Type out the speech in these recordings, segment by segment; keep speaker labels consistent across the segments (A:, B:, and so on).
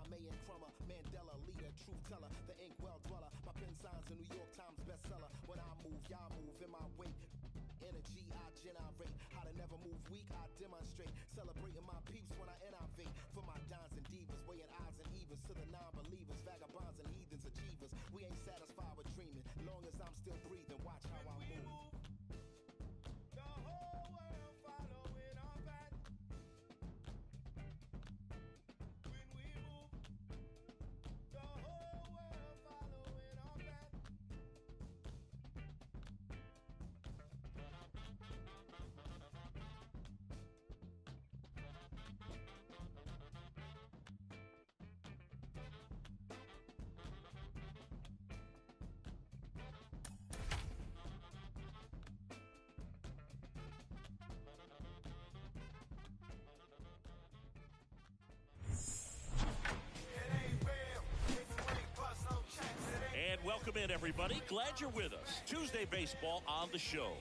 A: Kwame and Crummer, Mandela, leader, truth teller, the ink well dweller. My pen signs a New York Times bestseller. When I move, y'all move in my wake. Energy, I generate. How to never move weak, I demonstrate. Celebrating my peeps when I innovate. For my dons and divas, weighing odds and evens to the non-believers, vagabonds and heathens, achievers. We ain't satisfied with dreaming. Long as I'm still breathing, watch how I move. The whole world following our path. When we move, the whole world following our path.
B: And welcome in, everybody. Glad you're with us. Tuesday baseball on the show.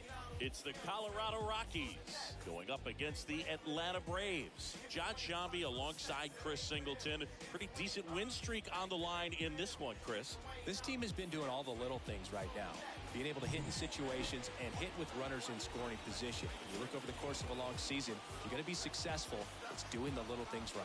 B: It's the Colorado Rockies going up against the Atlanta Braves. John Shambi alongside Chris Singleton. Pretty decent win streak on the line in this one, Chris.
C: This team has been doing all the little things right now. Being able to hit in situations and hit with runners in scoring position. When you look over the course of a long season, if you're going to be successful, it's doing the little things right.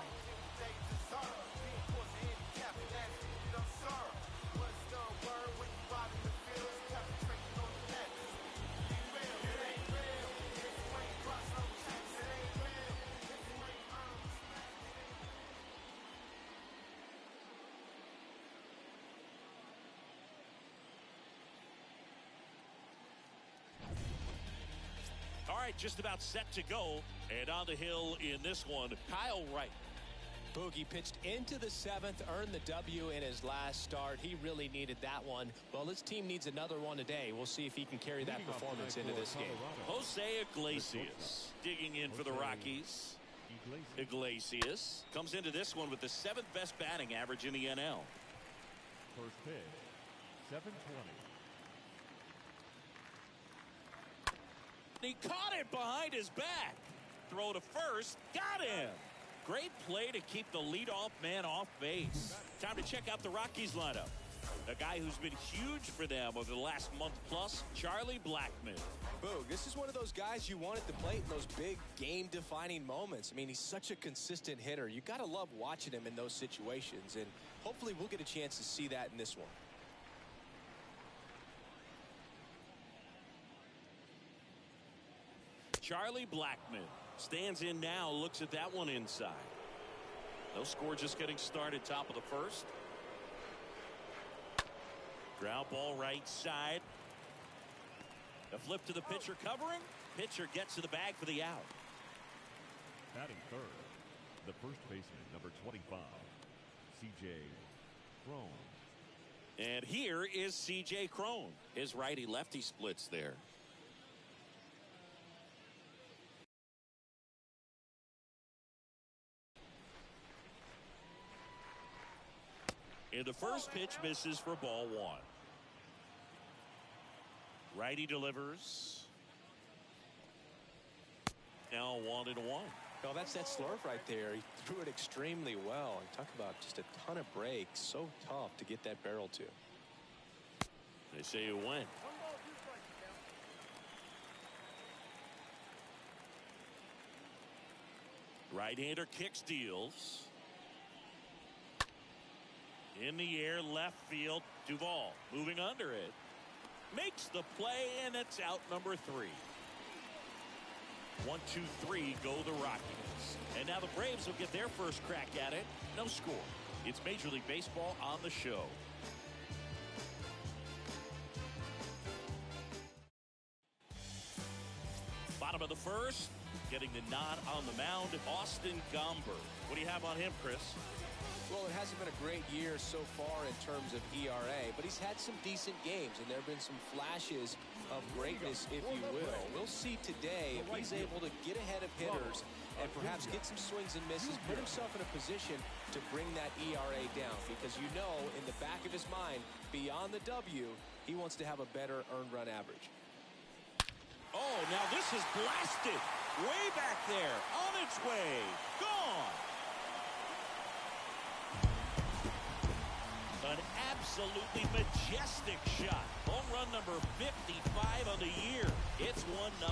B: All right, just about set to go. And on the hill in this one, Kyle Wright.
C: Boogie pitched into the seventh, earned the W in his last start. He really needed that one. Well, this team needs another one today. We'll see if he can carry that performance into this game.
B: Jose Iglesias digging in for the Rockies. Iglesias comes into this one with the seventh best batting average in the NL.
D: First pitch, 720.
B: He caught it behind his back. Throw to first. Got him. Great play to keep the leadoff man off base. Time to check out the Rockies lineup. A guy who's been huge for them over the last month plus, Charlie Blackmon.
C: Boog, this is one of those guys you want at the plate in those big game-defining moments. I mean, he's such a consistent hitter. You got to love watching him in those situations, and hopefully we'll get a chance to see that in this one.
B: Charlie Blackmon stands in now, looks at that one inside. No score, just getting started, top of the first. Ground ball right side. A flip to the pitcher covering. Pitcher gets to the bag for the out.
D: Batting third, the first baseman, number 25, C.J. Cron.
B: And here is C.J. Cron. His righty-lefty splits there. And the first pitch misses for ball one. Righty delivers. Now 1-1.
C: Oh, that's that slurve right there. He threw it extremely well. And talk about just a ton of breaks. So tough to get that barrel to.
B: They say it went. Right-hander kicks, deals. In the air, left field. Duvall moving under it. Makes the play, and it's out number 3. 1, 2, 3 go the Rockies. And now the Braves will get their first crack at it. No score. It's Major League Baseball on the show. Bottom of the first. Getting the nod on the mound, Austin Gomber. What do you have on him, Chris?
C: Well, it hasn't been a great year so far in terms of ERA, but he's had some decent games, and there have been some flashes of greatness, if you will. We'll see today if he's able to get ahead of hitters and perhaps get some swings and misses, put himself in a position to bring that ERA down, because you know in the back of his mind, beyond the W, he wants to have a better earned run average.
B: Oh, now this is blasted. Way back there. On its way. Gone. absolutely majestic shot. Home run number 55 on the year. It's 1-0.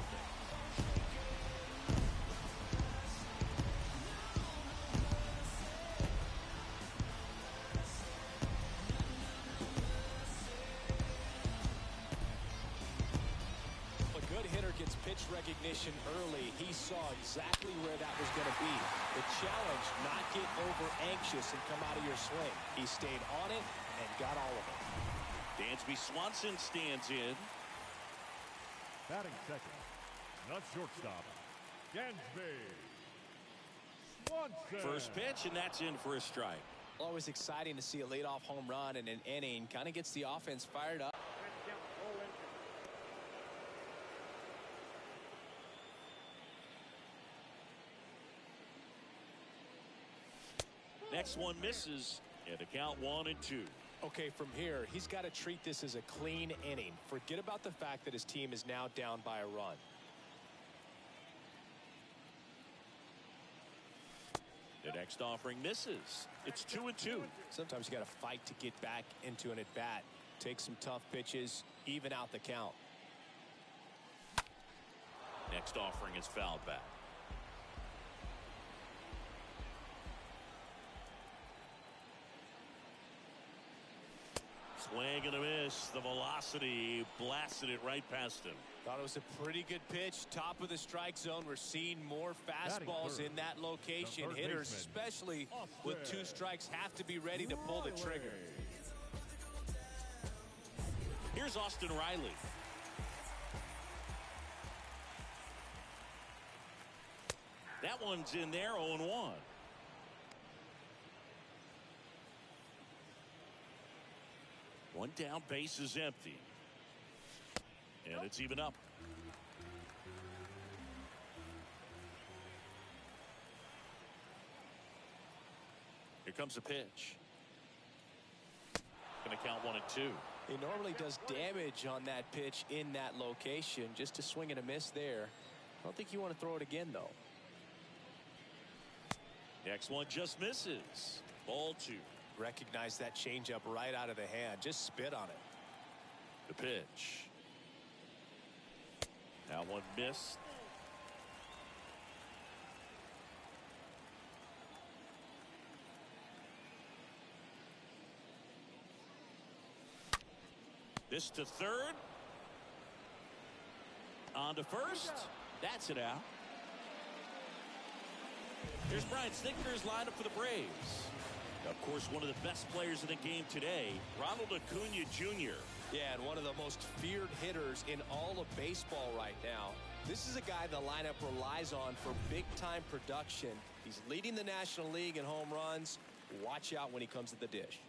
C: Gets pitch recognition early. He saw exactly where that was going to be. The challenge, not get over anxious and come out of your swing. He stayed on it and got all of it.
B: Dansby Swanson stands in.
D: Batting second, the shortstop, Dansby Swanson.
B: First pitch, and that's in for a strike.
C: Always exciting to see a leadoff home run in an inning. Kind of gets the offense fired up.
B: Next one misses, and the count 1-2.
C: Okay, from here, he's got to treat this as a clean inning. Forget about the fact that his team is now down by a run.
B: The next offering misses. It's 2-2.
C: Sometimes you got to fight to get back into an at-bat. Take some tough pitches, even out the count.
B: Next offering is fouled back. Swing and a miss. The velocity blasted it right past him.
C: Thought it was a pretty good pitch. Top of the strike zone. We're seeing more fastballs in that location. Hitters, especially with 2 strikes, have to be ready to pull the trigger.
B: Here's Austin Riley. That one's in there, 0-1. One down, base is empty. And it's even up. Here comes a pitch. Going to count 1-2.
C: He normally does damage on that pitch in that location. Just a swing and a miss there. I don't think you want to throw it again, though.
B: Next one just misses. Ball 2.
C: Recognize that changeup right out of the hand. Just spit on it.
B: The pitch. Now one missed. This to third. On to first. That's it out. Here's Brian Snitker's lineup for the Braves. Of course, one of the best players in the game today, Ronald Acuna Jr.
C: Yeah, and one of the most feared hitters in all of baseball right now. This is a guy the lineup relies on for big-time production. He's leading the National League in home runs. Watch out when he comes to the dish.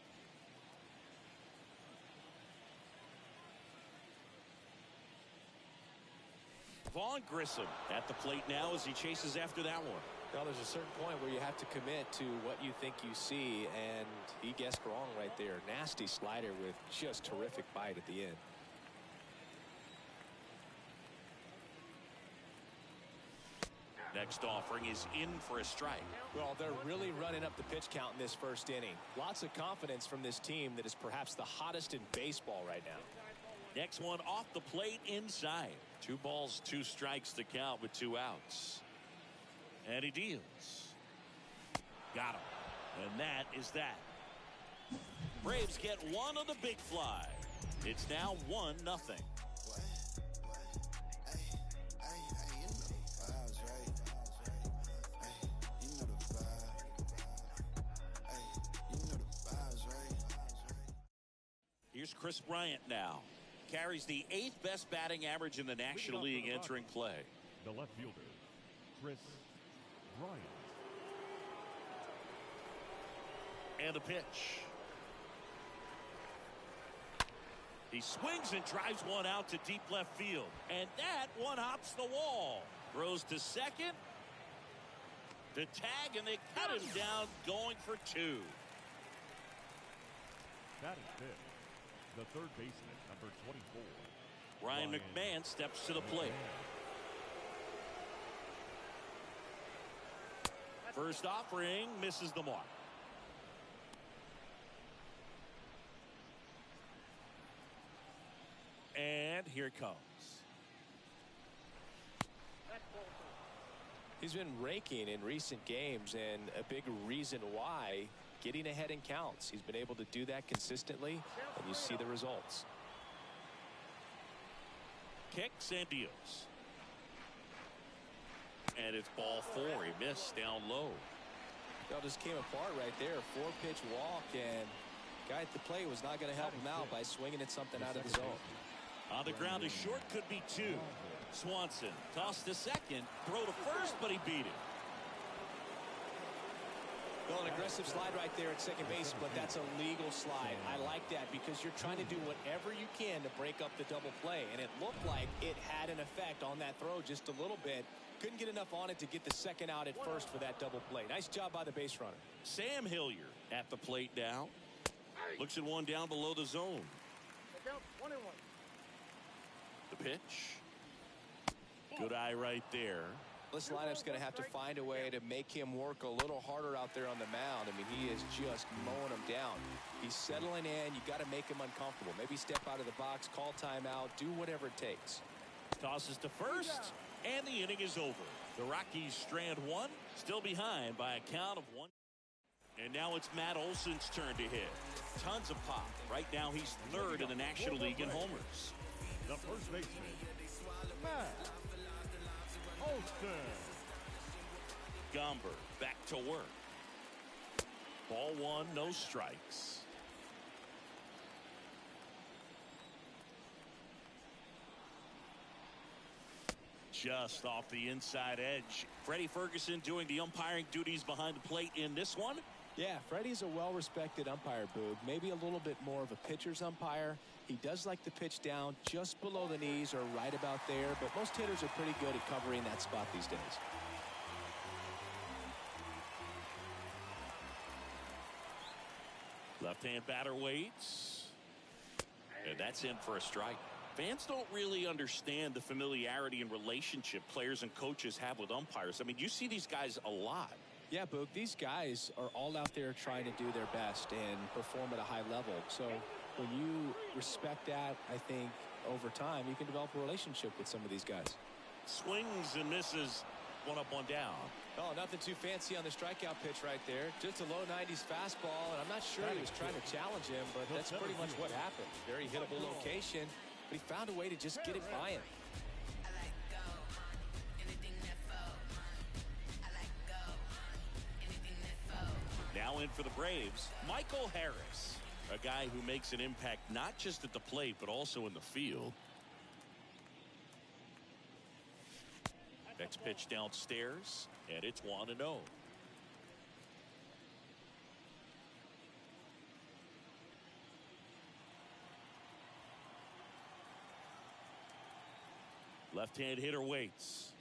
B: Vaughn Grissom at the plate now as he chases after that one.
C: Well, there's a certain point where you have to commit to what you think you see, and he guessed wrong right there. Nasty slider with just terrific bite at the end.
B: Next offering is in for a strike.
C: Well, they're really running up the pitch count in this first inning. Lots of confidence from this team that is perhaps the hottest in baseball right now.
B: Next one off the plate inside. 2 balls, 2 strikes to count with 2 outs. And he deals. Got him. And that is that. Braves get one on the big fly. It's now 1-0. Here's Chris Bryant now. Carries the 8th best batting average in the National League entering play.
D: The left fielder, Chris Bryant.
B: And a pitch. He swings and drives one out to deep left field. And that one hops the wall. Throws to second. The tag, and they cut him down going for 2.
D: Batting fifth, the third baseman, number 24.
B: Ryan McMahon steps to the plate. First offering misses the mark. here it comes.
C: He's been raking in recent games, and a big reason why, getting ahead in counts. He's been able to do that consistently, and you see the results.
B: Kicks and deals. And it's ball 4. He missed down low.
C: It all just came apart right there. 4-pitch walk, and guy at the plate was not going to help him out by swinging at something out of the zone.
B: On the ground, a short could be 2. Swanson tossed to second, throw to first, but he beat it.
C: Well, an aggressive slide right there at second base, but that's a legal slide. I like that because you're trying to do whatever you can to break up the double play, and it looked like it had an effect on that throw just a little bit. Couldn't get enough on it to get the second out at first for that double play. Nice job by the base runner.
B: Sam Hilliard at the plate now. Looks at one down below the zone. The pitch. Good eye right there.
C: This lineup's going to have to find a way to make him work a little harder out there on the mound. I mean, he is just mowing him down. He's settling in. You got to make him uncomfortable. Maybe step out of the box, call timeout, do whatever it takes.
B: Tosses to first, and the inning is over. The Rockies strand 1, still behind by a count of 1. And now it's Matt Olson's turn to hit. Tons of pop. Right now he's 3rd in the National League in homers.
D: The first baseman, Matt Olson.
B: Gomber back to work. Ball 1, no strikes. Just off the inside edge. Freddie Ferguson doing the umpiring duties behind the plate in this one.
C: Yeah, Freddie's a well-respected umpire, Boog. Maybe a little bit more of a pitcher's umpire. He does like the pitch down just below the knees or right about there, but most hitters are pretty good at covering that spot these days.
B: Left-hand batter waits. And that's in for a strike. Fans don't really understand the familiarity and relationship players and coaches have with umpires. I mean, you see these guys a lot.
C: Yeah, Boog, these guys are all out there trying to do their best and perform at a high level. So when you respect that, I think over time you can develop a relationship with some of these guys.
B: Swings and misses. 1 up, 1 down.
C: Oh, nothing too fancy on the strikeout pitch right there. Just a low 90s fastball, and I'm not sure he was trying to challenge him, but that's pretty much what happened. Very hittable location, but he found a way to just get it by him.
B: Now in for the Braves, Michael Harris, a guy who makes an impact not just at the plate but also in the field. Next pitch downstairs, and it's 1-0. Left-hand hitter waits.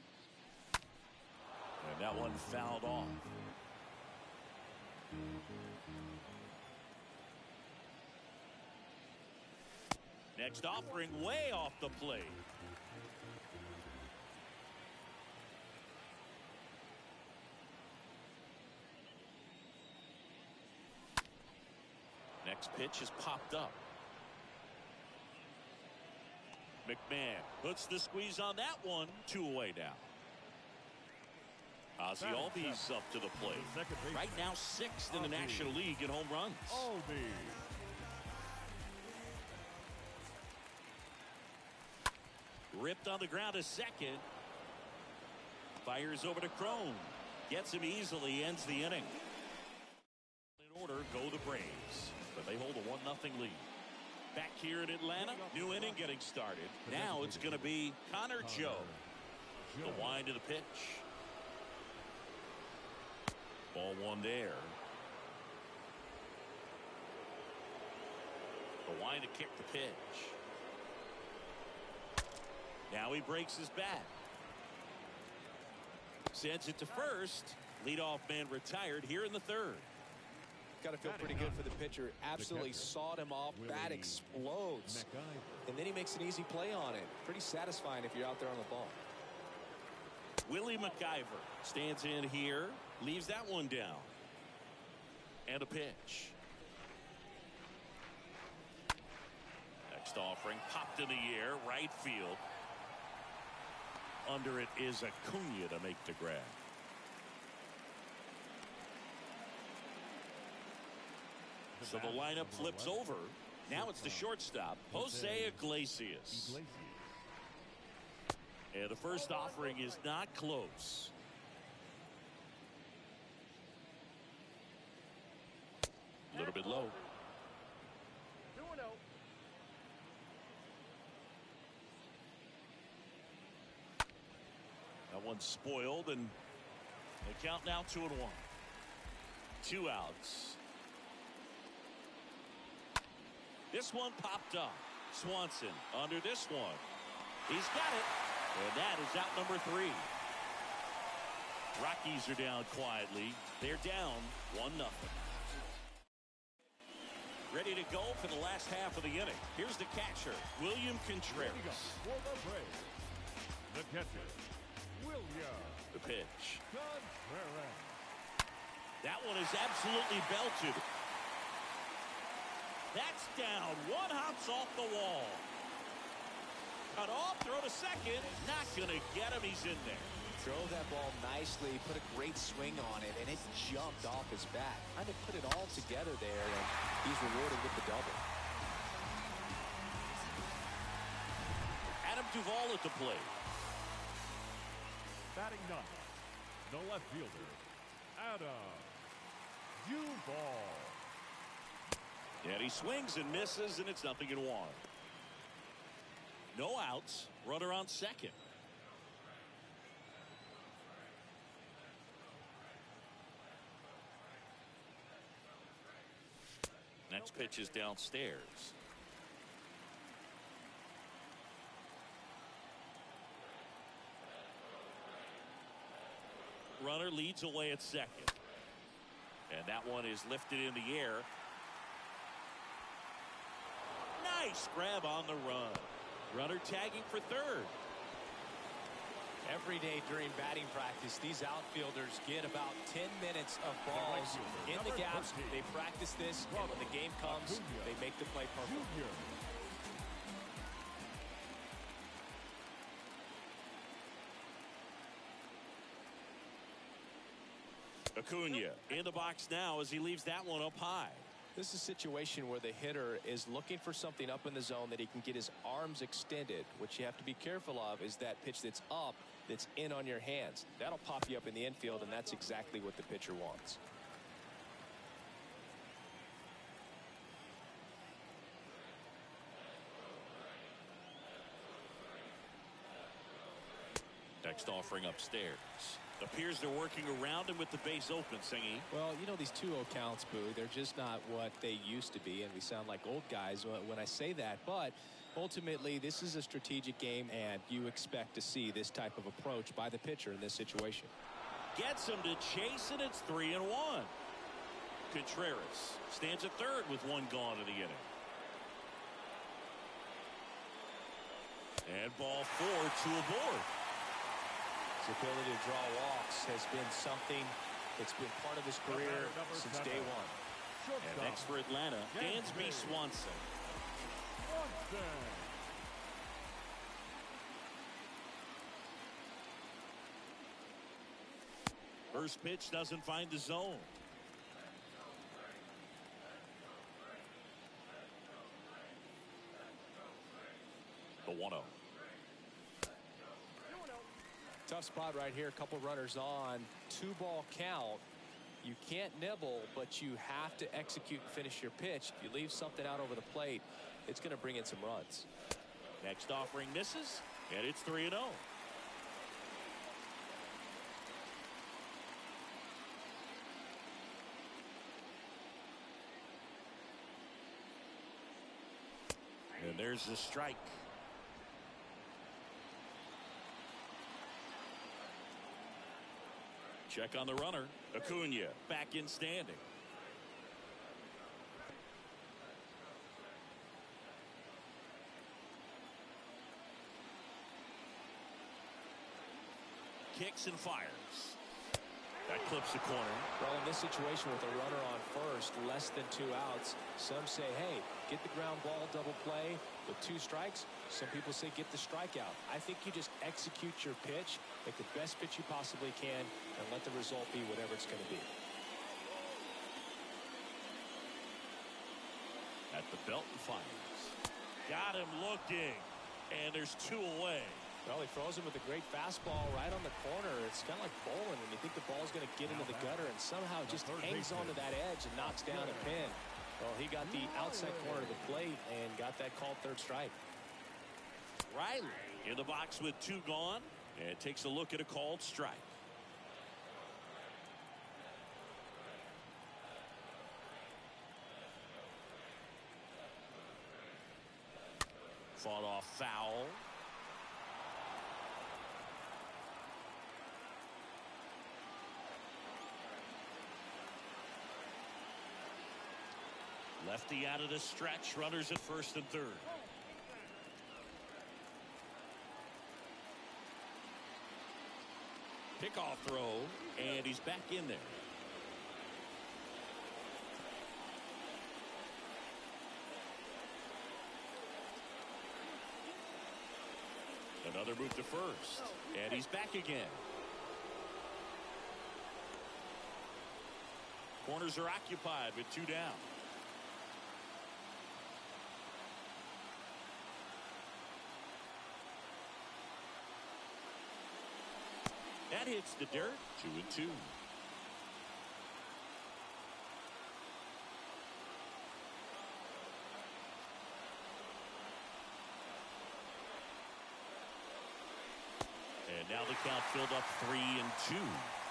B: And that one fouled off. Next offering way off the plate. Next pitch is popped up. McMahon puts the squeeze on that one. 2 away now. Ozzie Albies up to the plate. Right now 6th in the National League in home runs. Ripped on the ground to second. Fires over to Crone. Gets him easily, ends the inning. In order go the Braves, but they hold a 1-0 lead. Back here in Atlanta, new inning getting started. Now it's going to be Connor Joe. The wind to the pitch. Ball 1 there. The wind to kick the pitch. Now he breaks his bat. Sends it to first. Leadoff man retired here in the 3rd.
C: Got to feel pretty good for the pitcher. Absolutely sawed him off. Bat explodes. And then he makes an easy play on it. Pretty satisfying if you're out there on the ball.
B: Willie McIver stands in here. Leaves that one down. And a pitch. Next Next offering popped in the air, right field. Under it is Acuna to make the grab. So the lineup flips over. Now it's the shortstop, Jose Iglesias. And the first offering is not close. A little bit low. That one's spoiled, and the count now 2-1. 2 outs. This one popped up. Swanson under this one. He's got it. And that is out number 3. Rockies are down quietly. They're down 1-0. Ready to go for the last half of the inning. Here's the catcher, William Contreras.
D: For the Braves, the catcher, William.
B: The pitch.
D: Contreras.
B: That one is absolutely belted. That's down. One hops off the wall. Cut off, throw to second. Not going to get him. He's in there.
C: Drove that ball nicely, put a great swing on it, and it jumped off his bat. Kind of put it all together there, and he's rewarded with the double.
B: Adam Duvall at the plate.
D: Batting 9th, the left fielder, Adam Duvall.
B: And he swings and misses, and it's 0-1. No outs. Runner on second. Next pitch is downstairs. Runner leads away at second. And that one is lifted in the air. Nice grab on the run. Runner tagging for third.
C: Every day during batting practice, these outfielders get about 10 minutes of balls in the gaps. They practice this, and when the game comes, they make the play perfect.
B: Acuna in the box now as he leaves that one up high.
C: This is a situation where the hitter is looking for something up in the zone that he can get his arms extended. What you have to be careful of is that pitch that's up, that's in on your hands. That'll pop you up in the infield, and that's exactly what the pitcher wants.
B: Next offering upstairs. Appears they're working around him with the base open, Singy.
C: Well, you know, these 2-0 counts, Boo, they're just not what they used to be, and we sound like old guys when I say that. But ultimately, this is a strategic game, and you expect to see this type of approach by the pitcher in this situation.
B: Gets him to chase, and it's 3-1. Contreras stands at third with one gone in the inning. And ball 4, 2 aboard.
C: His ability to draw walks has been something that's been part of his career since day one.
B: And next for Atlanta, Dansby Swanson. First pitch doesn't find the zone. The 1-0.
C: Tough spot right here. A couple runners on. 2-ball count. You can't nibble, but you have to execute and finish your pitch. If you leave something out over the plate, it's going to bring in some runs.
B: Next offering misses, and it's 3-0. And there's the strike. Check on the runner. Acuna back in standing. Kicks and fires. That clips the corner.
C: Well, in this situation with a runner on first, less than 2 outs, some say, hey, get the ground ball, double play with 2 strikes. Some people say get the strikeout. I think you just execute your pitch, make the best pitch you possibly can, and let the result be whatever it's going to be.
B: At the belt and fires. Got him looking. And there's 2 away.
C: Well, he throws him with a great fastball right on the corner. It's kind of like bowling when you think the ball's going to get into the gutter, and somehow it just hangs onto that edge and knocks down a pin. Well, he got the outside corner of the plate and got that called 3rd strike.
B: Riley in the box with 2 gone, and takes a look at a called strike. Fought off foul. Lefty out of the stretch. Runners at first and third. Pickoff throw, and he's back in there. Another move to first, and he's back again. Corners are occupied with 2 down. That hits the dirt. 2-2. And now the count filled up 3-2.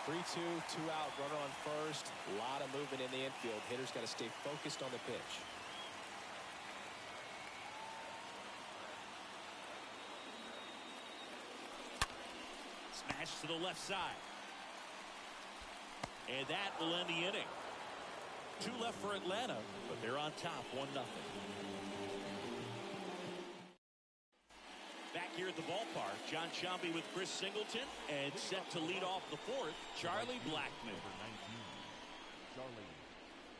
C: 3-2, 2 out, runner on first. A lot of movement in the infield. Hitters got to stay focused on the pitch.
B: Smash to the left side. And that will end the inning. 2 left for Atlanta, but they're on top 1-0. Back here at the ballpark, John Sciambi with Chris Singleton, and set to lead off the 4th, Charlie Blackmon.
D: Charlie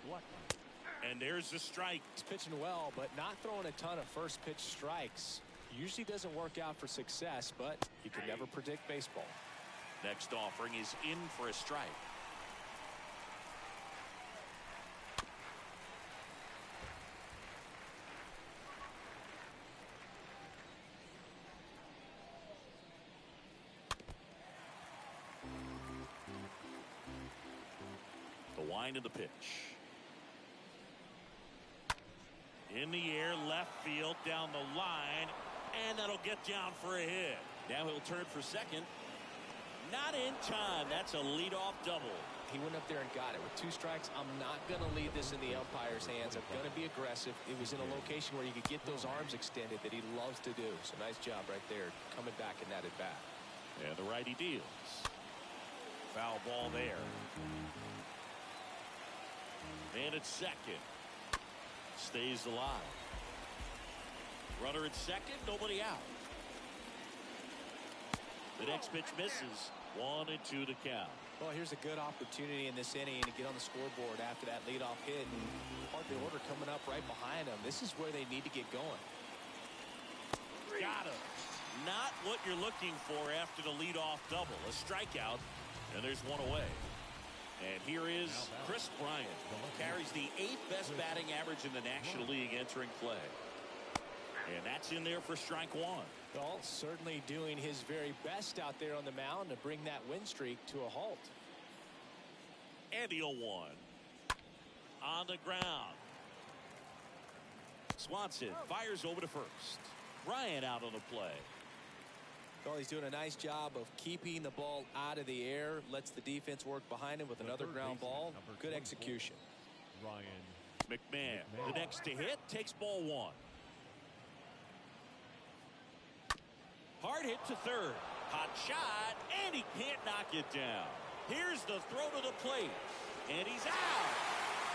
D: Blackmon.
B: And there's the strike.
C: He's pitching well, but not throwing a ton of first pitch strikes. Usually doesn't work out for success, but you can never predict baseball.
B: Next offering is in for a strike. The wind of the pitch. In the air, left field, down the line, and that'll get down for a hit. Now he'll turn for second. Not in time. That's a leadoff double.
C: He went up there and got it. With 2 strikes, I'm not going to leave this in the umpire's hands. I'm going to be aggressive. It was in a location where you could get those arms extended that he loves to do. So nice job right there, coming back in that at bat.
B: And the righty deals. Foul ball there. And at second. Stays alive. Runner at second, nobody out. The next pitch misses. 1-2 to count.
C: Well, here's a good opportunity in this inning to get on the scoreboard after that leadoff hit. And part of the order coming up right behind them. This is where they need to get going.
B: Got him. Not what you're looking for after the leadoff double. A strikeout, and there's 1 away. And here is Chris Bryant. Carries the 8th best batting average in the National League entering play. And that's in there for strike 1.
C: Well, certainly doing his very best out there on the mound to bring that win streak to a halt.
B: And the 0-1. On the ground. Swanson fires over to first. Bryant out on the play.
C: Well, he's doing a nice job of keeping the ball out of the air. Lets the defense work behind him with another ground ball. Good execution.
D: Ryan
B: McMahon, the next to hit, takes ball 1. Hard hit to third. Hot shot, and he can't knock it down. Here's the throw to the plate, and he's out.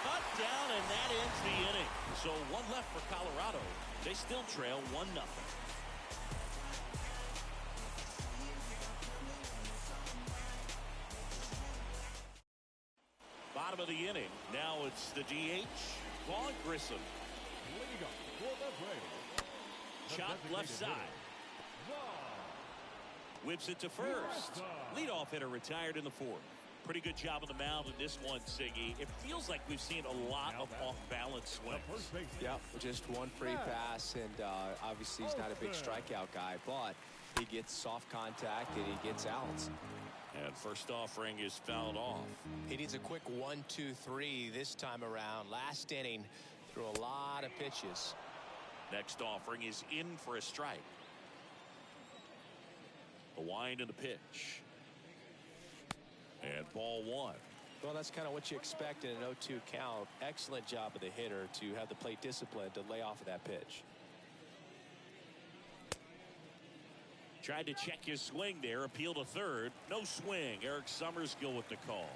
B: Cut down, and that ends the inning. So 1 left for Colorado. They still trail 1-0. bottom of the inning. Now it's the DH, Vaughn Grissom.
D: Leading up for the Braves, the
B: Chop left
D: designated
B: side.
D: hitter, Vaughn.
B: Whips it to first. Leadoff hitter retired in the fourth. Pretty good job on the mound in this one, Siggy. It feels like we've seen a lot of off-balance swings.
C: Yeah, just one free pass, and obviously he's not a big strikeout guy, but he gets soft contact and he gets outs.
B: And first offering is fouled off.
C: He needs a quick 1-2-3 this time around. Last inning, threw a lot of pitches.
B: Next offering is in for a strike. The wind and the pitch. And ball one.
C: Well, that's kind of what you expect in an 0-2 count. Excellent job of the hitter to have the plate discipline to lay off of that pitch.
B: Tried to check his swing there. Appeal to third. No swing. Eric Summerskill with the call.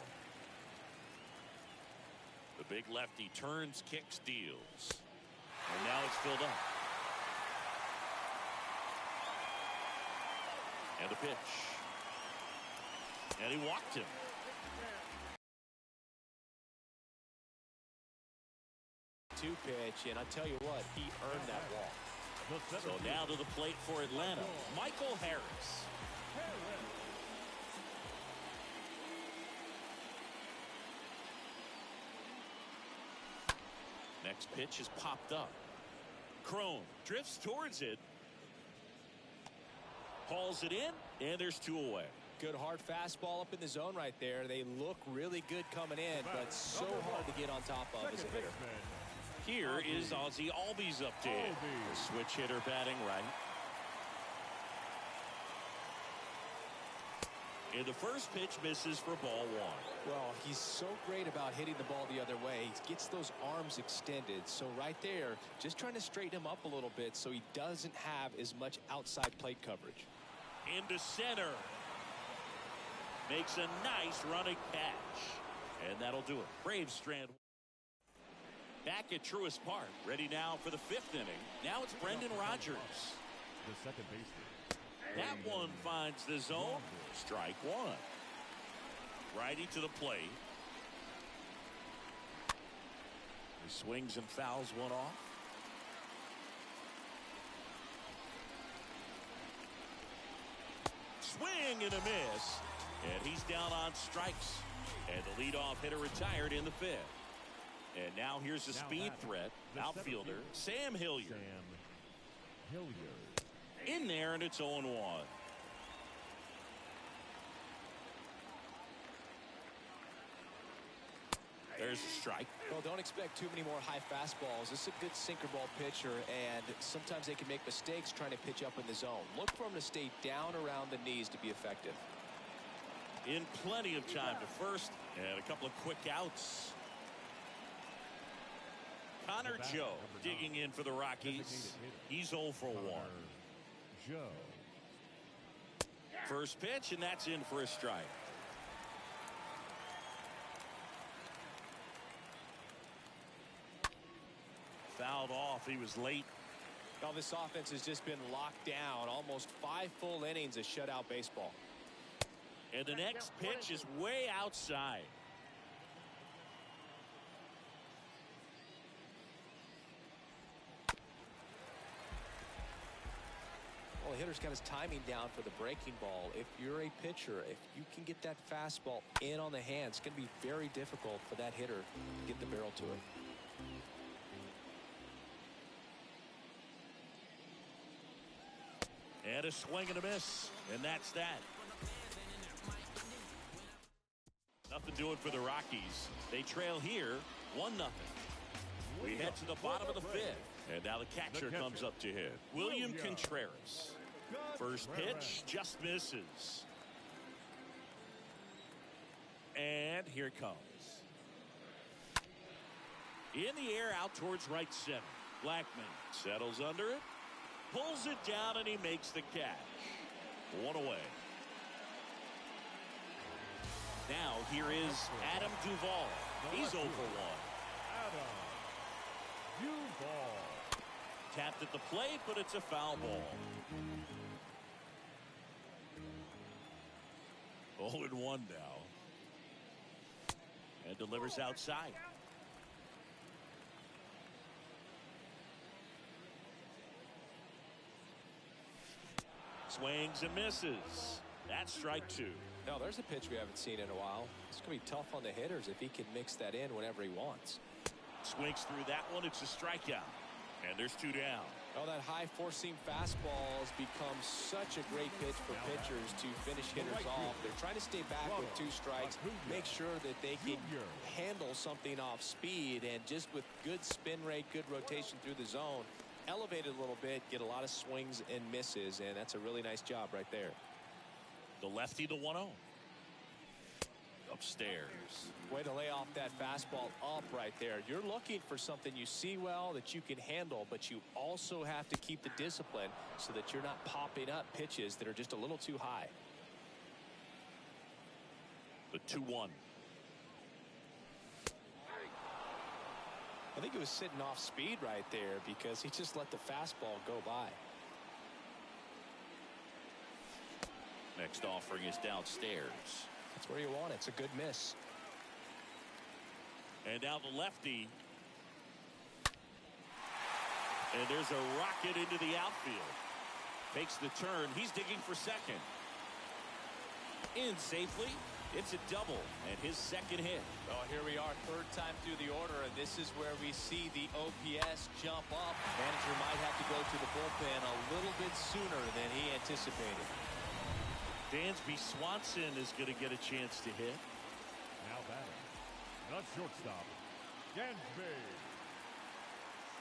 B: The big lefty turns, kicks, deals. And now it's filled up. And the pitch. And he walked him.
C: Two pitch, and I tell you what, he earned that walk.
B: So now to the plate for Atlanta, Michael Harris. Next pitch is popped up. Crone drifts towards it. Hauls it in, and there's two away.
C: Good hard fastball up in the zone right there. They look really good coming in, but so hard to get on top of as a hitter.
B: Here is Ozzie Albies up to hit. Switch hitter batting right. And the first pitch misses for ball one.
C: Well, he's so great about hitting the ball the other way. He gets those arms extended. So right there, just trying to straighten him up a little bit so he doesn't have as much outside plate coverage.
B: Into center. Makes a nice running catch. And that'll do it. Braves strand. Back at Truist Park. Ready now for the fifth inning. Now it's Brendan Rodgers.
D: The second baseman.
B: That one finds the zone. Strike one. Righty to the plate. He swings and fouls one off. Swing and a miss. And he's down on strikes. And the leadoff hitter retired in the fifth. And now here's a speed threat. Outfielder Sam Hilliard. In there, and it's 0-1. There's a strike.
C: Well, don't expect too many more high fastballs. This is a good sinker ball pitcher, and sometimes they can make mistakes trying to pitch up in the zone. Look for him to stay down around the knees to be effective.
B: In plenty of time to first, and a couple of quick outs. Connor Joe digging in for the Rockies. He's 0 for 1. First pitch, and that's in for a strike. Fouled off. He was late.
C: Well, this offense has just been locked down. Almost 5 full innings of shutout baseball.
B: And the next pitch is way outside.
C: Well, the hitter's got his timing down for the breaking ball. If you're a pitcher, if you can get that fastball in on the hands, it's going to be very difficult for that hitter to get the barrel to it.
B: And a swing and a miss. And that's that. Nothing doing for the Rockies. They trail here 1-0. We head to the bottom of the fifth. And now the catcher comes up to hit. William Contreras. First pitch just misses. And here it comes. In the air out towards right center. Blackman settles under it. Pulls it down and he makes the catch. One away. Now here is Adam Duvall. He's 0 for 1.
D: Adam Duvall.
B: Tapped at the plate, but it's a foul ball. 0-1 now. And delivers outside. Swings and misses. That's strike 2.
C: Now there's a pitch we haven't seen in a while. It's going to be tough on the hitters if he can mix that in whenever he wants.
B: Swings through that one. It's a strikeout. And there's 2 down.
C: Oh, that high four-seam fastball has become such a great pitch for pitchers to finish hitters off. They're trying to stay back with 2 strikes, make sure that they can handle something off speed, and just with good spin rate, good rotation through the zone, elevate it a little bit, get a lot of swings and misses, and that's a really nice job right there.
B: The lefty to 1-0. Upstairs.
C: Way to lay off that fastball up right there. You're looking for something you see well that you can handle, but you also have to keep the discipline so that you're not popping up pitches that are just a little too high.
B: The 2-1.
C: I think he was sitting off speed right there because he just let the fastball go by.
B: Next offering is downstairs.
C: That's where you want it. It's a good miss.
B: And now the lefty. And there's a rocket into the outfield. Makes the turn. He's digging for second. In safely. It's a double and his second hit.
E: Well, here we are, 3rd time through the order, and this is where we see the OPS jump up. Manager might have to go to the bullpen a little bit sooner than he anticipated.
B: Dansby Swanson is going to get a chance to hit.
D: Now batting, the shortstop, Dansby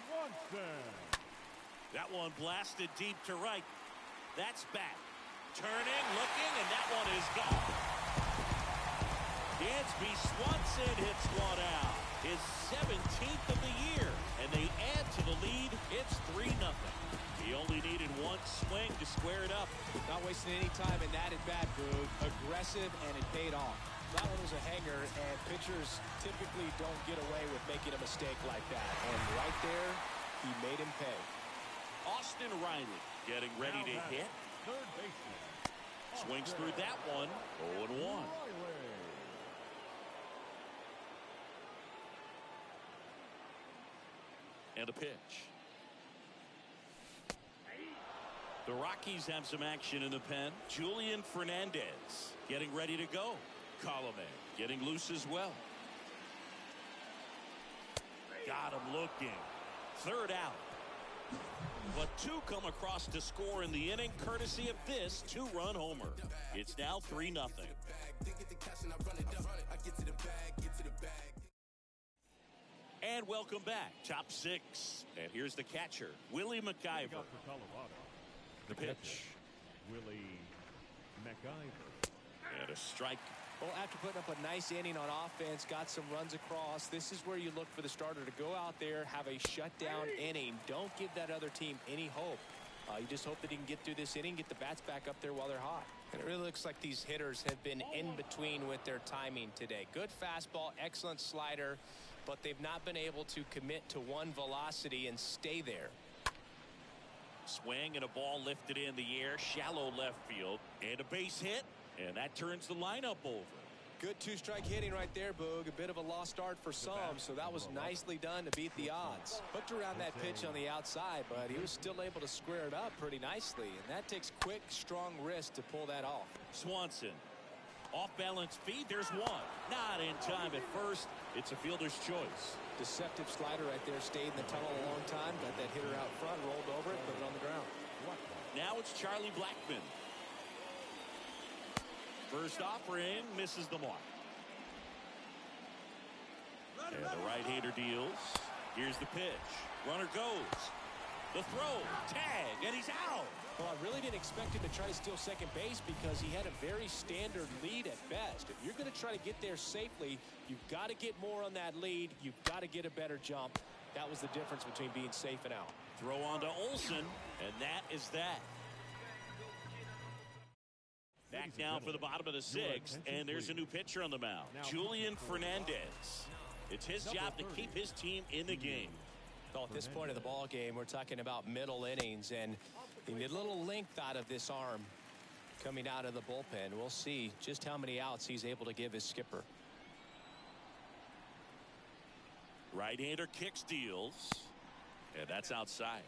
D: Swanson.
B: That one blasted deep to right. That's back. Turning, looking, and that one is gone. Dansby Swanson hits one out. His 17th of the year. And they add to the lead. It's 3-0. He only needed 1 swing to square it up.
C: Not wasting any time in that at-bat, Boog. Aggressive, and it paid off. That one was a hanger, and pitchers typically don't get away with making a mistake like that. And right there, he made him pay.
B: Austin Riley getting ready to hit.
D: Third baseman.
B: Swings through that one. 0-1. And a pitch. The Rockies have some action in the pen. Julian Fernandez getting ready to go. Colomé getting loose as well. Got him looking. 3rd out. But 2 come across to score in the inning, courtesy of this 2-run homer. It's now 3-0. And welcome back. Top 6. And here's the catcher, Willie McIver. The pitch.
D: Willie McIver.
B: And a strike.
C: Well, after putting up a nice inning on offense, got some runs across, this is where you look for the starter to go out there, have a shutdown inning. Don't give that other team any hope. You just hope that he can get through this inning, get the bats back up there while they're hot. And it really looks like these hitters have been in between with their timing today. Good fastball, excellent slider, but they've not been able to commit to one velocity and stay there.
B: Swing and a ball lifted in the air, shallow left field, and a base hit, and that turns the lineup over.
C: Good 2-strike hitting right there, Boog. A bit of a lost start for some, so that was nicely done to beat the odds. Hooked around that pitch on the outside, but he was still able to square it up pretty nicely, and that takes quick, strong wrist to pull that off.
B: Swanson, off-balance feed, there's one. Not in time at first. It's a fielder's choice.
C: Deceptive slider right there, stayed in the tunnel a long time, got that hitter out front, rolled over it, put it on the ground.
B: Now it's Charlie Blackmon. First offering misses the mark. And the right-hander deals. Here's the pitch. Runner goes. The throw. Tag. And he's out.
C: Well, I really didn't expect him to try to steal second base because he had a very standard lead at best. If you're going to try to get there safely, you've got to get more on that lead. You've got to get a better jump. That was the difference between being safe and out.
B: Throw on to Olsen, and that is that. Back now for the bottom of the 6th, and there's a new pitcher on the mound, Julian Fernandez. It's his job to keep his team in the game.
C: Well, at this point of the ball game, we're talking about middle innings, and you get a little length out of this arm coming out of the bullpen. We'll see just how many outs he's able to give his skipper.
B: Right-hander kicks, deals, and that's outside.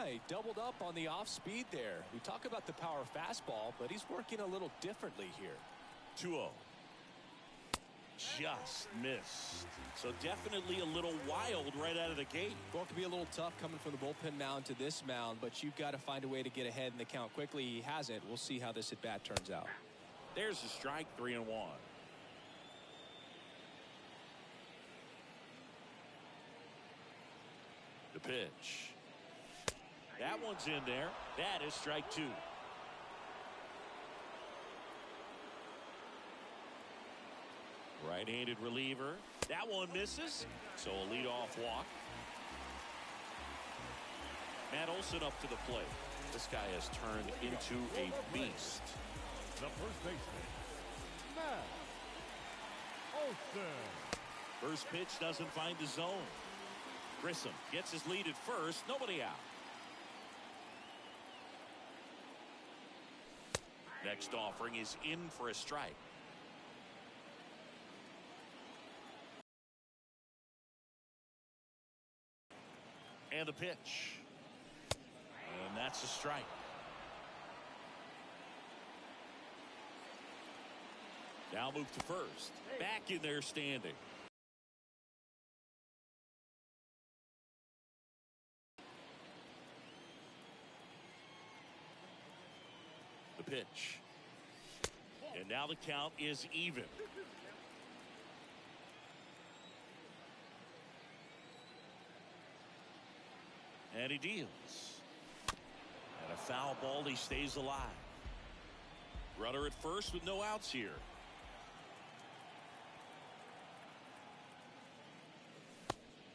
C: He doubled up on the off speed there. We talk about the power fastball, but he's working a little differently here.
B: 2-0. Just missed. So definitely a little wild right out of the gate.
C: Well, it can be a little tough coming from the bullpen mound to this mound, but you've got to find a way to get ahead in the count quickly. He hasn't. We'll see how this at bat turns out.
B: There's a strike, 3-1. The pitch. That one's in there. That is strike 2. Right-handed reliever. That one misses. So a leadoff walk. Matt Olson up to the plate. This guy has turned into a beast.
D: The first baseman, Matt Olson.
B: First pitch doesn't find the zone. Grissom gets his lead at first. Nobody out. Next offering is in for a strike. And the pitch. And that's a strike. Now move to first. Back in there standing. The pitch. And now the count is even. And he deals. And a foul ball, he stays alive. Runner at first with no outs here.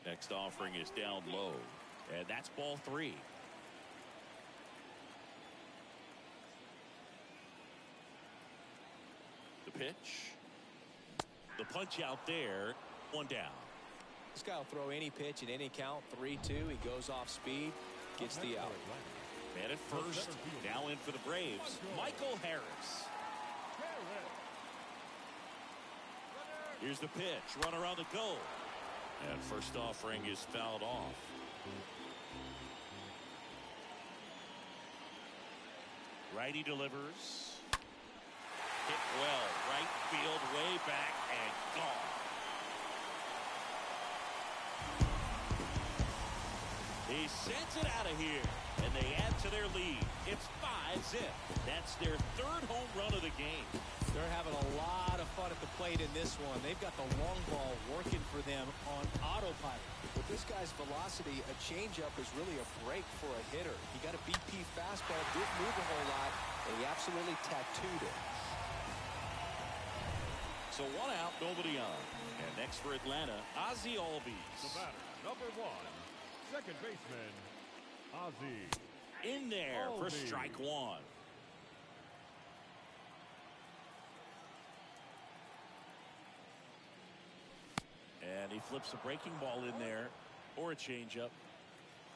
B: Next offering is down low. And that's ball 3. The pitch. The punch out there. 1 down.
C: This guy will throw any pitch in any count. 3-2. He goes off speed. Gets the out.
B: Man at first. Now in for the Braves. Michael Harris. Here's the pitch. Runner on the go. And first offering is fouled off. Righty delivers. Hit well. Right field, way back, and gone. He sends it out of here, and they add to their lead. It's 5-0. That's their 3rd home run of the game.
C: They're having a lot of fun at the plate in this one. They've got the long ball working for them on autopilot. With this guy's velocity, a changeup is really a break for a hitter. He got a BP fastball, didn't move a whole lot, and he absolutely tattooed it.
B: So 1 out, nobody on. And next for Atlanta, Ozzie Albies.
D: The batter, number 1, second baseman, Ozzie.
B: In there for
D: Albies.
B: strike 1. And he flips a breaking ball in there, or a changeup.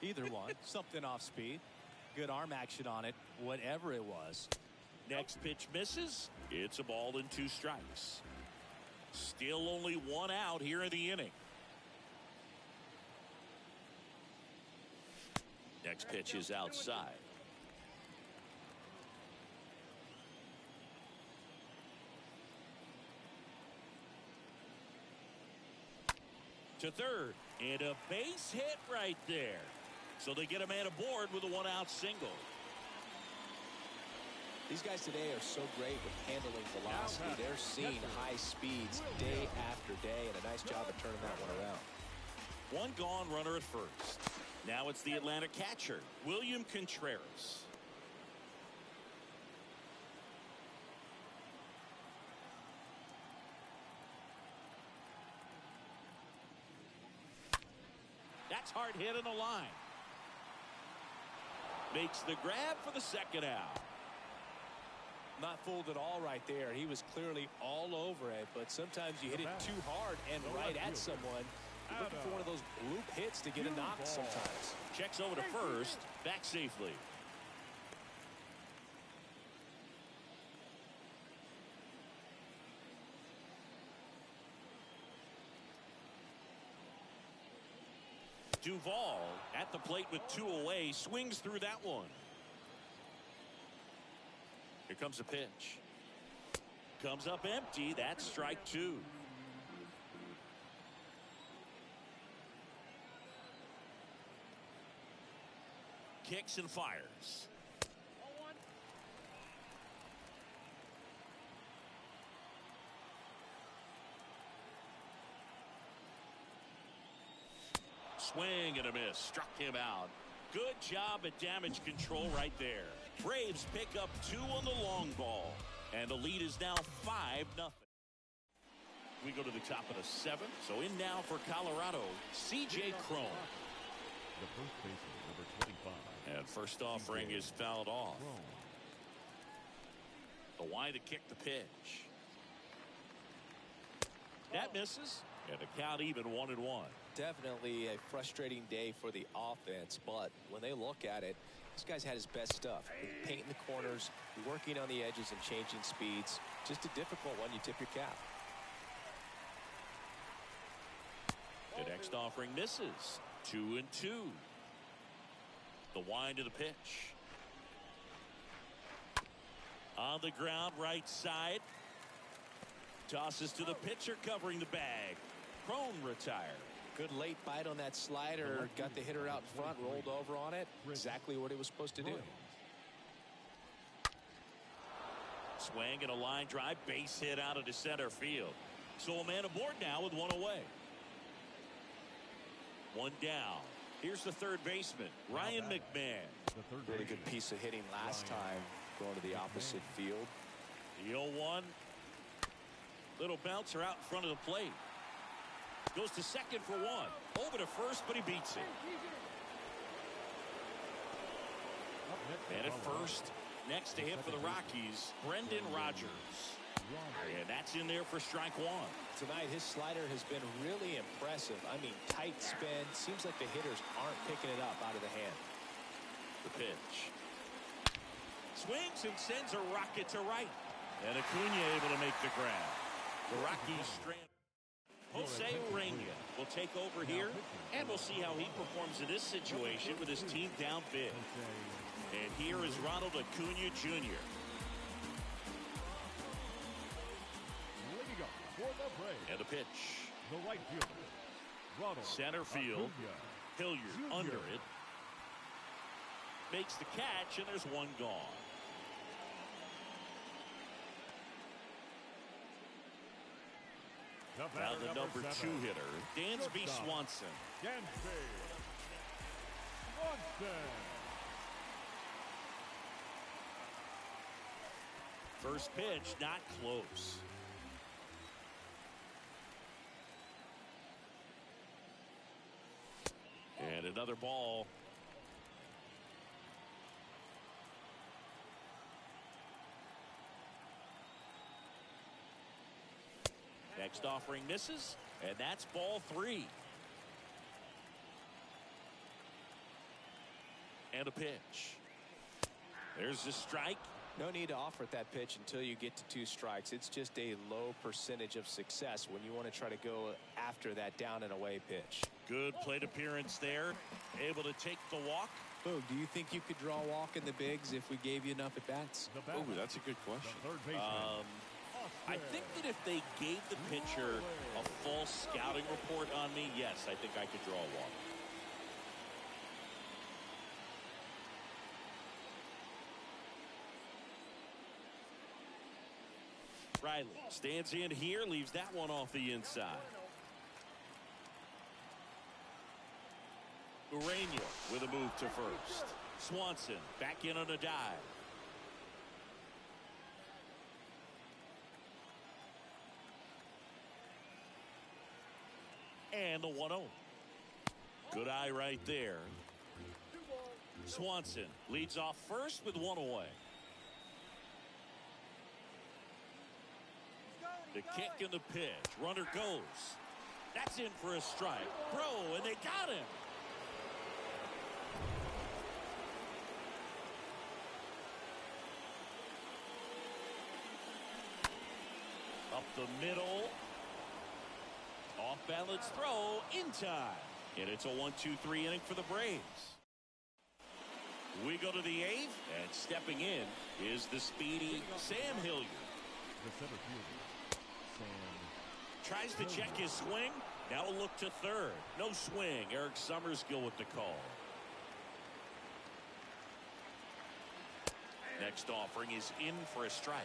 C: Either one. Something off speed. Good arm action on it. Whatever it was.
B: Next pitch misses. It's a ball and 2 strikes. Still only 1 out here in the inning. Next pitch is outside. To third, and a base hit right there. So they get a man aboard with a 1-out single.
C: These guys today are so great with handling velocity. They're seeing high speeds day after day, and a nice job of turning that one around.
B: 1 gone, runner at first. Now it's the Atlanta catcher, William Contreras. That's hard hit in the line. Makes the grab for the 2nd out.
C: Not fooled at all right there. He was clearly all over it, but sometimes you hit it too hard and right at someone. You're looking for one of those bloop hits to get a knock sometimes.
B: Checks over to first, back safely. Duvall at the plate with 2 away, swings through that one. Here comes a pitch. Comes up empty. That's strike 2. Kicks and fires. Swing and a miss. Struck him out. Good job at damage control right there. Braves pick up 2 on the long ball. And the lead is now 5-0. We go to the top of the 7th. So in now for Colorado, C.J. Cron.
D: The first baseman, number 25.
B: And first offering is fouled off. The wide to kick the pitch. That misses. And the count even 1-1.
C: Definitely a frustrating day for the offense, but when they look at it, this guy's had his best stuff. Painting the corners, working on the edges and changing speeds. Just a difficult one. You tip your cap.
B: The next offering misses. 2-2. The wind to the pitch. On the ground, right side. Tosses to the pitcher, covering the bag. Cron retired.
C: Good late bite on that slider. Got the hitter out in front, rolled over on it. Exactly what he was supposed to do.
B: Swing and a line drive, base hit out into center field. So a man aboard now with 1 away. 1 down. Here's the third baseman, Ryan McMahon.
C: Really good piece of hitting last time, going to the opposite field.
B: The 0-1. Little bouncer out in front of the plate. Goes to second for 1. Over to first, but he beats it. And at first, next to him for the Rockies, Brendan Rodgers. And that's in there for strike 1.
C: Tonight, his slider has been really impressive. I mean, tight spin. Seems like the hitters aren't picking it up out of the hand.
B: The pitch. Swings and sends a rocket to right. And Acuna able to make the grab. The Rockies strand. Jose Urena will take over here, and we'll see how he performs in this situation with his team down big. And here is Ronald Acuna Jr. And the pitch.
D: The right fielder, Ronald
B: Center field. Hilliard under it. Makes the catch, and there's 1 gone. Now the number 2 hitter, Dansby Swanson.
D: Dansby Swanson.
B: First pitch, not close. And another ball. Next offering misses, and that's ball 3. And a pitch. There's the strike.
C: No need to offer at that pitch until you get to 2 strikes. It's just a low percentage of success when you want to try to go after that down and away pitch.
B: Good plate appearance there. Able to take the walk.
C: Oh, do you think you could draw a walk in the bigs if we gave you enough at bats?
B: Oh, that's a good question.
D: Third baseman.
B: I think that if they gave the pitcher a full scouting report on me, yes, I think I could draw a walk. Riley stands in here, leaves that one off the inside. Urena with a move to first. Swanson back in on a dive. And the 1-0. Good eye right there. Swanson leads off first with 1 away. The kick and the pitch. Runner goes. That's in for a strike. Throw, and they got him. Up the middle. Off balance throw in time. And it's a 1-2-3 inning for the Braves. We go to the 8th, and stepping in is the speedy Sam Hilliard.
D: The center fielder, Sam.
B: Tries to check his swing. Now a look to third. No swing. Eric Summerskill with the call. Next offering is in for a strike.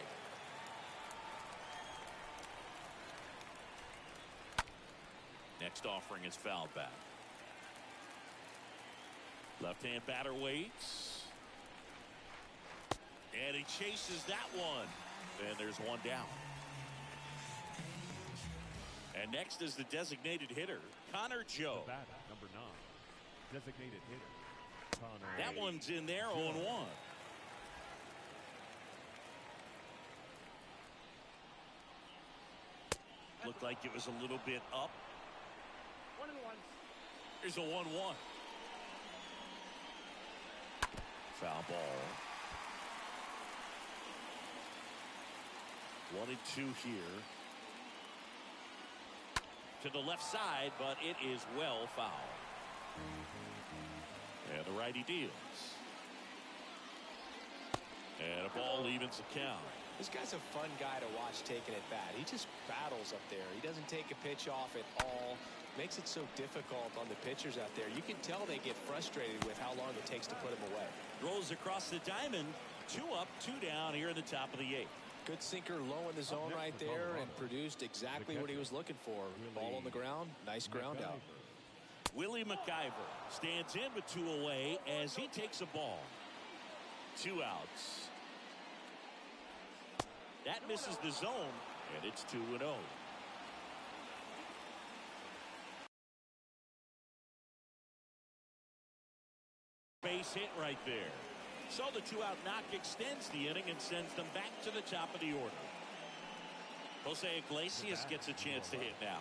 B: Next offering is fouled back. Left-hand batter waits. And he chases that one. And there's one down. And next is the designated hitter, Connor Joe.
D: The batter, number 9. Designated hitter, Connor.
B: That one's in there, 0-1. Looked like it was a little bit up.
F: 1-1.
B: Here's a 1-1. Foul ball. 1-2 here. To the left side, but it is well fouled. And the righty deals. And a ball evens the count.
C: This guy's a fun guy to watch taking it bat. He just battles up there. He doesn't take a pitch off at all. Makes it so difficult on the pitchers out there. You can tell they get frustrated with how long it takes to put him away.
B: Rolls across the diamond. 2 up, 2 down here in the top of the 8th.
C: Good sinker low in the zone right there and produced exactly what he was looking for. Ball on the ground. Nice ground out.
B: Willie McIver stands in with 2 away as he takes a ball. 2 outs. That misses the zone, and it's 2-0. Base hit right there. So the 2-out knock extends the inning and sends them back to the top of the order. Jose Iglesias gets a chance to hit now.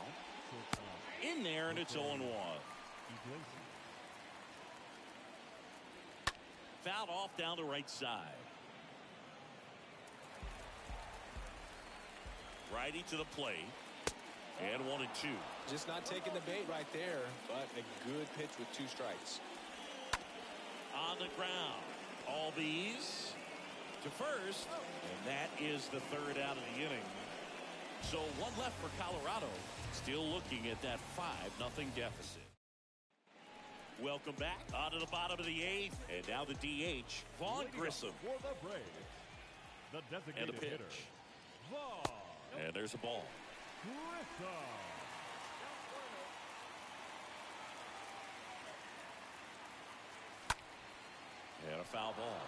B: In there, and it's 0-1. Fouled off down the right side. Righty to the plate. And 1-2.
C: Just not taking the bait right there, but a good pitch with 2 strikes.
B: On the ground. Albies to first. And that is the 3rd out of the inning. So 1 left for Colorado. Still looking at that 5-0 deficit. Welcome back. On to the bottom of the 8th. And now the DH, Vaughn Grissom.
D: For the Braves, the designated
B: And a pitch.
D: hitter, Vaughn
B: And there's a ball.
D: Grissom.
B: And a foul ball.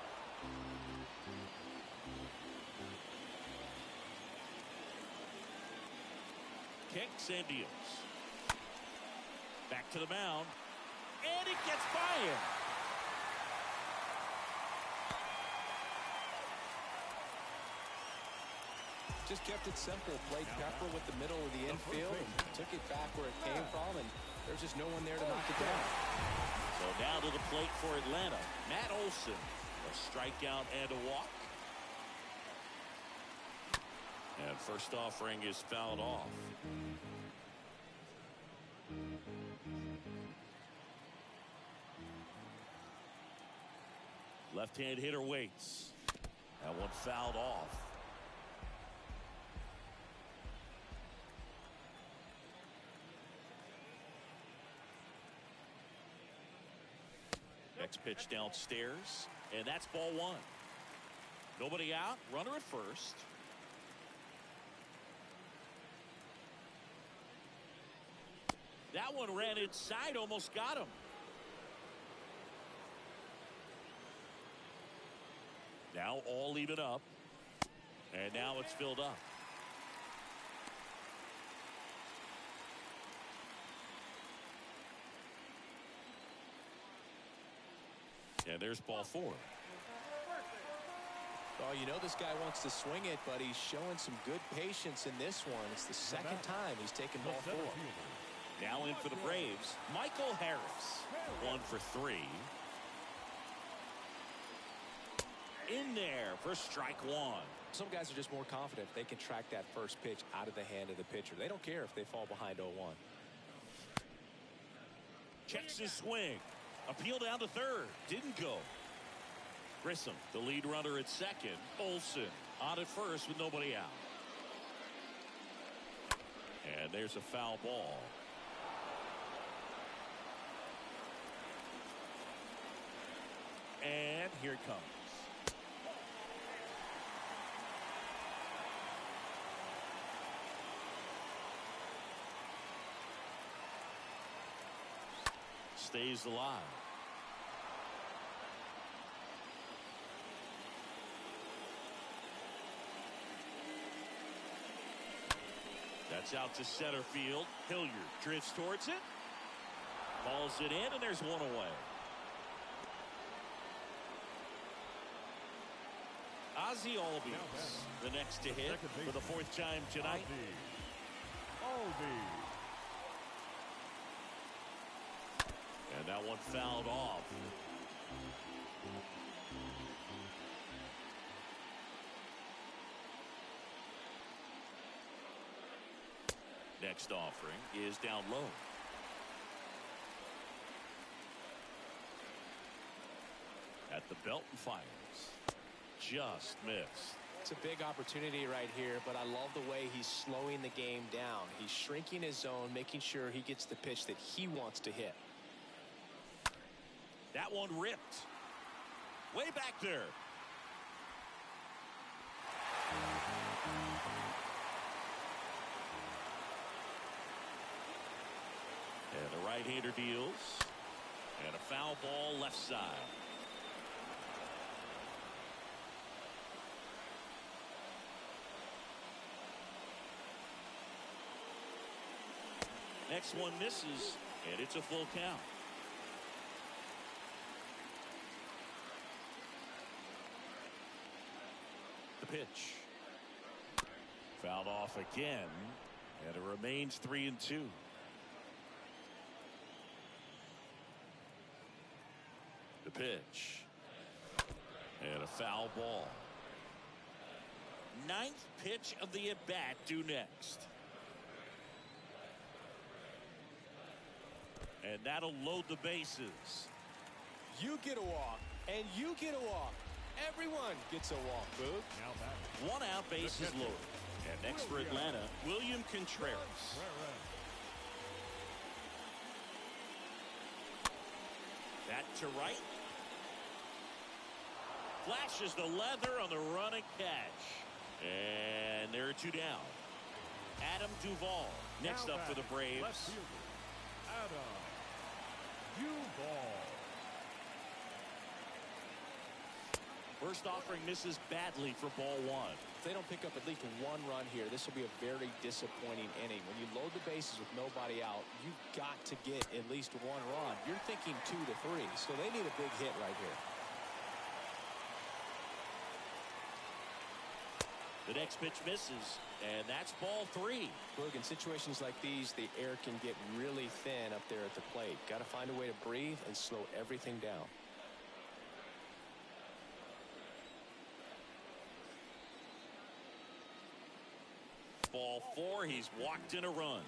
B: Kicks and deals. Back to the mound. And it gets by him.
C: Just kept it simple. Played pepper with the middle of the infield and took it back where it came from, and there's just no one there to knock it down.
B: So now to the plate for Atlanta, Matt Olson. A strikeout and a walk. And first offering is fouled off. Left-hand hitter waits. That one fouled off. Next pitch downstairs, and that's ball 1. Nobody out, runner at first. That one ran inside, almost got him. Now all even up, and now it's filled up. And there's ball 4.
C: Well, you know this guy wants to swing it, but he's showing some good patience in this one. It's the second time he's taken ball 4.
B: Now in for the Braves, Michael Harris. 1 for 3. In there for strike 1.
C: Some guys are just more confident if they can track that first pitch out of the hand of the pitcher. They don't care if they fall behind 0-1.
B: Checks his swing. Appeal down to third. Didn't go. Grissom, the lead runner at second. Olsen on at first with nobody out. And there's a foul ball. And here it comes. Stays alive. That's out to center field. Hilliard drifts towards it. Calls it in, and there's one away. Ozzie Albies, the next to hit for the fourth time tonight. And that one fouled off. Next offering is down low. At the belt and fires. Just missed.
C: It's a big opportunity right here, but I love the way he's slowing the game down. He's shrinking his zone, making sure he gets the pitch that he wants to hit.
B: That one ripped. Way back there. And the right-hander deals. And a foul ball left side. Next one misses, and it's a full count. The pitch. Fouled off again, and it remains 3-2. The pitch. And a foul ball. Ninth pitch of the at-bat due next. And that'll load the bases.
C: You get a walk, and you get a walk. Everyone gets a walk, Boog.
B: One out, bases loaded. And next for Atlanta, William Contreras. That to right. Flashes the leather on the running catch. And there are two down. Adam Duvall next up for the Braves.
D: Adam Duvall.
B: First offering misses badly for ball one.
C: If they don't pick up at least one run here, this will be a very disappointing inning. When you load the bases with nobody out, you've got to get at least one run. You're thinking 2 to 3, so they need a big hit right here.
B: The next pitch misses, and that's ball 3.
C: Look, in situations like these, the air can get really thin up there at the plate. Got to find a way to breathe and slow everything down.
B: Ball 4, he's walked in a run.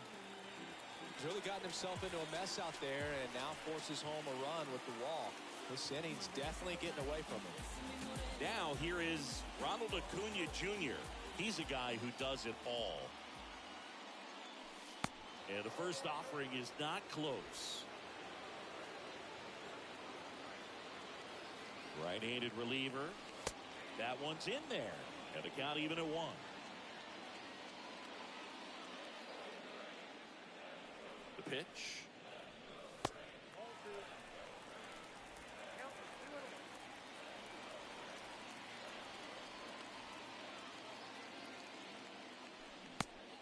C: He's really gotten himself into a mess out there and now forces home a run with the walk. This inning's definitely getting away from him.
B: Now here is Ronald Acuna Jr. He's a guy who does it all. And the first offering is not close. Right-handed reliever. That one's in there. And the count even at 1. The pitch.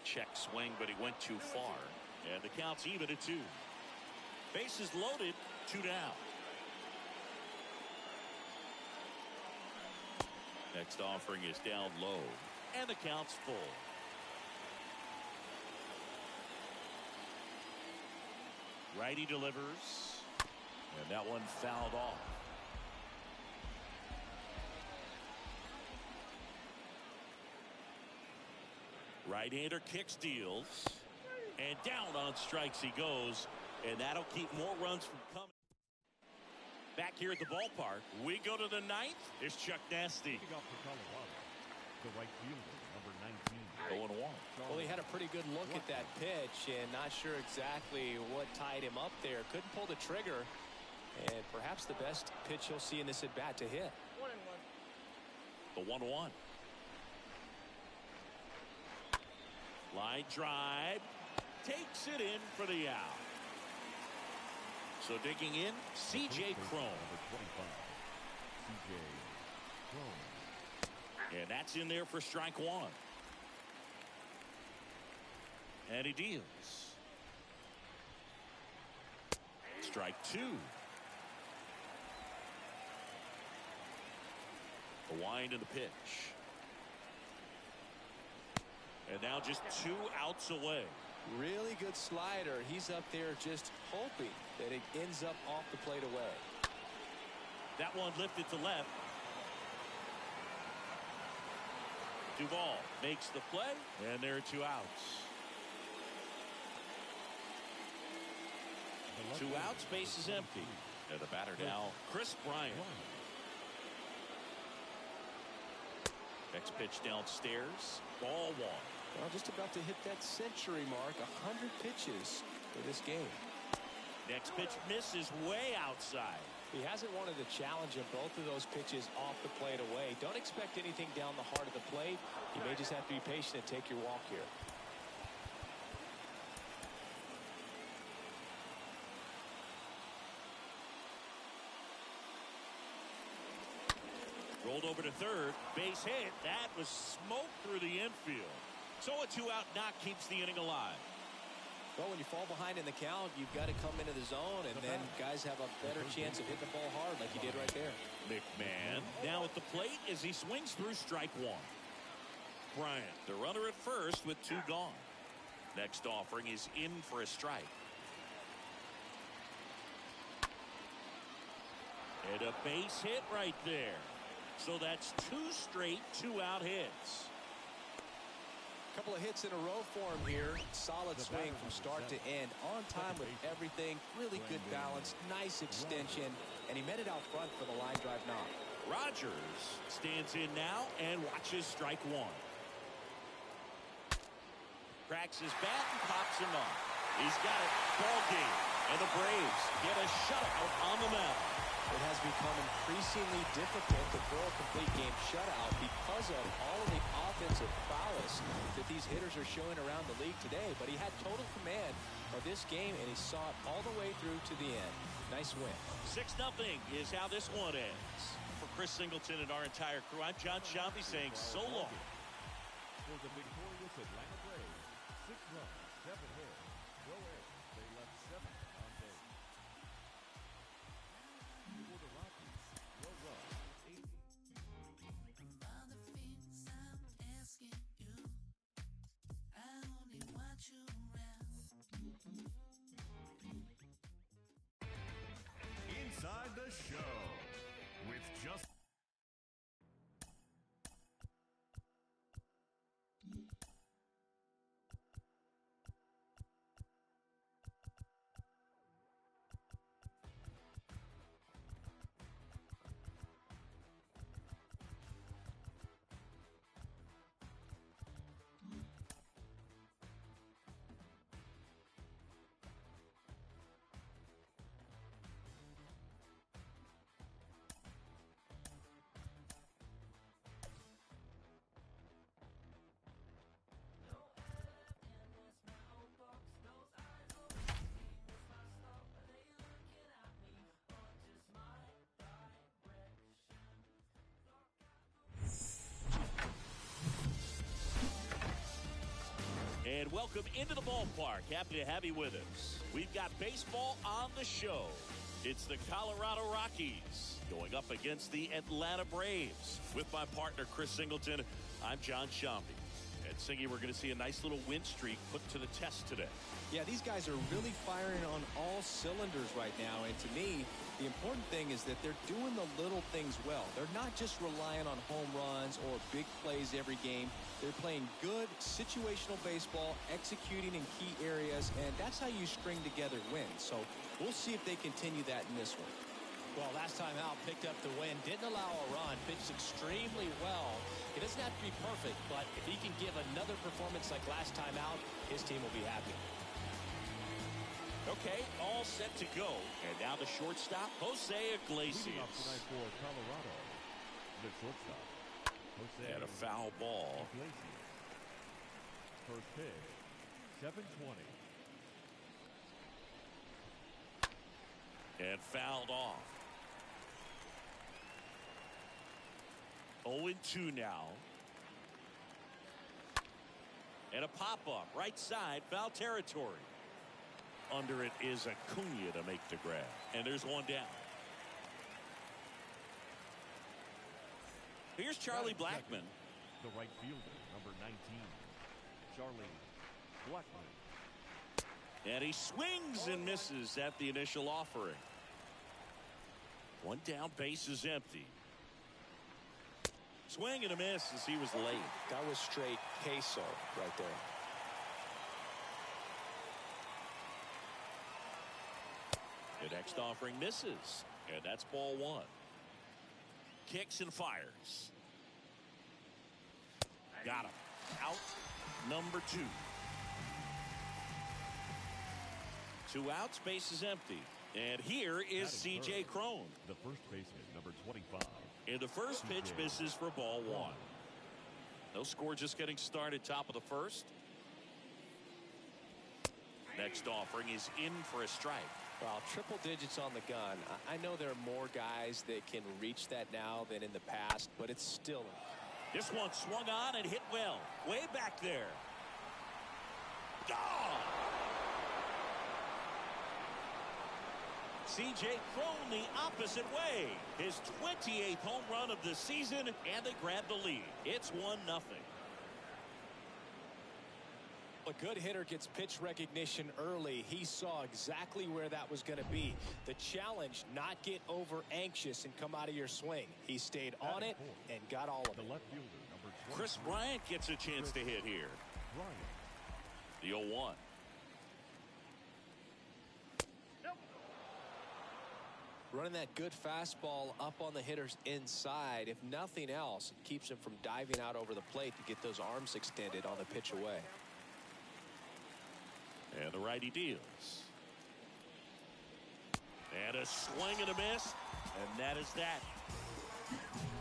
B: Check swing, but he went too far. And the count's even at 2. Bases loaded, 2 down. Next offering is down low. And the count's full. Righty delivers. And that one fouled off. Right-hander kick steals. And down on strikes he goes. and that'll keep more runs from coming. Back here at the ballpark, we go to the ninth. Here's Chuck Nasty.
D: Picking up for Colorado, the right fielder, number 19.
B: 0-1.
C: Well, he had a pretty good look at that pitch and not sure exactly what tied him up there. Couldn't pull the trigger, and perhaps the best pitch he'll see in this at bat to hit.
B: 1-1. The 1-1. Line drive, takes it in for the out. So digging in, C.J. Cron.
D: C.J. Cron.
B: And that's in there for strike one. And he deals. Strike two. The wind and the pitch. And now just 2 outs away.
C: Really good slider. He's up there just hoping that it ends up off the plate away.
B: That one lifted to left. Duvall makes the play, and there are 2 outs. 2 outs, base is empty. And the batter now, Chris Bryant. Next pitch downstairs, ball 1.
C: Well, just about to hit that century mark, 100 pitches for this game.
B: Next pitch misses way outside.
C: He hasn't wanted the challenge of both of those pitches off the plate away. Don't expect anything down the heart of the plate. You may just have to be patient and take your walk here.
B: Rolled over to third, base hit. That was smoked through the infield. So a 2-out knock keeps the inning alive.
C: Well, when you fall behind in the count, you've got to come into the zone, and then guys have a better chance of hitting the ball hard like he did right there.
B: McMahon now at the plate as he swings through strike one. Bryant, the runner at first with 2 gone. Next offering is in for a strike. And a base hit right there. So that's 2 straight 2-out hits.
C: Couple of hits in a row for him here. Solid swing from start to end. On time with everything. Really good balance. Nice extension. And he met it out front for the line drive knock.
B: Rogers stands in now and watches strike one. Cracks his bat and pops him up. He's got it. Ball game. And the Braves get a shutout on the mound.
C: It has become increasingly difficult to throw a complete game shutout because of all of the offensive prowess that these hitters are showing around the league today. But he had total command of this game, and he saw it all the way through to the end. Nice win.
B: 6-0 is how this one ends. For Chris Singleton and our entire crew, I'm John Sciambi saying so long.
D: For the victorious Atlanta Braves, 6 runs, 7 hits, no errors. They left 7 on base. For the Rockies, no runs, 8.
F: All the things I'm asking you, I only want you around.
D: Inside the show with just
B: And welcome into the ballpark. Happy to have you with us. We've got baseball on the show. It's the Colorado Rockies going up against the Atlanta Braves. With my partner, Chris Singleton, I'm John Sciambi. And Singy, we're going to see a nice little win streak put to the test today.
C: Yeah, these guys are really firing on all cylinders right now. And to me, the important thing is that they're doing the little things well. They're not just relying on home runs or big plays every game. They're playing good situational baseball, executing in key areas, and that's how you string together wins. So we'll see if they continue that in this one.
E: Well, last time out, picked up the win, didn't allow a run, pitched extremely well. It doesn't have to be perfect, but if he can give another performance like last time out, his team will be happy.
B: Okay, all set to go. And now the shortstop, Jose Iglesias.
D: Leading off tonight for Colorado, the shortstop, Jose.
B: And a foul ball.
D: Iglesias. First pitch, 7:20.
B: And fouled off. 0-2 now. And a pop-up, right side, foul territory. Under it is Acuna to make the grab. And there's one down. Here's Charlie Blackmon.
D: The right fielder, number 19, Charlie Blackmon.
B: And he swings and misses at the initial offering. One down, base is empty. Swing and a miss as he was late.
C: That was straight queso right there.
B: The next offering misses. And that's ball one. Kicks and fires. Got him. Out number 2. 2 outs, base is empty. And here is C.J. Cron.
D: The first baseman, number 25.
B: And the first pitch misses for ball one. No score, just getting started, top of the first. Next offering is in for a strike.
E: Well, triple digits on the gun. I know there are more guys that can reach that now than in the past, but it's still.
B: This one swung on and hit well. Way back there. Gone! C.J. Cron the opposite way. His 28th home run of the season, and they grab the lead. It's 1-0.
E: A good hitter gets pitch recognition early. He saw exactly where that was going to be. The challenge, not get over anxious and come out of your swing. He stayed on it and got all of it.
D: The left fielder, number 20.
B: Chris Bryant gets a chance to hit here.
D: Bryant.
B: The 0-1.
E: Running that good fastball up on the hitter's inside. If nothing else, it keeps him from diving out over the plate to get those arms extended on the pitch away.
B: And the righty deals. And a swing and a miss. And that is that.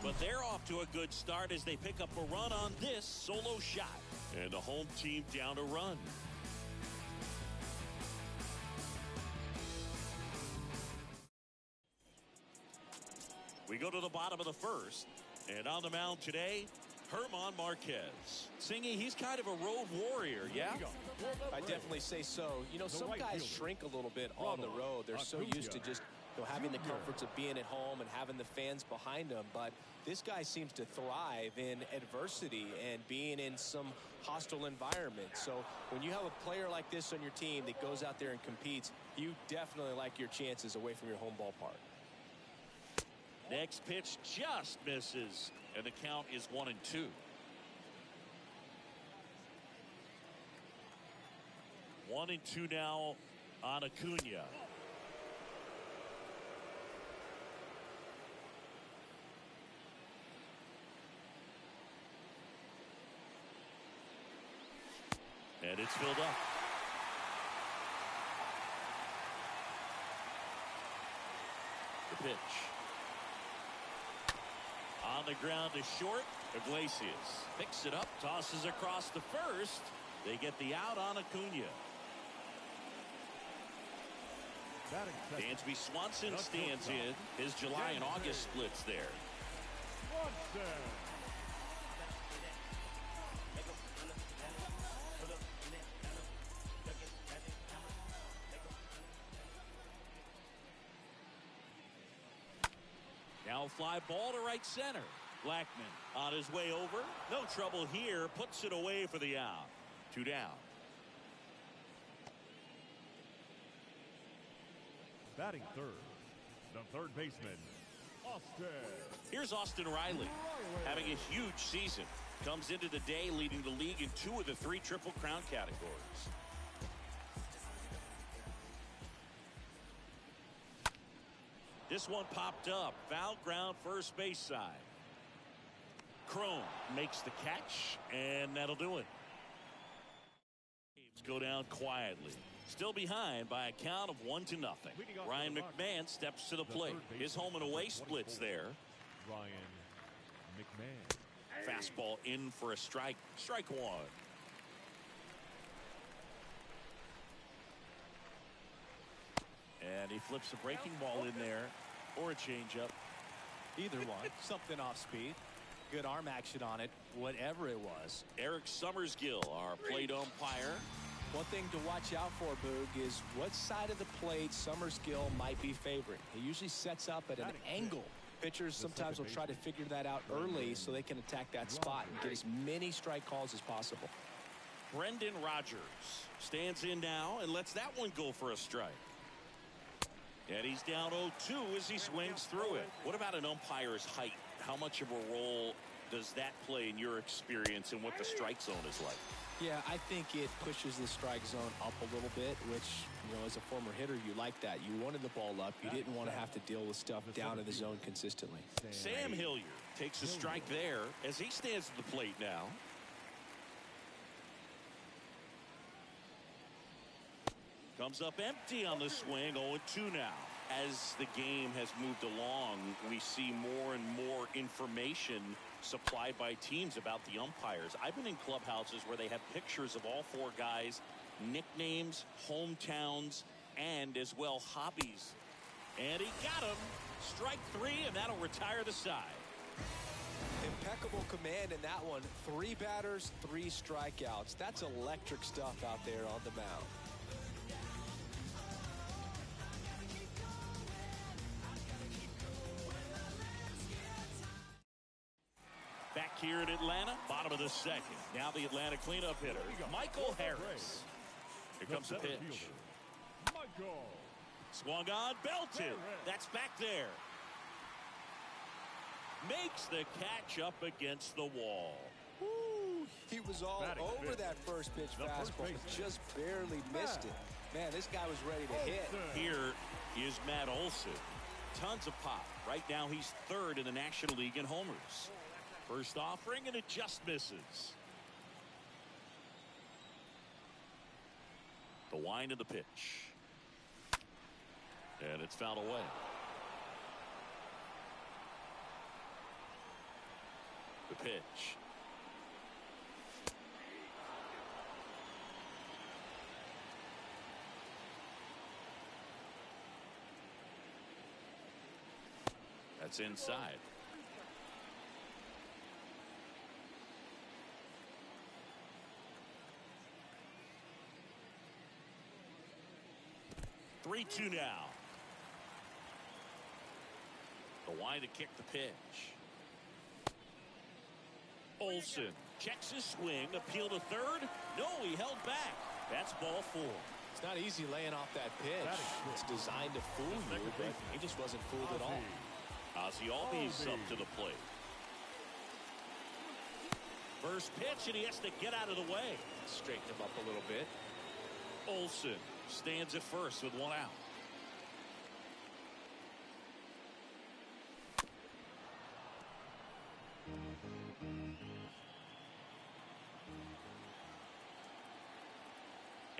B: But they're off to a good start as they pick up a run on this solo shot. And the home team down a run. We go to the bottom of the first. And on the mound today, Herman Marquez. Singy, he's kind of a road warrior, yeah?
E: I definitely say so. You know, some
D: right
E: guys
D: fielder,
E: shrink a little bit on the road. They're so used to just having the comforts of being at home and having the fans behind them. But this guy seems to thrive in adversity and being in some hostile environment. So when you have a player like this on your team that goes out there and competes, you definitely like your chances away from your home ballpark.
B: Next pitch just misses, and the count is 1-2. One and two now on Acuna. And it's filled up. The pitch. On the ground to short. Iglesias picks it up, tosses across the first. They get the out on Acuna. Dansby Swanson stands in. His July and August splits there. Now fly ball to right center. Blackman on his way over. No trouble here. Puts it away for the out. 2 down.
D: Batting third, the third baseman, Austin.
B: Here's Austin Riley having a huge season. Comes into the day leading the league in 2 of the 3 Triple Crown categories. This one popped up. Foul ground, first base side. Crone makes the catch, and that'll do it. Go down quietly. Still behind by a count of 1-0. Ryan McMahon steps to the plate. His home and away splits there.
D: Ryan McMahon.
B: Fastball in for a strike. Strike 1. And he flips a breaking ball in there or a changeup.
E: Either one. Something off speed. Good arm action on it. Whatever it was.
B: Eric Summersgill, our plate umpire.
E: One thing to watch out for, Boog, is what side of the plate Summersgill might be favoring. He usually sets up at an angle. Pitchers sometimes will try to figure that out early so they can attack that spot and get as many strike calls as possible.
B: Brendan Rodgers stands in now and lets that one go for a strike. And he's down 0-2 as he swings through it. What about an umpire's height? How much of a role does that play in your experience and what the strike zone is like?
E: Yeah, I think it pushes the strike zone up a little bit, which, you know, as a former hitter, you like that. You wanted the ball up. You didn't want to have to deal with stuff down in the zone consistently.
B: Sam Hilliard takes a strike there as he stands at the plate now. Comes up empty on the swing. 0-2 now. As the game has moved along, we see more and more information supplied by teams about the umpires. I've been in clubhouses where they have pictures of all 4 guys, nicknames, hometowns, and as well hobbies. And he got him. Strike 3, and that'll retire the side.
E: Impeccable command in that one. 3 batters, 3 strikeouts. That's electric stuff out there on the mound.
B: Back here in Atlanta, bottom of the second. Now the Atlanta cleanup hitter, Michael Harris. Here comes the pitch.
D: Michael.
B: Swung on, belted. That's back there. Makes the catch up against the wall.
E: Woo, he was all over that first pitch fastball, just barely missed it. Man, this guy was ready to hit.
B: Here is Matt Olson. Tons of pop. Right now he's 3rd in the National League in homers. First offering, and it just misses. The wind of the pitch. And it's fouled away. The pitch. That's inside. Three-2 now. The wind to kick the pitch. Olson checks his swing, appeal to 3rd. No, he held back. That's ball 4.
E: It's not easy laying off that pitch. It's designed to fool you, but he just wasn't fooled at all.
B: Ozzie Albies up to the plate. First pitch, and he has to get out of the way.
E: Straighten him up a little bit.
B: Olson stands at first with 1 out.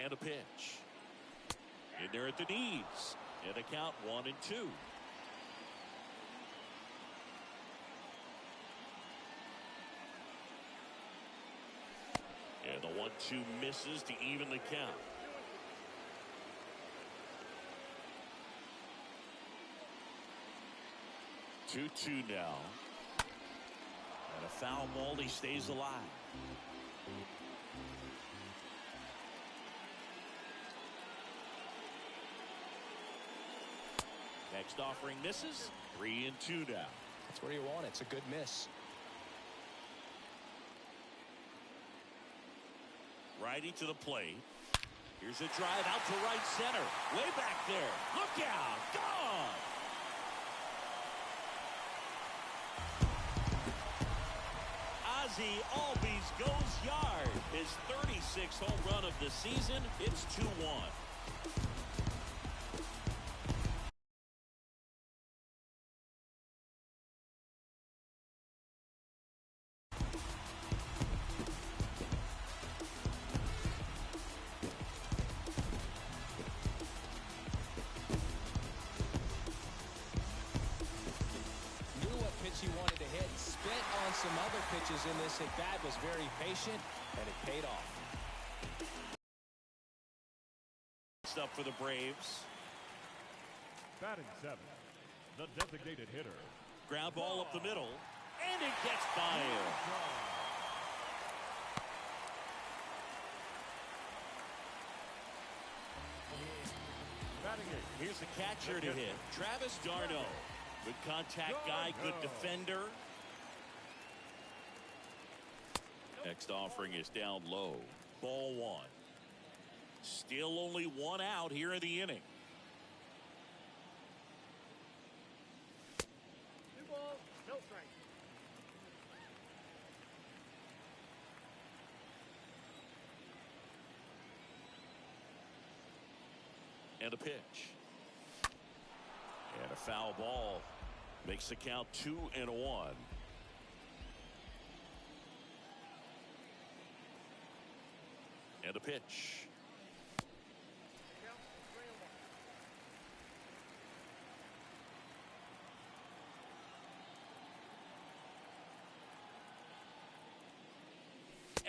B: And a pitch. In there at the knees. And a count 1-2. And the 1-2 misses to even the count. Two now. And a foul ball. He stays alive. Next offering misses. 3-2 now.
E: That's where you want it. It's a good miss.
B: Righty to the plate. Here's a drive out to right center. Way back there. Look out. Gone. Ozzie Albies goes yard. His 36th home run of the season. It's 2-1.
E: He wanted to hit, spit on some other pitches in this at bat, was very patient, and it paid off.
B: Next up for the Braves.
D: Batting 7, the designated hitter.
B: Ground ball up the middle, and it gets by him.
D: Batting 8.
B: Here's the catcher to hit, Travis d'Arnaud. Good contact guy, good defender. Next offering is down low. Ball 1. Still only 1 out here in the inning. And a pitch. And a foul ball. Makes the count 2-1. And a pitch.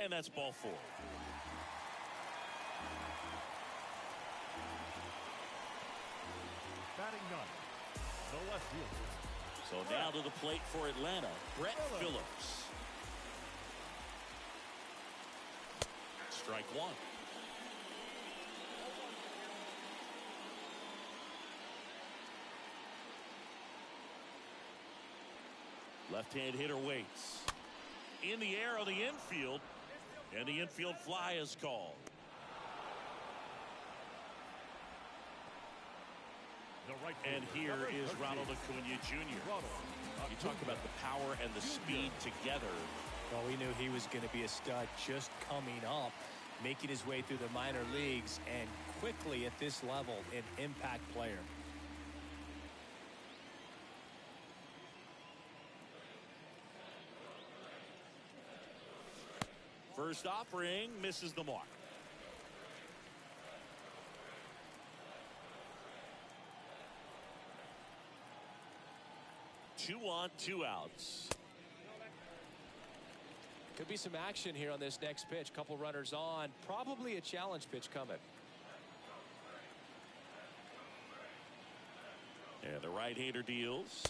B: And that's ball 4.
D: Batting 9, the left fielder.
B: So now to the plate for Atlanta, Brett Phillips. Strike 1. Left-hand hitter waits. In the air on the infield, and the infield fly is called. And here is Ronald Acuna Jr. You talk about the power and the speed together.
E: Well, we knew he was going to be a stud just coming up, making his way through the minor leagues, and quickly at this level, an impact player.
B: First offering misses the mark. Two on, 2 outs.
E: Could be some action here on this next pitch. Couple runners on. Probably a challenge pitch coming.
B: And the right-hander deals.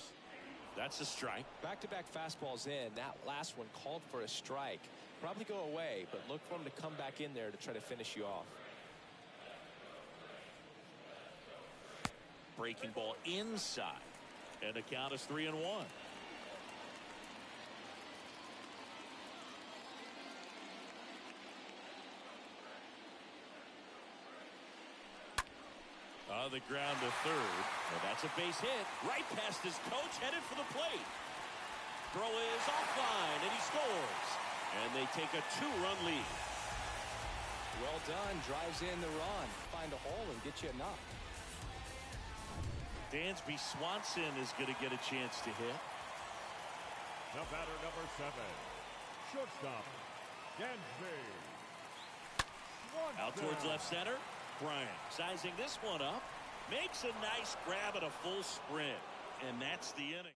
B: That's a strike.
E: Back-to-back fastballs in. That last one called for a strike. Probably go away, but look for him to come back in there to try to finish you off.
B: Breaking ball inside. And the count is 3-1. On the ground to third. And that's a base hit. Right past his coach, headed for the plate. Throw is offline, and he scores. And they take a 2-run lead.
E: Well done. Drives in the run. Find a hole and get you a knock.
B: Dansby Swanson is going to get a chance to hit.
D: The batter, number 7, shortstop, Dansby Swanson.
B: Out towards left center. Bryant sizing this one up. Makes a nice grab at a full sprint. And that's the inning.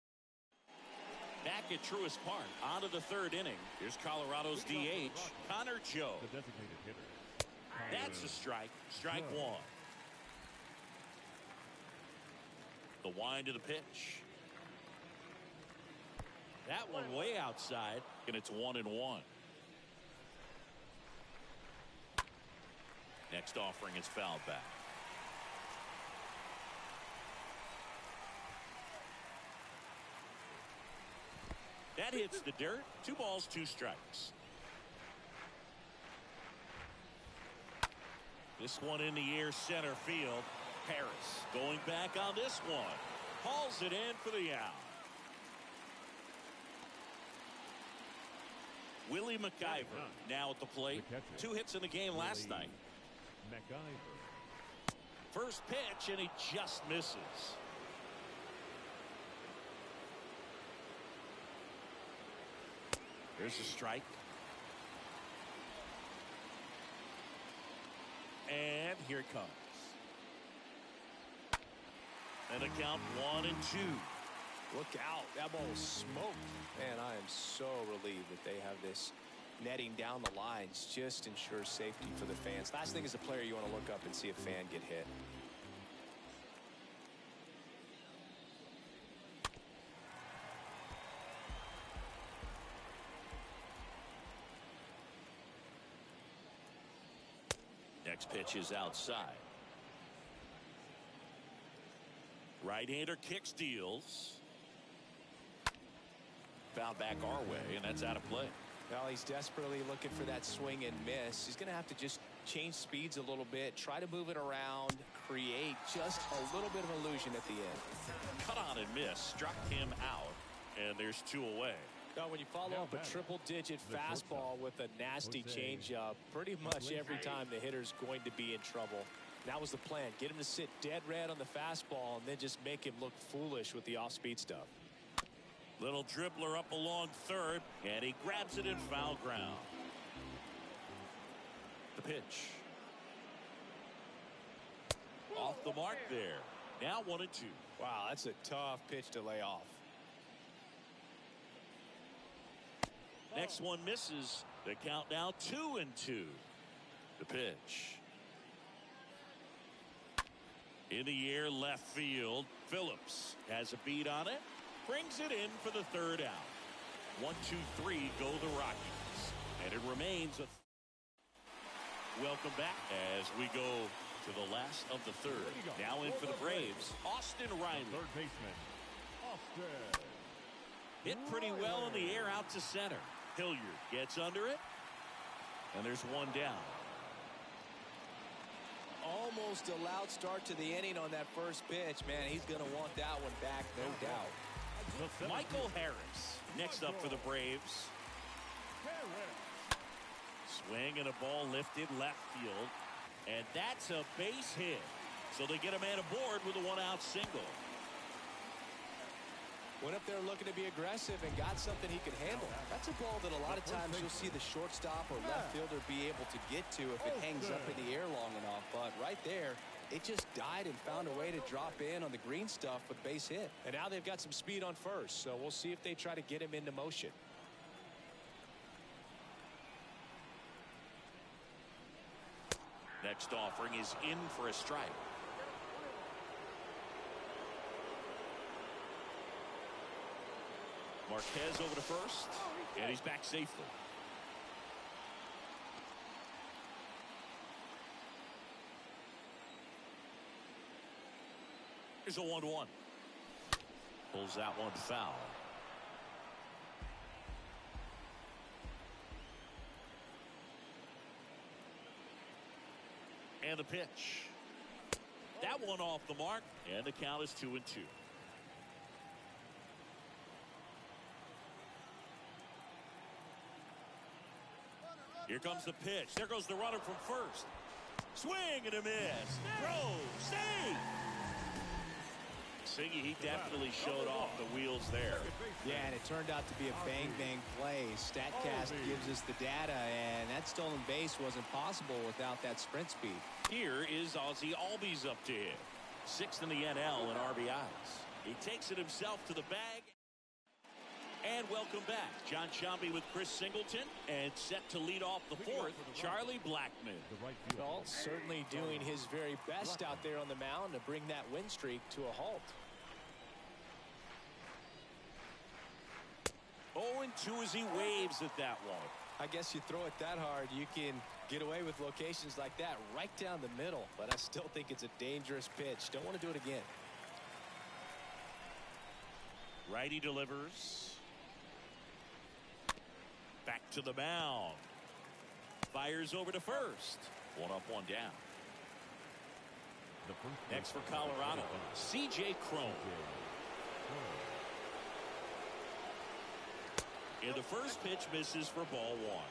B: Back at Truist Park, on to the third inning. Here's Colorado's DH, Connor Joe.
D: The designated hitter.
B: That's a strike. Strike 1. The wind of the pitch. That one way outside, and it's 1-1. Next offering is fouled back. That hits the dirt. 2 balls, 2 strikes. This one in the air center field. Harris going back on this one. Hauls it in for the out. Willie McIver now at the plate. 2 hits in the game last night.
D: McIver.
B: First pitch, and he just misses. There's a strike. And here it comes. And the count 1-2.
E: Look out. That ball was smoked. Man, I am so relieved that they have this netting down the lines. Just ensures safety for the fans. Last thing as a player, you want to look up and see a fan get hit.
B: Next pitch is outside. Right-hander kicks, deals. Foul back our way, and that's out of play.
E: Well, he's desperately looking for that swing and miss. He's going to have to just change speeds a little bit, try to move it around, create just a little bit of illusion at the end.
B: Cut on and miss, struck him out, and there's 2 away.
E: Now, when you follow up a triple-digit fastball with a nasty changeup, pretty much every time the hitter's going to be in trouble. That was the plan. Get him to sit dead red on the fastball and then just make him look foolish with the off-speed stuff.
B: Little dribbler up along third, and he grabs it in foul ground. The pitch. Off the mark there. Now 1-2.
E: Wow, that's a tough pitch to lay off.
B: Next one misses. The count now 2-2. The pitch. In the air left field. Phillips has a beat on it. Brings it in for the third out. 1, 2, 3 go the Rockies. And it remains a... Welcome back as we go to the last of the third. Now in for the Braves, Austin Riley.
D: Third baseman, Austin.
B: Hit pretty well in the air out to center. Hilliard gets under it. And there's one down.
E: Almost a loud start to the inning on that first pitch. Man, he's going to want that one back, no doubt.
B: Michael Harris next up for the Braves. Swing and a ball lifted left field. And that's a base hit. So they get a man aboard with a 1-out single.
E: Went up there looking to be aggressive and got something he could handle. That's a ball that a lot of times you'll see the shortstop or left fielder be able to get to if it hangs up in the air long enough. But right there, it just died and found a way to drop in on the green stuff with base hit. And now they've got some speed on first, so we'll see if they try to get him into motion.
B: Next offering is in for a strike. Marquez over to first, and he's back safely. Here's a 1-1. Pulls that one foul. And the pitch. That one off the mark, and the count is 2-2. Here comes the pitch. There goes the runner from first. Swing and a miss. Throw. Save. Siggy, he definitely showed off the wheels there.
E: Yeah, and it turned out to be a bang-bang play. StatCast gives us the data, and that stolen base wasn't possible without that sprint speed.
B: Here is Ozzie Albies up to hit. 6th in the NL in RBIs. He takes it himself to the bag. And welcome back. John Sciambi with Chris Singleton, and set to lead off the fourth, Charlie Blackmon.
E: Galt certainly doing his very best out there on the mound to bring that win streak to a halt.
B: 0-2 as he waves at that one.
E: I guess you throw it that hard, you can get away with locations like that right down the middle, but I still think it's a dangerous pitch. Don't want to do it again.
B: Righty delivers. Back to the mound. Fires over to first. 1 up, 1 down. Next for Colorado, C.J. Cron. And the first pitch misses for ball one.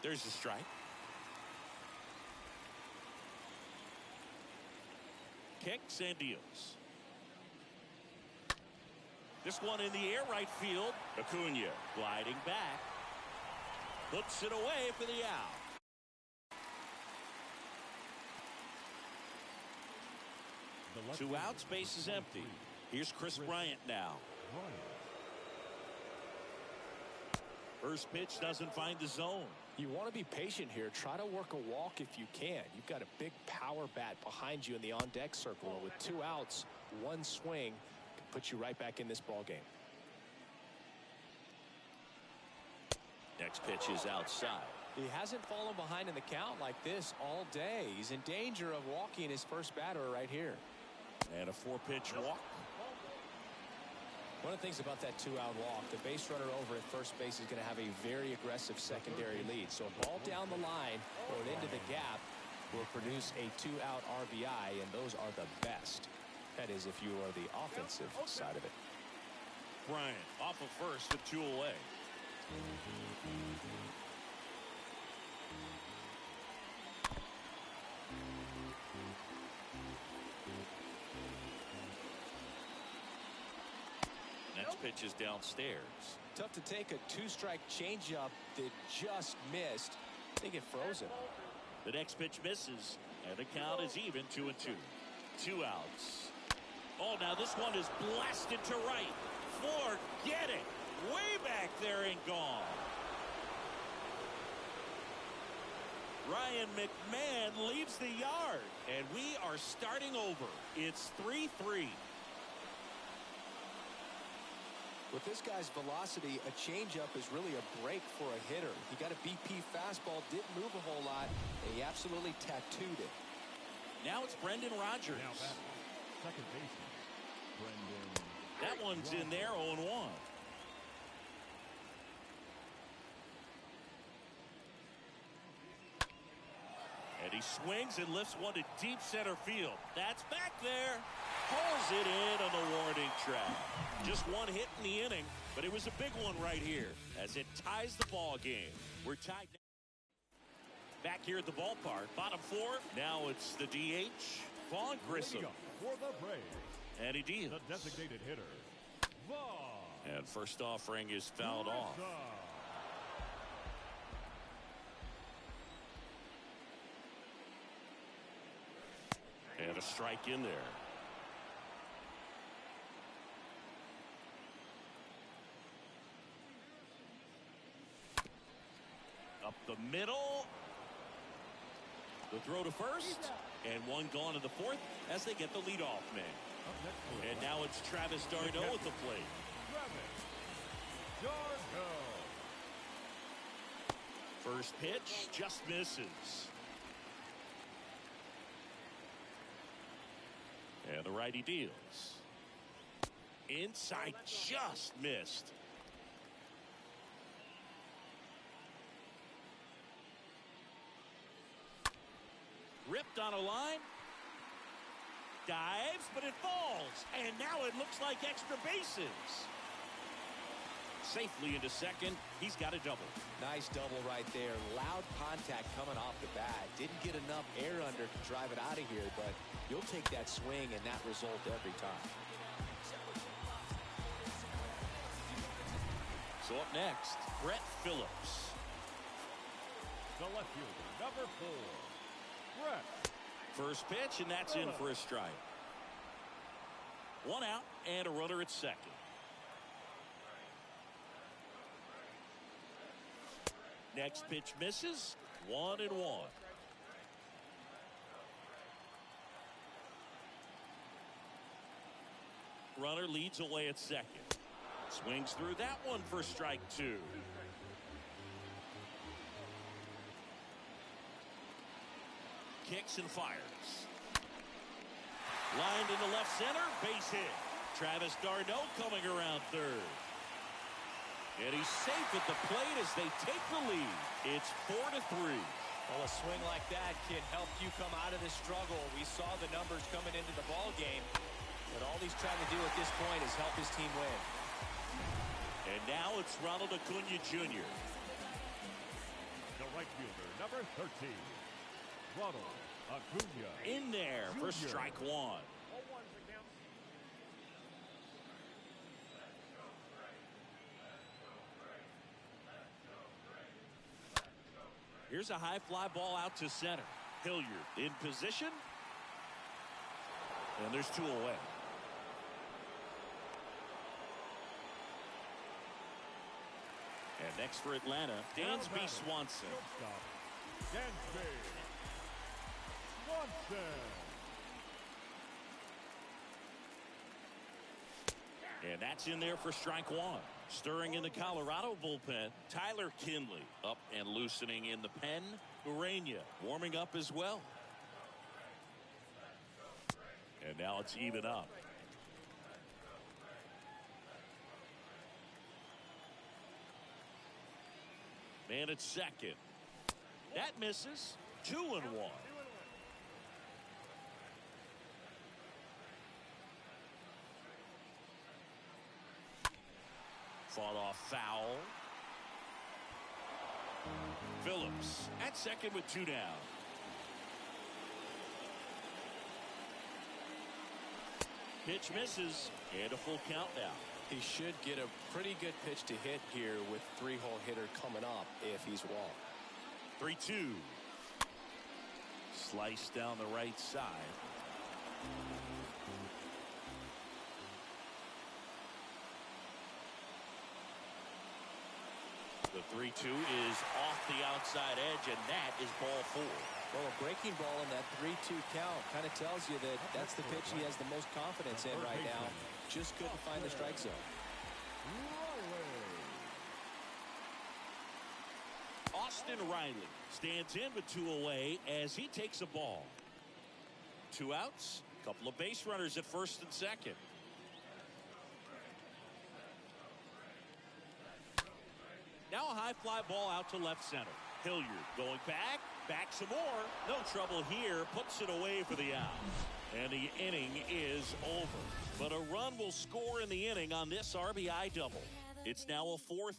B: There's the strike. Kicks and deals. This one in the air, right field. Acuna gliding back. Puts it away for the out. Two outs, base is empty. Here's Chris Bryant now. First pitch doesn't find the zone.
E: You want to be patient here. Try to work a walk if you can. You've got a big power bat behind you in the on-deck circle. And with two outs, one swing can put you right back in this ball game.
B: Next pitch is outside.
E: He hasn't fallen behind in the count like this all day. He's in danger of walking his first batter right here.
B: And a four-pitch walk.
E: One of the things about that two-out walk, the base runner over at first base is going to have a very aggressive secondary lead. So a ball down the line or into the gap will produce a two-out RBI, and those are the best. That is, if you are the offensive side of it.
B: Bryant off of first with two away. Next pitch is downstairs.
E: Tough to take a two-strike changeup that just missed. I think it froze him.
B: The next pitch misses, and the count is even 2-2. Two outs. Oh, now this one is blasted to right. Forget it. Way back there and gone. Ryan McMahon leaves the yard, and we are starting over. It's 3-3.
E: With this guy's velocity, a changeup is really a break for a hitter. He got a BP fastball, didn't move a whole lot, and he absolutely tattooed it.
B: Now it's Brendan Rodgers.
D: Now batting, second baseman, Brendan.
B: That one's in there, 0-1. And he swings and lifts one to deep center field. That's back there. Pulls it in on the warning track. Just one hit in the inning, but it was a big one right here as it ties the ball game. We're tied now. Back here at the ballpark, bottom four. Now it's the DH, Vaughn Grissom.
D: For the Braves,
B: And he deals.
D: the designated hitter, Vaughn.
B: And first offering is fouled off. And a strike in there. Up the middle. The throw to first. And one gone to the fourth as they get the leadoff man. And now it's Travis d'Arnaud at the plate.
D: Travis d'Arnaud.
B: First pitch just misses. And the righty deals. Inside, just missed. Ripped on a line. Dives, but it falls. And now it looks like extra bases. Safely into second. He's got a double.
E: Nice double right there. Loud contact coming off the bat. Didn't get enough air under to drive it out of here, but you'll take that swing and that result every time.
B: So up next, Brett Phillips.
D: The left fielder, number 4, Brett.
B: First pitch, and that's in for a strike. One out and a runner at second. Next pitch misses. 1-1. Runner leads away at second. Swings through that one for strike 2. Kicks and fires. Lined into left center, base hit. Travis d'Arnaud coming around third. And he's safe at the plate as they take the lead. It's 4-3.
E: Well, a swing like that can help you come out of this struggle. We saw the numbers coming into the ball game, but all he's trying to do at this point is help his team win.
B: And now it's Ronald Acuna Jr.
D: The right fielder, number 13, Ronald Acuna.
B: In there for strike one. Here's a high fly ball out to center. Hilliard in position. And there's two away. And next for Atlanta, Dansby Swanson.
D: Dansby Swanson.
B: And that's in there for strike one. Stirring in the Colorado bullpen, Tyler Kinley up and loosening in the pen. Urania warming up as well. And now it's even up. Man at second. That misses. 2-1. Fought off foul. Phillips at second with two down. Pitch misses and a full count now.
E: He should get a pretty good pitch to hit here with three-hole hitter coming up if he's walked.
B: 3-2. Slice down the right side. The 3-2 is off the outside edge, and that is ball four.
E: Well, a breaking ball in that 3-2 count kind of tells you that that's the pitch he has the most confidence in right now. Just couldn't find the strike zone.
B: Austin Riley stands in with two away as he takes a ball. Two outs, a couple of base runners at first and second. Now a high fly ball out to left center. Hilliard going back some more. No trouble here, puts it away for the out. And the inning is over. But a run will score in the inning on this RBI double. It's now a 4-3.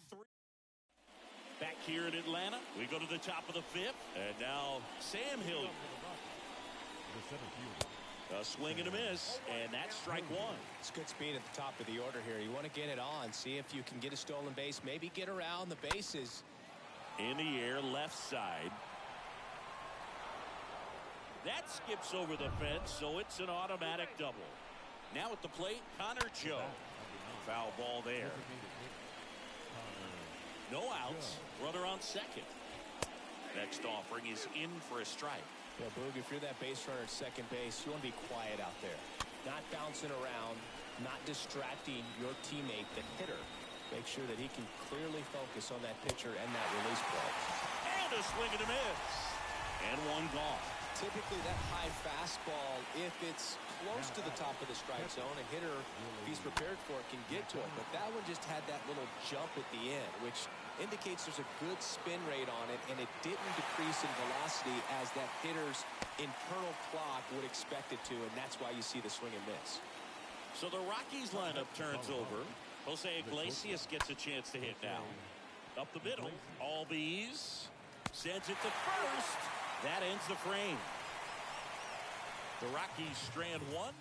B: Back here in Atlanta, we go to the top of the fifth. And now Sam Hilliard. A swing and a miss, and that's strike one.
E: It's good speed at the top of the order here. You want to get it on, see if you can get a stolen base, maybe get around the bases.
B: In the air, left side. That skips over the fence, so it's an automatic double. Now at the plate, Connor Joe. Foul ball there. No outs, runner on second. Next offering is in for a strike.
E: Yeah, Boog, if you're that base runner at second base, you want to be quiet out there. Not bouncing around, not distracting your teammate, the hitter. Make sure that he can clearly focus on that pitcher and that release play.
B: And a swing and a miss. And one gone.
E: Typically that high fastball, if it's close to the top of the strike zone, a hitter, if he's prepared for it, can get to it. But that one just had that little jump at the end, which indicates there's a good spin rate on it, and it didn't decrease in velocity as that hitter's internal clock would expect it to, and that's why you see the swing and miss.
B: So the Rockies lineup turns over. Jose Iglesias gets a chance to hit now. Up the middle, Albies sends it to first. That ends the frame. The Rockies strand one.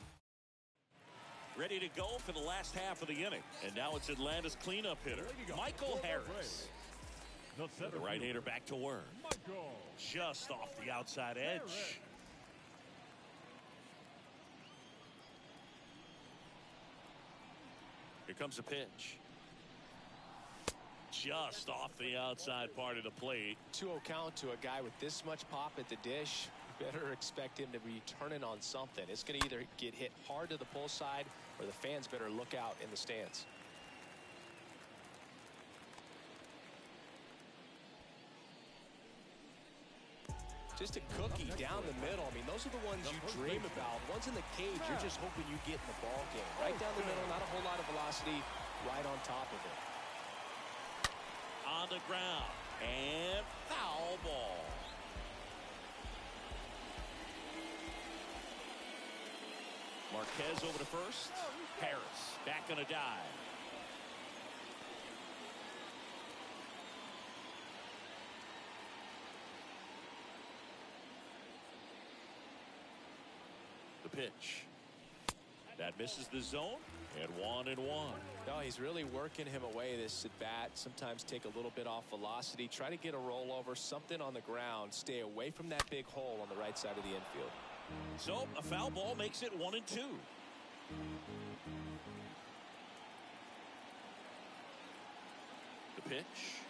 B: Ready to go for the last half of the inning. And now it's Atlanta's cleanup hitter, Michael Harris. The right-hander back to work. Just off the outside edge. Here comes a pitch. Just off the outside part of the plate.
E: 2-0 count to a guy with this much pop at the dish. Better expect him to be turning on something. It's going to either get hit hard to the pull side, or the fans better look out in the stands. Just a cookie down the middle. I mean, those are the ones you dream about. Ones in the cage, you're just hoping you get in the ball game. Right down the middle, not a whole lot of velocity, right on top of it.
B: on the ground. And foul ball. Marquez over to first. Harris back on a dive. The pitch. That misses the zone. And 1-1.
E: No, he's really working him away this at bat. Sometimes take a little bit off velocity. Try to get a rollover, something on the ground. Stay away from that big hole on the right side of the infield.
B: So a foul ball makes it 1-2. The pitch.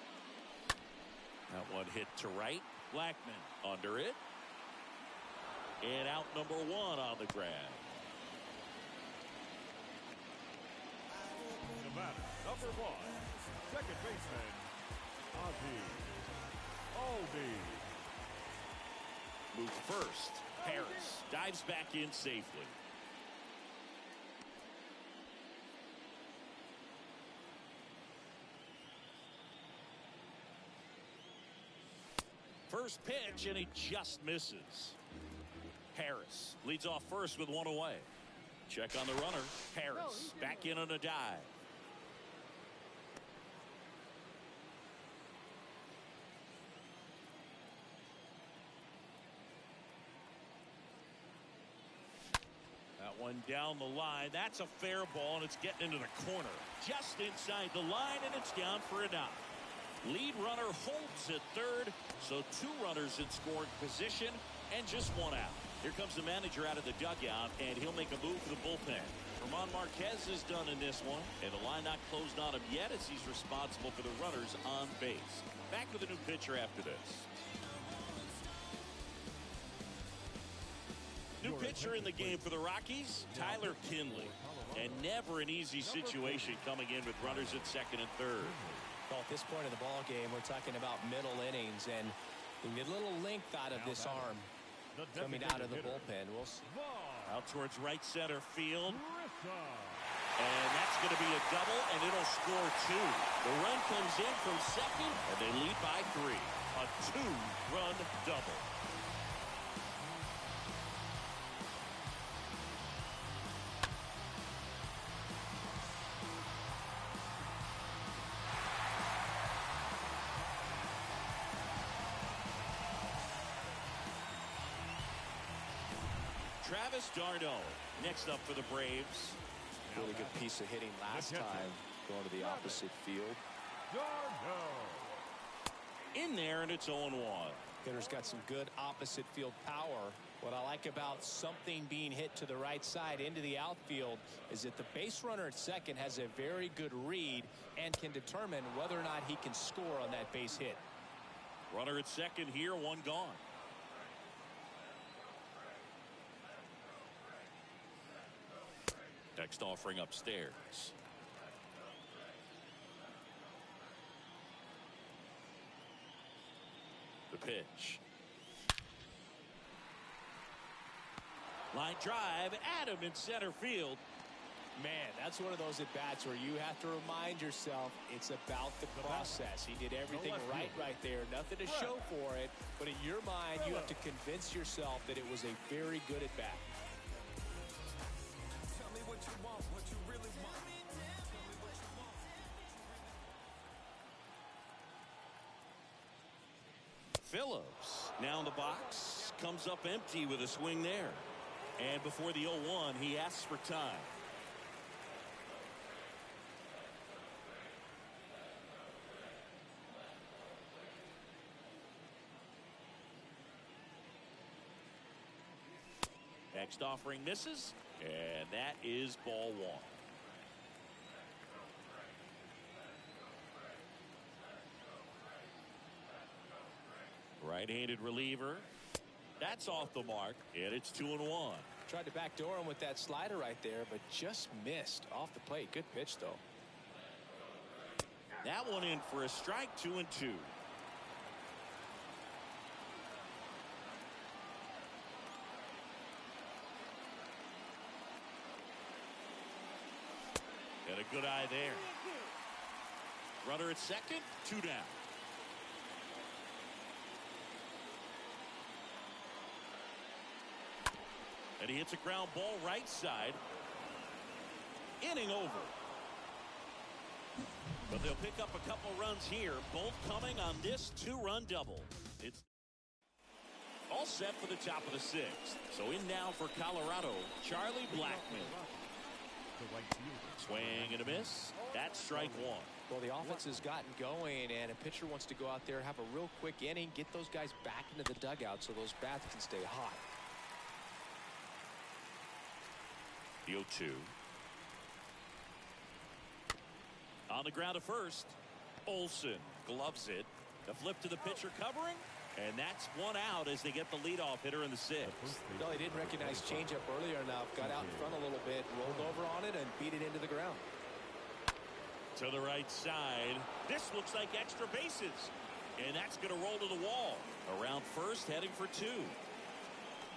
B: That one hit to right. Blackman under it. And out number 1 on the grab.
D: The batter, number 1, second baseman, Aldi.
B: Moves first. Harris dives back in safely. First pitch, and he just misses. Harris leads off first with 1 away. Check on the runner. Harris back in on a dive. That one down the line. That's a fair ball, and it's getting into the corner. Just inside the line, and it's down for a knock. Lead runner holds at third, so 2 runners in scoring position and just 1 out. Here comes the manager out of the dugout, and he'll make a move for the bullpen. German Marquez is done in this one, and the line not closed on him yet as he's responsible for the runners on base. Back with a new pitcher after this. New pitcher in the game for the Rockies, Tyler Kinley. And never an easy situation coming in with runners at second and third.
E: Well, at this point of the ball game, we're talking about middle innings, and you get a little length out of this arm coming out of the bullpen. We'll see.
B: Out towards right center field. And that's going to be a double, and it'll score 2. The run comes in from second, and they lead by 3. A 2-run double. Travis d'Arnaud next up for the Braves.
E: Really good piece of hitting last time, going to the opposite field.
B: In there, and it's 0-1.
E: Hitter's got some good opposite field power. What I like about something being hit to the right side into the outfield is that the base runner at second has a very good read and can determine whether or not he can score on that base hit.
B: Runner at second here, 1 gone. Next offering upstairs. The pitch. Line drive, Adam in center field.
E: Man, that's one of those at-bats where you have to remind yourself it's about the process. He did everything right there. Nothing to show for it, but in your mind, you have to convince yourself that it was a very good at-bat.
B: Phillips now in the box, comes up empty with a swing there. And before the 0-1, he asks for time. Next offering misses, and that is ball 1. Right-handed reliever. That's off the mark, and it's 2-1.
E: Tried to backdoor him with that slider right there, but just missed off the plate. Good pitch, though.
B: That one in for a strike, 2-2. And a good eye there. Runner at second, 2 down. And he hits a ground ball right side. Inning over. But they'll pick up a couple runs here, both coming on this 2-run double. It's all set for the top of the 6th. So in now for Colorado, Charlie Blackmon. Swing and a miss. That's strike 1.
E: Well, the offense has gotten going, and a pitcher wants to go out there, have a real quick inning, get those guys back into the dugout so those bats can stay hot.
B: The 0-2. On the ground to first. Olsen gloves it. The flip to the pitcher covering. And that's 1 out as they get the leadoff hitter in the 6th.
E: No, he didn't recognize changeup earlier enough. Got out in front a little bit, rolled over on it, and beat it into the ground.
B: To the right side. This looks like extra bases. And that's going to roll to the wall. Around first, heading for 2.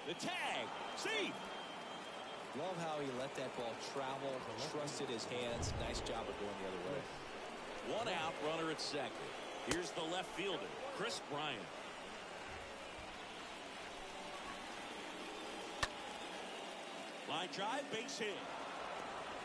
B: The tag. See.
E: Love how he let that ball travel, trusted his hands. Nice job of going the other way.
B: 1 out, runner at second. Here's the left fielder, Chris Bryant. Line drive, base hit.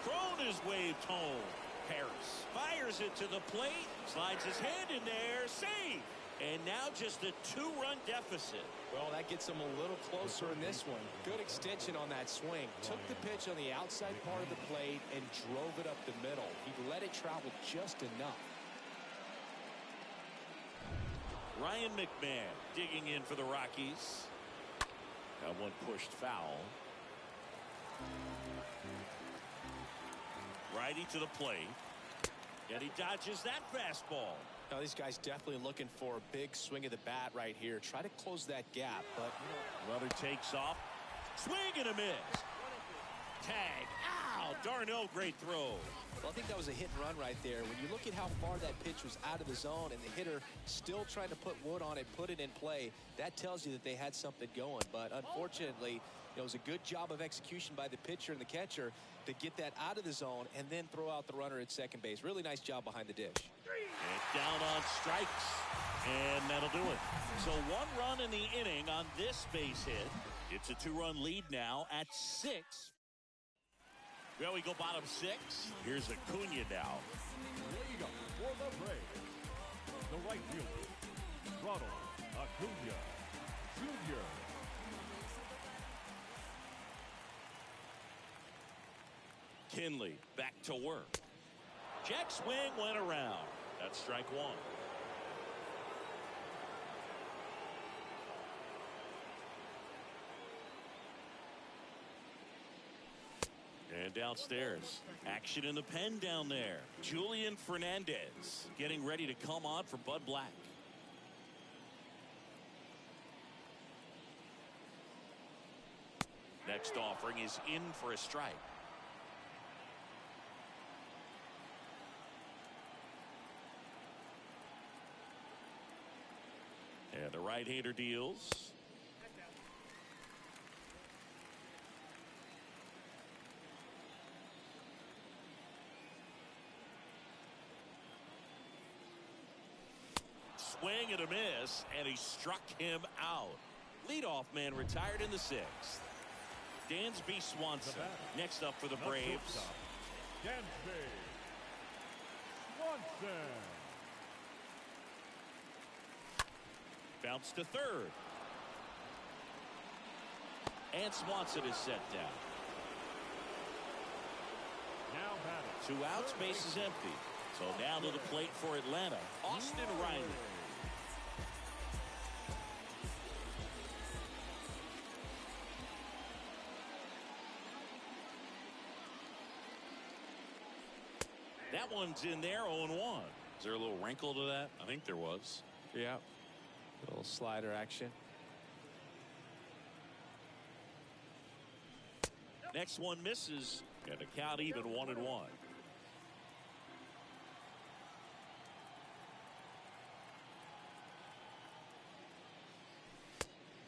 B: Crone is waved home. Harris fires it to the plate, slides his hand in there, save. And now just a 2-run deficit.
E: Well, that gets him a little closer in this one. Good extension on that swing. Took the pitch on the outside part of the plate and drove it up the middle. He let it travel just enough.
B: Ryan McMahon digging in for the Rockies. That one pushed foul. Righty to the plate. And he dodges that fastball.
E: Now, these guys definitely looking for a big swing of the bat right here. Try to close that gap, but
B: Runner takes off. Swing and a miss. Tag. Ow! Darno, great throw.
E: Well, I think that was a hit and run right there. When you look at how far that pitch was out of the zone and the hitter still trying to put wood on it, put it in play, that tells you that they had something going. But unfortunately, it was a good job of execution by the pitcher and the catcher to get that out of the zone and then throw out the runner at second base. Really nice job behind the dish.
B: And down on strikes. And that'll do it. So 1 run in the inning on this base hit. It's a 2-run lead now at 6. Well, we go bottom 6. Here's Acuna now.
D: Leading up for the Braves, the right fielder, Ronald Acuna Jr.
B: Kinley back to work. Jack swing went around. That's strike 1. And downstairs, action in the pen down there. Julian Fernandez getting ready to come on for Bud Black. Next offering is in for a strike. And the right-hander deals. Swing and a miss, and he struck him out. Leadoff man retired in the 6th. Dansby Swanson next up for the Braves.
D: Dansby Swanson.
B: Bounce to third. And Swanson is set down.
D: Now batting.
B: 2 outs, base is empty. So now to the plate for Atlanta, Austin Riley. That one's in there, 0-1. Is there a little wrinkle to that? I think there was.
E: Yeah. Little slider action.
B: Next one misses, and the count even 1-1.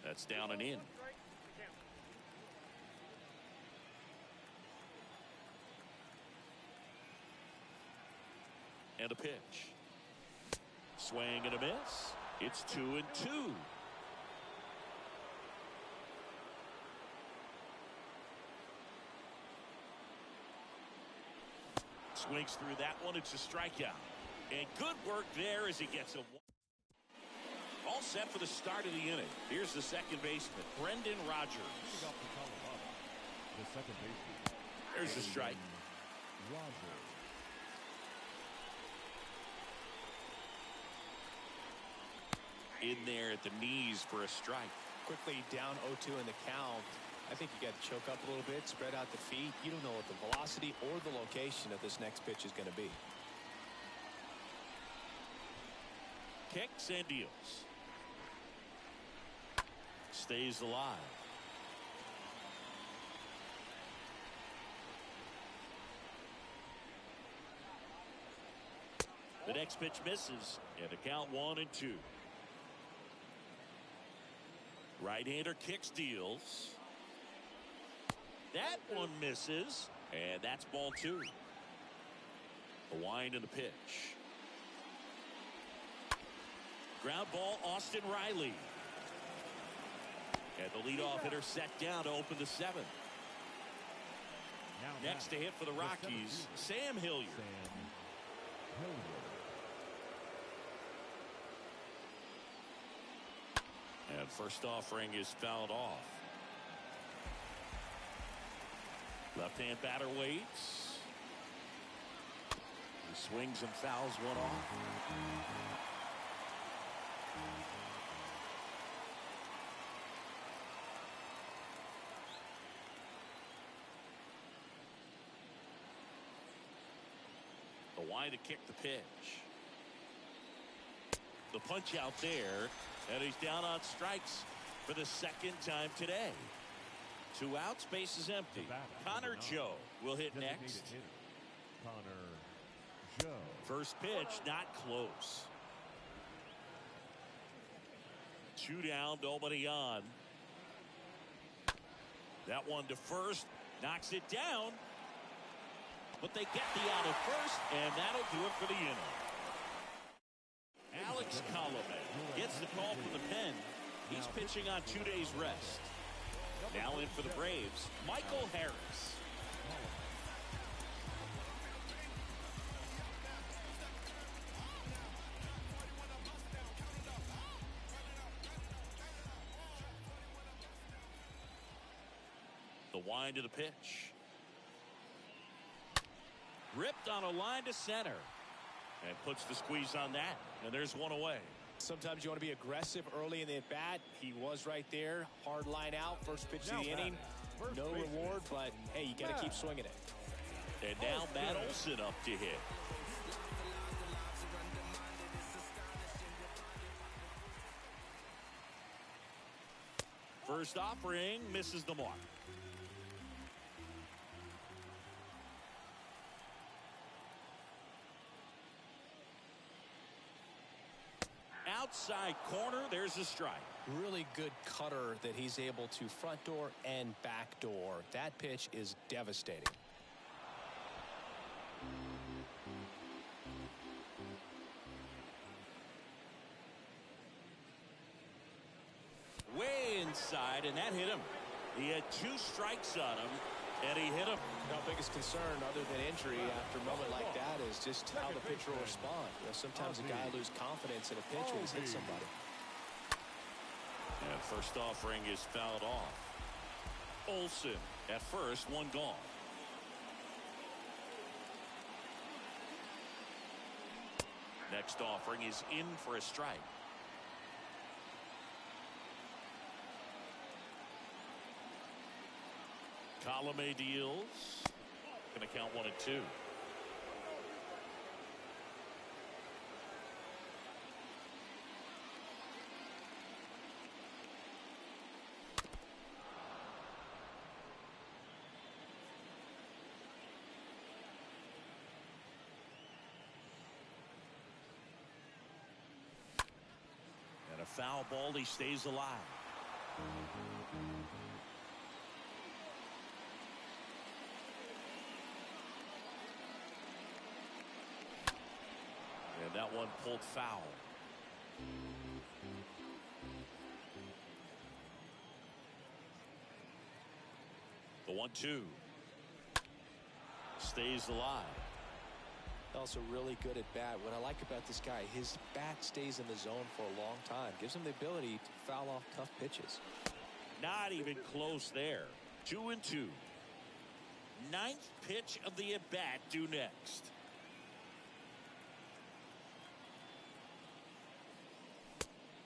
B: That's down and in. And a pitch. Swing and a miss. It's 2-2. Swings through that one. It's a strikeout. And good work there as he gets a. All set for the start of the inning. Here's the second baseman, Brendan Rodgers.
D: The second baseman.
B: There's the strike.
D: Rogers.
B: In there at the knees for a strike.
E: Quickly down 0-2 in the count. I think you got to choke up a little bit, spread out the feet. You don't know what the velocity or the location of this next pitch is going to be.
B: Kicks and deals. Stays alive. The next pitch misses, and the count 1-2. Right-hander kicks, deals. That one misses, and that's ball 2. The wind and the pitch. Ground ball, Austin Riley. And the leadoff hitter set down to open the 7th. Next to hit for the Rockies, Sam Hilliard. And first offering is fouled off. Left-hand batter waits. He swings and fouls one off. The wind to kick the pitch. The punch out there, and he's down on strikes for the second time today. 2 outs, base is empty. Connor Joe will hit next.
D: Connor Joe.
B: First pitch, not close. 2 down, nobody on. That one to first, knocks it down. But they get the out at first, and that'll do it for the inning. Alex Colomé gets the call from the pen. He's pitching on 2 days rest. Now in for the Braves, Michael Harris. The wind to the pitch. Ripped on a line to center. And puts the squeeze on that. And there's one away.
E: Sometimes you want to be aggressive early in the at-bat. He was right there. Hard line out. First pitch of the inning. No reward, but hey, you got to keep swinging it.
B: And now Matt Olson up to hit. First offering misses the mark. Outside corner, there's a strike.
E: Really good cutter that he's able to front door and back door. That pitch is devastating.
B: Way inside, and that hit him. He had 2 strikes on him, and he hit him.
E: Our biggest concern other than injury after a moment like that is just how the pitcher will respond. You know, sometimes a guy loses confidence in a pitch when he's hit somebody.
B: And first offering is fouled off. Olson at first, one gone. Next offering is in for a strike. Colomé deals. Going to count 1-2. And a foul ball, he stays alive. And that one pulled foul. The 1-2. Stays alive.
E: Also really good at bat. What I like about this guy, his bat stays in the zone for a long time. Gives him the ability to foul off tough pitches.
B: Not even close there. 2-2. Ninth pitch of the at-bat due next.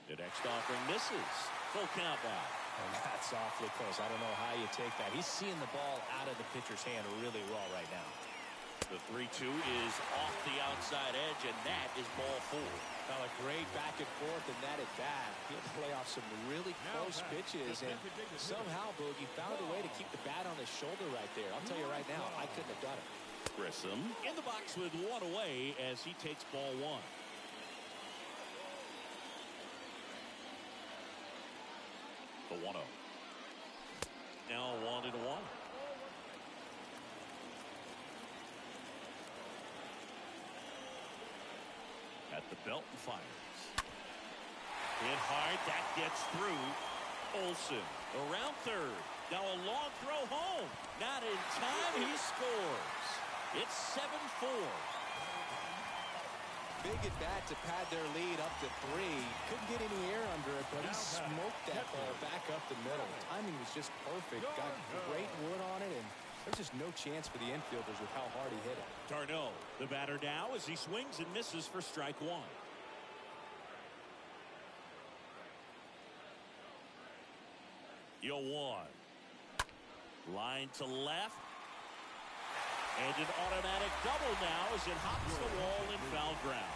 B: The next offering misses. Full count now.
E: And that's awfully close. I don't know how you take that. He's seeing the ball out of the pitcher's hand really well right now.
B: The 3-2 is off the outside edge, and that is ball 4.
E: Well, a great back and forth in that at bat. He'll play off some really close pitches, and somehow Boogie found a way to keep the bat on his shoulder right there. I'll tell you right now, I couldn't have done it.
B: Grissom in the box with one away as he takes ball 1. The 1-0. Now 1-1. At the belt and fires. Hit hard. That gets through. Olsen around third. Now a long throw home. Not in time. He scores. It's 7-4.
E: Big at bat to pad their lead up to 3. Couldn't get any air under it, but he smoked that ball back up the middle. Timing was just perfect. Got great wood on it, and there's just no chance for the infielders with how hard he hit it.
B: Darno, the batter now as he swings and misses for strike 1. Yo 1. Line to left. And an automatic double now as it hops the wall in foul ground.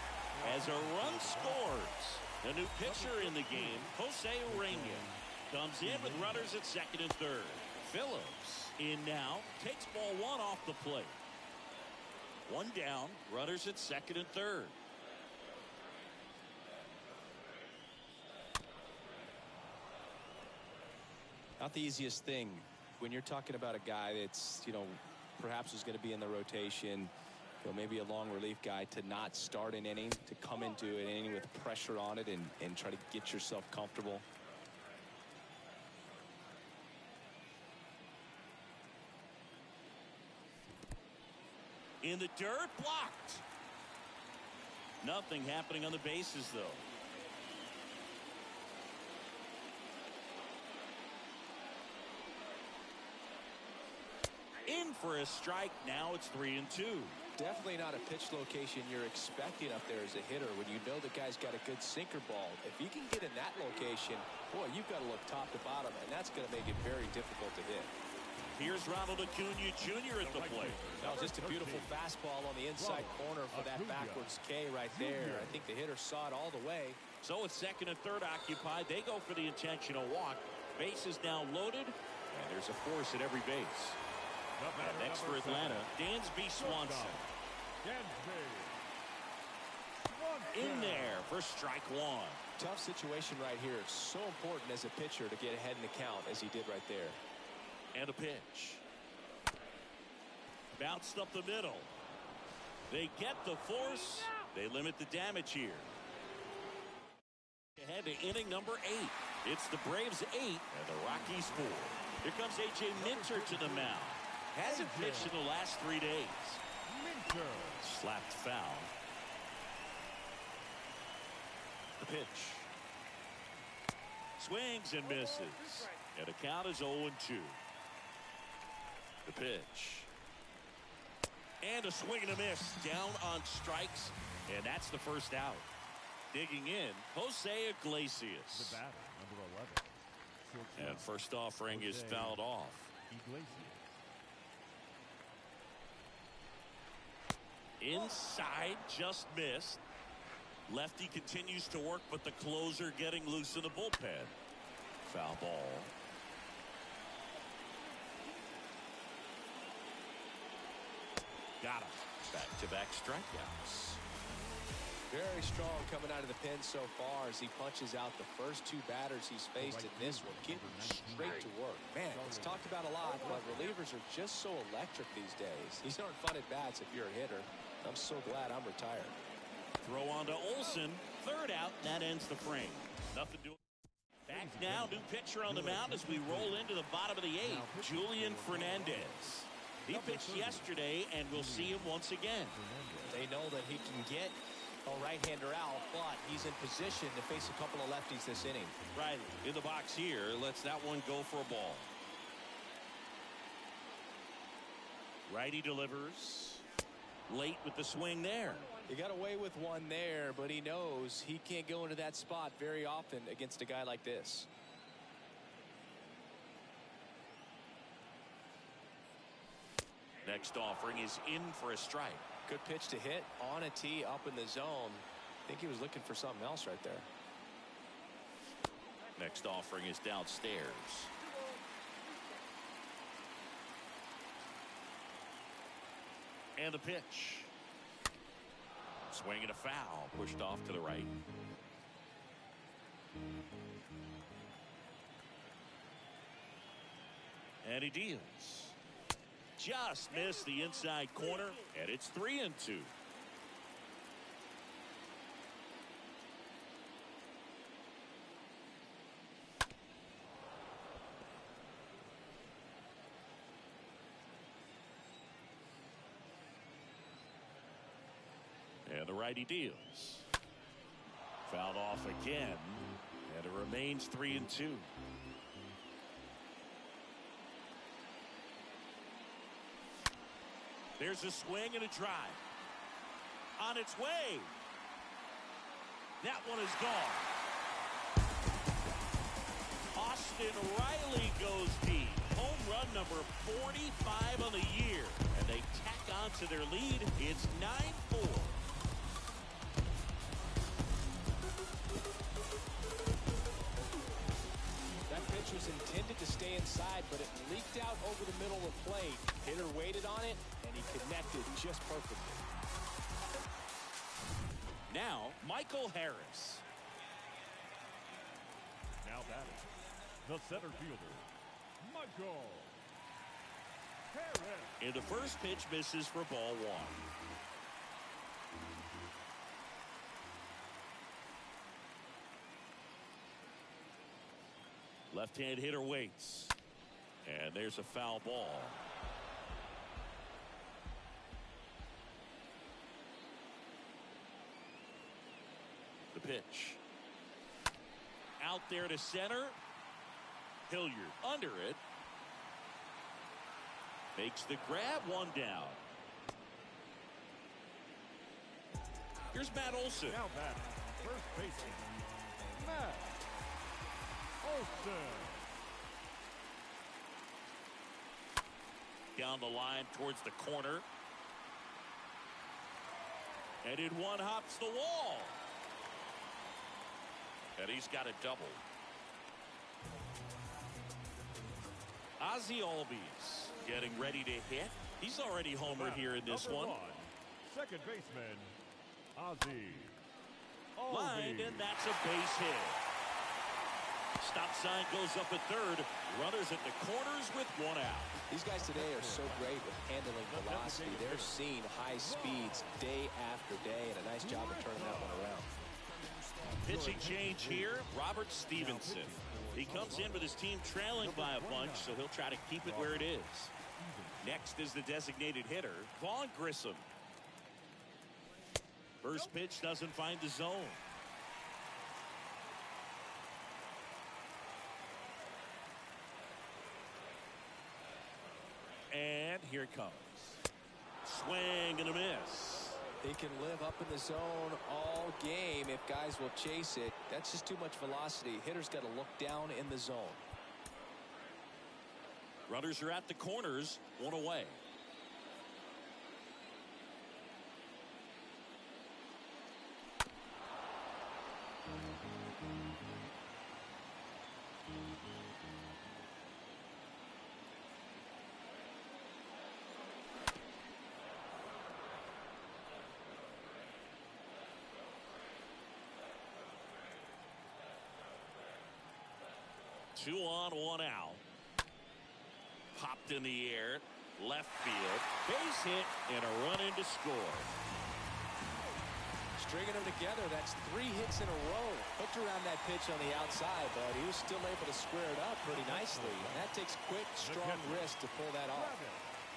B: As a run scores, the new pitcher in the game, Jose Urena, comes in with runners at second and third. Phillips in now, takes ball 1 off the plate. 1 down, runners at second and third.
E: Not the easiest thing when you're talking about a guy that's, perhaps is going to be in the rotation, maybe a long relief guy, to not start an inning, to come into an inning with pressure on it and try to get yourself comfortable.
B: In the dirt, blocked. Nothing happening on the bases, though. In for a strike. Now it's 3-2.
E: Definitely not a pitch location you're expecting up there as a hitter when you know the guy's got a good sinker ball. If you can get in that location, boy, you've got to look top to bottom, and that's going to make it very difficult to hit.
B: Here's Ronald Acuna Jr. at the plate.
E: Now just a beautiful fastball on the inside corner for that backwards K right there. I think the hitter saw it all the way.
B: So it's second and third occupied. They go for the intentional walk. Base is now loaded, and there's a force at every base. And next for Atlanta, Dansby Swanson. In there for strike 1.
E: Tough situation right here. So important as a pitcher to get ahead in the count as he did right there.
B: And a pitch. Bounced up the middle. They get the force. They limit the damage here. Ahead to inning number 8. It's the Braves 8 and the Rockies 4. Here comes A.J. Minter to the mound. Hasn't pitched in the last 3 days.
D: Minter.
B: Slapped foul. The pitch. Swings and misses. And the count is 0-2. The pitch. And a swing and a miss. Down on strikes. And that's the first out. Digging in, Jose Iglesias.
D: The batter, number 11.
B: And first offering is fouled off.
D: Iglesias.
B: Inside, just missed. Lefty continues to work, but the closer getting loose in the bullpen. Foul ball. Got him. Back-to-back strikeouts.
E: Very strong coming out of the pen so far as he punches out the first 2 batters he's faced in this one, getting straight to work. Man, it's talked about a lot, but relievers are just so electric these days. These aren't fun at bats if you're a hitter. I'm so glad I'm retired.
B: Throw on to Olsen. Third out. That ends the frame. Nothing doing. Back now, new pitcher on the mound as we roll into the bottom of the 8th, Julian Fernandez. He pitched yesterday, and we'll see him once again.
E: They know that he can get a right-hander out, but he's in position to face a couple of lefties this inning.
B: Riley in the box here, lets that one go for a ball. Righty delivers. Late with the swing there.
E: He got away with one there, but he knows he can't go into that spot very often against a guy like this.
B: Next offering is in for a strike.
E: Good pitch to hit on a tee up in the zone. I think he was looking for something else right there.
B: Next offering is downstairs. And the pitch. Swing and a foul. Pushed off to the right. And he deals. Just missed the inside corner, and it's 3-2. And the righty deals. Fouled off again, and it remains 3-2. There's a swing and a drive. On its way. That one is gone. Austin Riley goes deep. Home run number 45 on the year. And they tack on to their lead. It's 9-4.
E: That pitch was intended to stay inside, but it leaked out over the middle of the plate. Hitter waited on it, and he connected just perfectly.
B: Now, Michael Harris.
D: Now batting, the center fielder, Michael Harris.
B: And the first pitch misses for ball 1. Left-hand hitter waits. And there's a foul ball. The pitch. Out there to center. Hilliard under it. Makes the grab, 1 down. Here's Matt Olson.
D: Now batting, first baseman, Matt Olson.
B: Down the line towards the corner. And in one hops the wall. And he's got a double. Ozzie Albies getting ready to hit. He's already homered here in this one.
D: Second baseman, Ozzie
B: Lined,
D: Albies.
B: and that's a base hit. Stop sign goes up at third. Runners at the corners with 1 out.
E: These guys today are so great with handling velocity. They're seeing high speeds day after day, and a nice job of turning that one around.
B: Pitching change here, Robert Stevenson. He comes in with his team trailing by a bunch, so he'll try to keep it where it is. Next is the designated hitter, Vaughn Grissom. First pitch doesn't find the zone. And here it comes. Swing and a miss.
E: They can live up in the zone all game if guys will chase it. That's just too much velocity. Hitter's got to look down in the zone.
B: Runners are at the corners, 1 away. Two on, 1 out. Popped in the air, left field, base hit, and a run in to score.
E: Stringing them together, that's 3 hits in a row. Hooked around that pitch on the outside, but he was still able to square it up pretty nicely. And that takes quick, strong wrist to pull that off.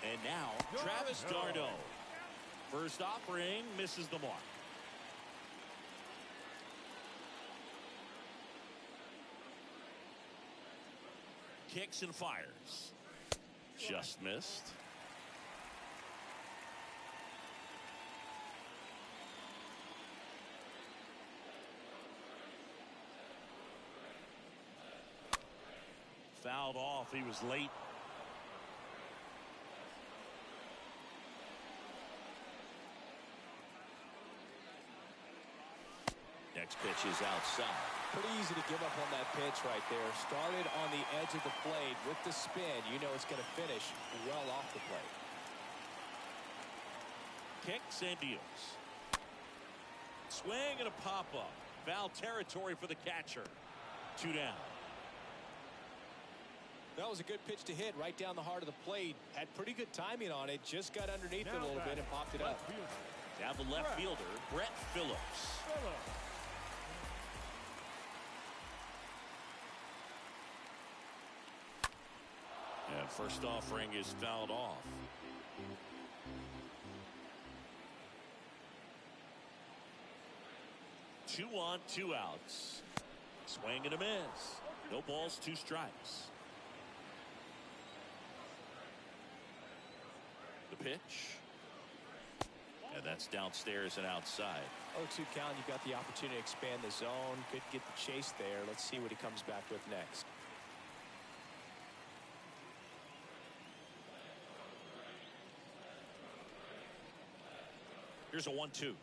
B: And now, Travis d'Arnaud. First offering, misses the mark. Kicks and fires. Just missed. Fouled off. He was late. Next pitch is outside.
E: Pretty easy to give up on that pitch right there. Started on the edge of the plate with the spin. You know it's going to finish well off the plate.
B: Kicks and deals. Swing and a pop-up. Foul territory for the catcher. 2 down.
E: That was a good pitch to hit right down the heart of the plate. Had pretty good timing on it. Just got underneath it a little bit and popped it up.
B: Now the left fielder, Brett Phillips. And first offering is fouled off. Two on, 2 outs. Swing and a miss. No balls, 2 strikes. The pitch. And that's downstairs and outside.
E: 0-2 count. You've got the opportunity to expand the zone. Could get the chase there. Let's see what he comes back with next.
B: Here's a 1-2. And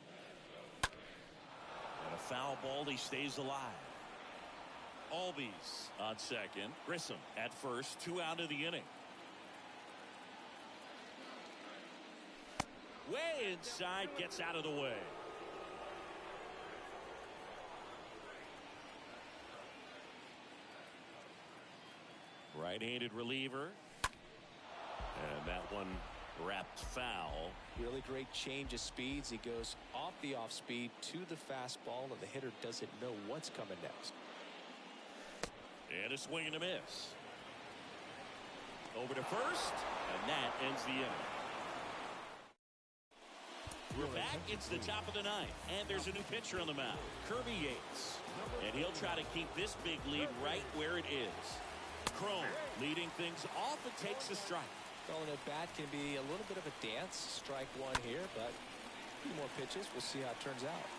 B: a foul ball. He stays alive. Albies on second. Grissom at first. 2 out of the inning. Way inside. Gets out of the way. Right-handed reliever. And that one wrapped foul.
E: Really great change of speeds. He goes off the off speed to the fastball, and the hitter doesn't know what's coming next.
B: And a swing and a miss. Over to first, and that ends the inning. We're back. It's the top of the 9th, and there's a new pitcher on the mound, Kirby Yates. And he'll try to keep this big lead right where it is. Crone leading things off and takes a strike.
E: Calling at bat can be a little bit of a dance. Strike 1 here, but a few more pitches. We'll see how it turns out.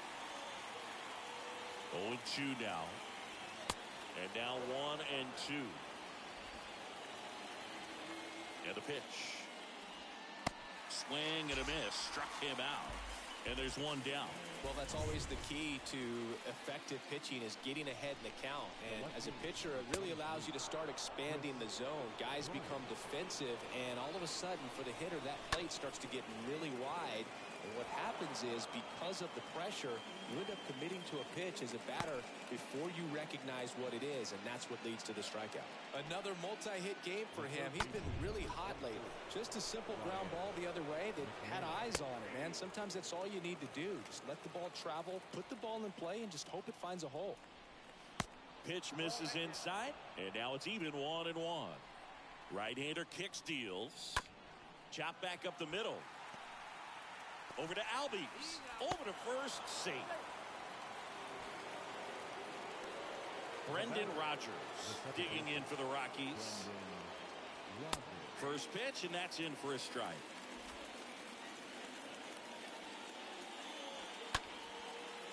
B: 0-2 now. And now 1-2. And the pitch. Swing and a miss. Struck him out. And there's 1 down.
E: Well, that's always the key to effective pitching, is getting ahead in the count. And as a pitcher, it really allows you to start expanding the zone. Guys become defensive, and all of a sudden, for the hitter, that plate starts to get really wide. And what happens is, because of the pressure, you end up committing to a pitch as a batter before you recognize what it is, and that's what leads to the strikeout. Another multi-hit game for him. He's been really hot lately. Just a simple ground ball the other way that had eyes on it, man. Sometimes that's all you need to do. Just let the ball travel, put the ball in play, and just hope it finds a hole.
B: Pitch misses inside, and now it's even 1-1. Right-hander kicks, deals. Chop back up the middle. Over to Albies. Over to first, safe. Brendan Rodgers digging in for the Rockies. First pitch, and that's in for a strike.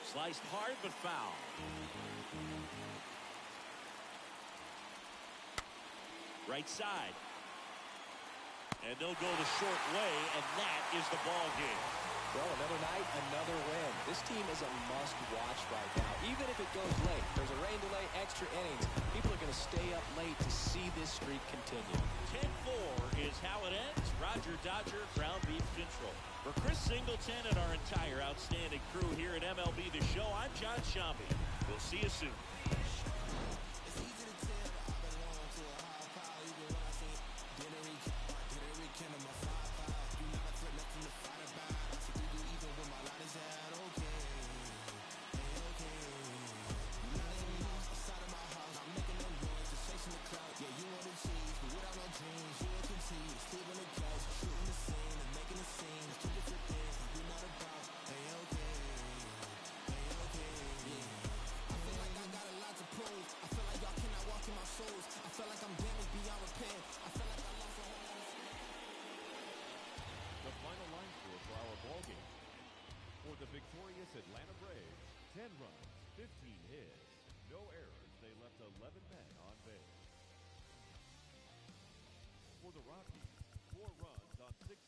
B: Sliced hard, but foul. Right side. And they'll go the short way, and that is the ball game.
E: Well, another night, another win. This team is a must-watch right now. Even if it goes late, there's a rain delay, extra innings. People are going to stay up late to see this streak continue.
B: 10-4 is how it ends. Roger Dodger, Ground Beef Control. For Chris Singleton and our entire outstanding crew here at MLB The Show, I'm John Shambi. We'll see you soon.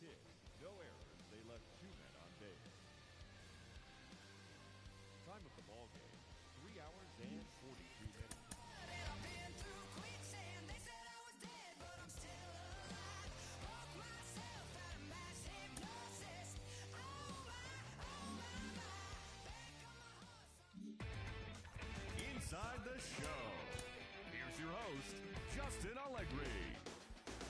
D: hits, no errors. They left 2 men on base. Time of the ball game, 3 hours and 42 minutes. Inside the show, here's your host, Justin Allegri.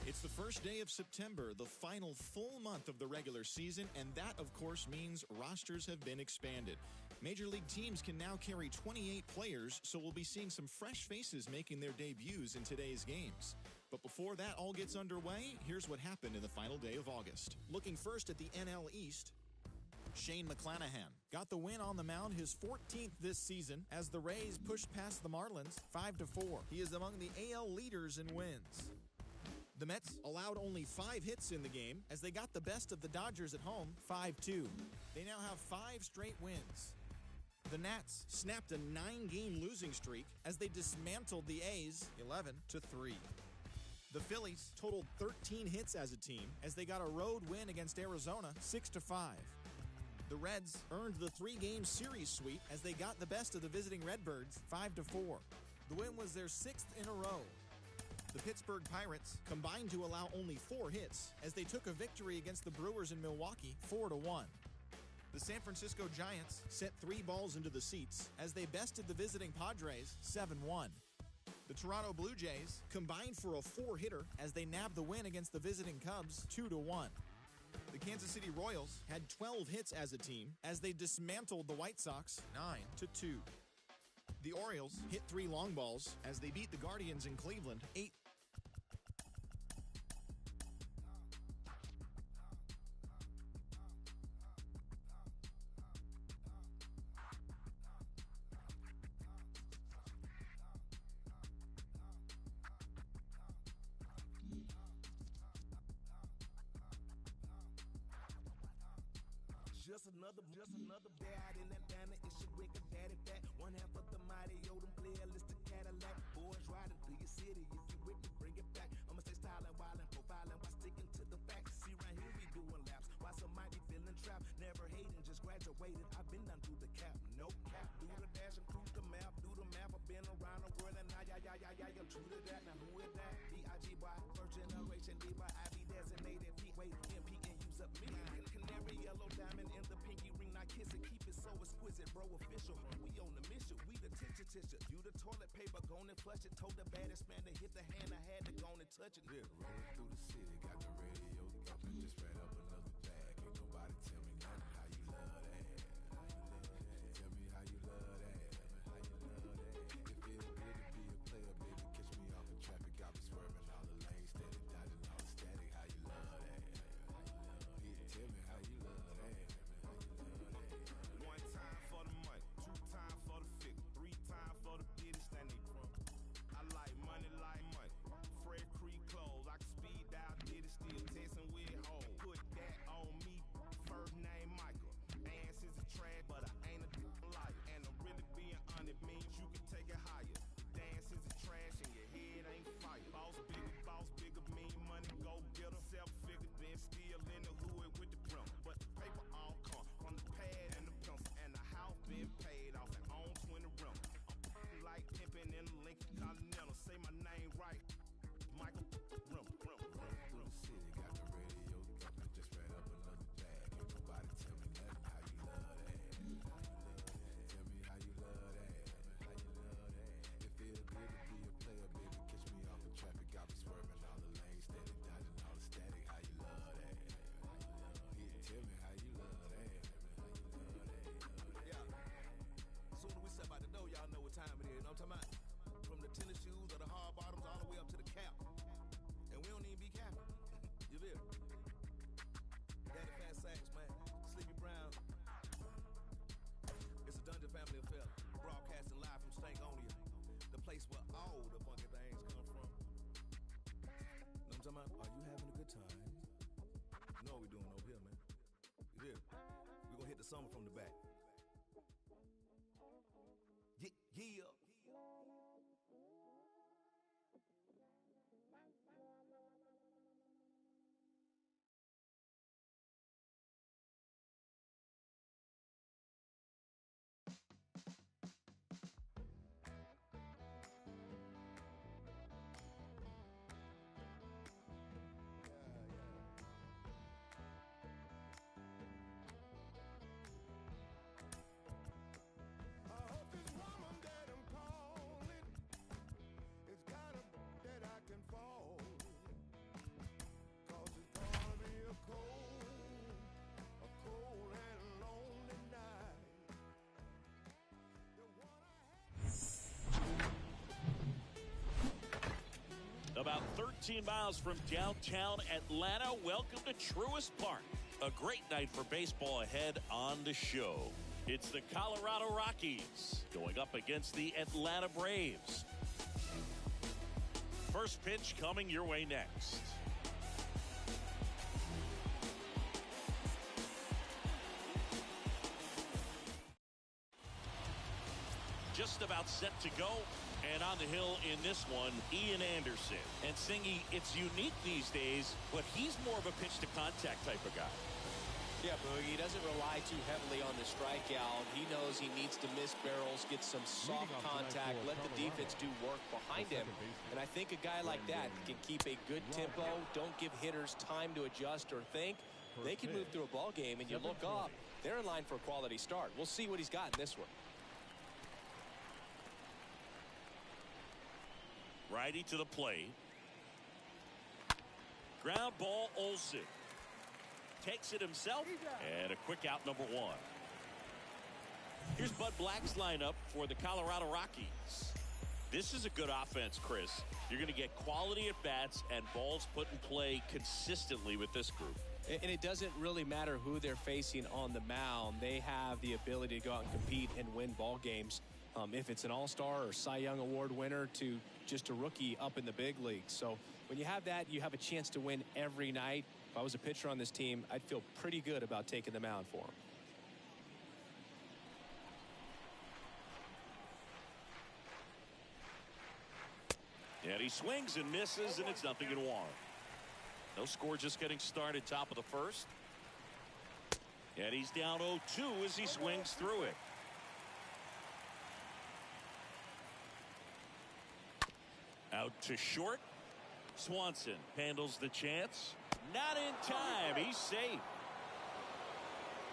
G: It's the first day of September, the final full month of the regular season, and that, of course, means rosters have been expanded. Major League teams can now carry 28 players, so we'll be seeing some fresh faces making their debuts in today's games. But before that all gets underway, here's what happened in the final day of August. Looking first at the NL East, Shane McClanahan got the win on the mound, his 14th this season, as the Rays pushed past the Marlins 5-4. He is among the AL leaders in wins. The Mets allowed only 5 hits in the game as they got the best of the Dodgers at home 5-2. They now have 5 straight wins. The Nats snapped a 9-game losing streak as they dismantled the A's 11-3. The Phillies totaled 13 hits as a team as they got a road win against Arizona 6-5. The Reds earned the 3-game series sweep as they got the best of the visiting Redbirds 5-4. The win was their 6th in a row. The Pittsburgh Pirates combined to allow only 4 hits as they took a victory against the Brewers in Milwaukee 4-1. The San Francisco Giants sent 3 balls into the seats as they bested the visiting Padres 7-1. The Toronto Blue Jays combined for a 4-hitter as they nabbed the win against the visiting Cubs 2-1. The Kansas City Royals had 12 hits as a team as they dismantled the White Sox 9-2. The Orioles hit 3 long balls as they beat the Guardians in Cleveland 8.
A: Just another dad in Atlanta. It's your wicked daddy back. One half of the mighty Odom playlist to Cadillac. Boys riding through your city. If you with me, bring it back. I'ma stay styling, wildin', profiling while sticking to the facts. See, right here we doing laps. Why some might be feeling trapped. Never hating, just graduated. I've been down through the cap. No cap. Do the dash and cruise the map. Do the map. I've been around the world and I'm true to that. Now who is that? D-I-G-Y. First generation D-Y. I be designated. Wait, MP and use up me. Canary yellow diamond in the pinky ring. Now kiss it. Keep it so exquisite, bro. Official. We on the mission. We the tissue. You the toilet paper. Gone and flush it. Told the baddest man to hit the hand. I had to go and touch it.
H: Yeah, rolling through the city. Got the radio thumping. Just ran up another bag. Ain't nobody tell me nothing. How you love that? Tell me how you love that. How you love that? It feels good to be a player, baby. Catch me off in traffic. Got me swerving all the lanes. Steady dodging all the static. How you love that? Tell me how you love that. How you love that?
A: 1 time for the money, 2 times for the figure, 3 times for the business that they from. I like money like money. Fred Creek clothes, I can speed dial, did it still testing with home. Put that on me, first name Michael. Ass is a trash, but I ain't a liar. And I'm really being honest, means you can take it higher. Dance is a trash and your head ain't fire. Boss, bigger, mean money, go get her. Self-figure, then still in the hood with the brim. But the paper all come from the pad and the pencil. And the house been paid off and on 20 rim. I'm like pimping in the Lincoln Continental. Say my name right, Michael Rim.
H: Rolling through the city. Got the radio thumping. Just ran up another bag. Ain't nobody tell me nothing. How you love that? Tell me how you love that. How you love that? It feels good to be a player, baby. Catch me off in traffic. Got me swerving all the lanes. Steady dodging all the static. How you love that? Tell me how you love that. How you love that?
A: Yeah. Soon as we step out the door, y'all know what time it is. Know what I'm talking about? From the tennis shoes or the hard bottoms all the way up to the cap. And we don't even be capping. You feel? Daddy Fat Sacks, man. Sleepy Brown. It's a Dungeon Family affair. Broadcasting live from Stankonia. The place where all the funky things come from. Know what I'm talking about? Are you having a good time? You know what we doing over here, man. You feel? We're gonna hit the summer from the back. Yeah.
B: 13 miles from downtown Atlanta. Welcome to Truist Park. A great night for baseball ahead on the show. It's the Colorado Rockies going up against the Atlanta Braves. First pitch coming your way next. Just about set to go. And on the hill in this one, Ian Anderson. And Singy, it's unique these days, but he's more of a pitch-to-contact type of guy.
E: Yeah, Boogie, he doesn't rely too heavily on the strikeout. He knows he needs to miss barrels, get some soft contact, let the defense do work behind him. And I think a guy like that can keep a good tempo, don't give hitters time to adjust or think. They can move through a ball game, and you look up, they're in line for a quality start. We'll see what he's got in this one.
B: Righty to the plate. Ground ball, Olsen. Takes it himself, and a quick out, number one. Here's Bud Black's lineup for the Colorado Rockies. This is a good offense, Chris. You're going to get quality at-bats and balls put in play consistently with this group.
E: And it doesn't really matter who they're facing on the mound. They have the ability to go out and compete and win ball games. If it's an all-star or Cy Young Award winner to just a rookie up in the big leagues. So when you have that, you have a chance to win every night. If I was a pitcher on this team, I'd feel pretty good about taking the mound for him.
B: And he swings and misses, and it's 0-1. No score, just getting started, top of the first. And he's down 0-2 as he swings through it. Out to short. Swanson handles the chance. Not in time. He's safe.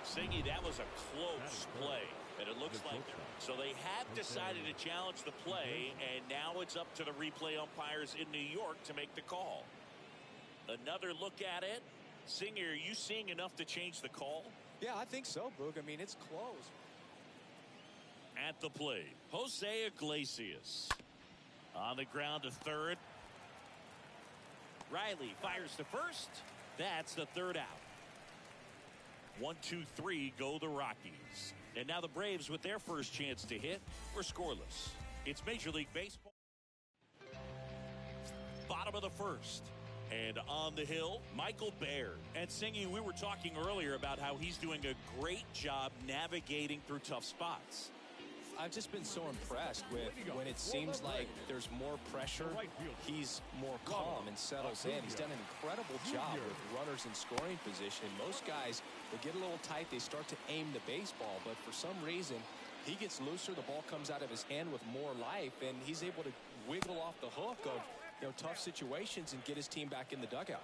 B: Singy, that was a close play. And it looks like so they have decided to challenge the play, and now it's up to the replay umpires in New York to make the call. Another look at it. Singy, are you seeing enough to change the call?
E: Yeah, I think so, Boog. I mean, it's close.
B: At the plate, Jose Iglesias. On the ground to third. Riley fires to first. That's the third out. 1, 2, 3 go the Rockies. And now the Braves, with their first chance to hit, were scoreless. It's Major League Baseball. Bottom of the first. And on the hill, Michael Baird. And Singy, we were talking earlier about how he's doing a great job navigating through tough spots.
E: I've just been so impressed with when it seems like there's more pressure, he's more calm and settles in. He's done an incredible job with runners in scoring position. Most guys, they get a little tight, they start to aim the baseball, but for some reason, he gets looser, the ball comes out of his hand with more life, and he's able to wiggle off the hook of tough situations and get his team back in the dugout.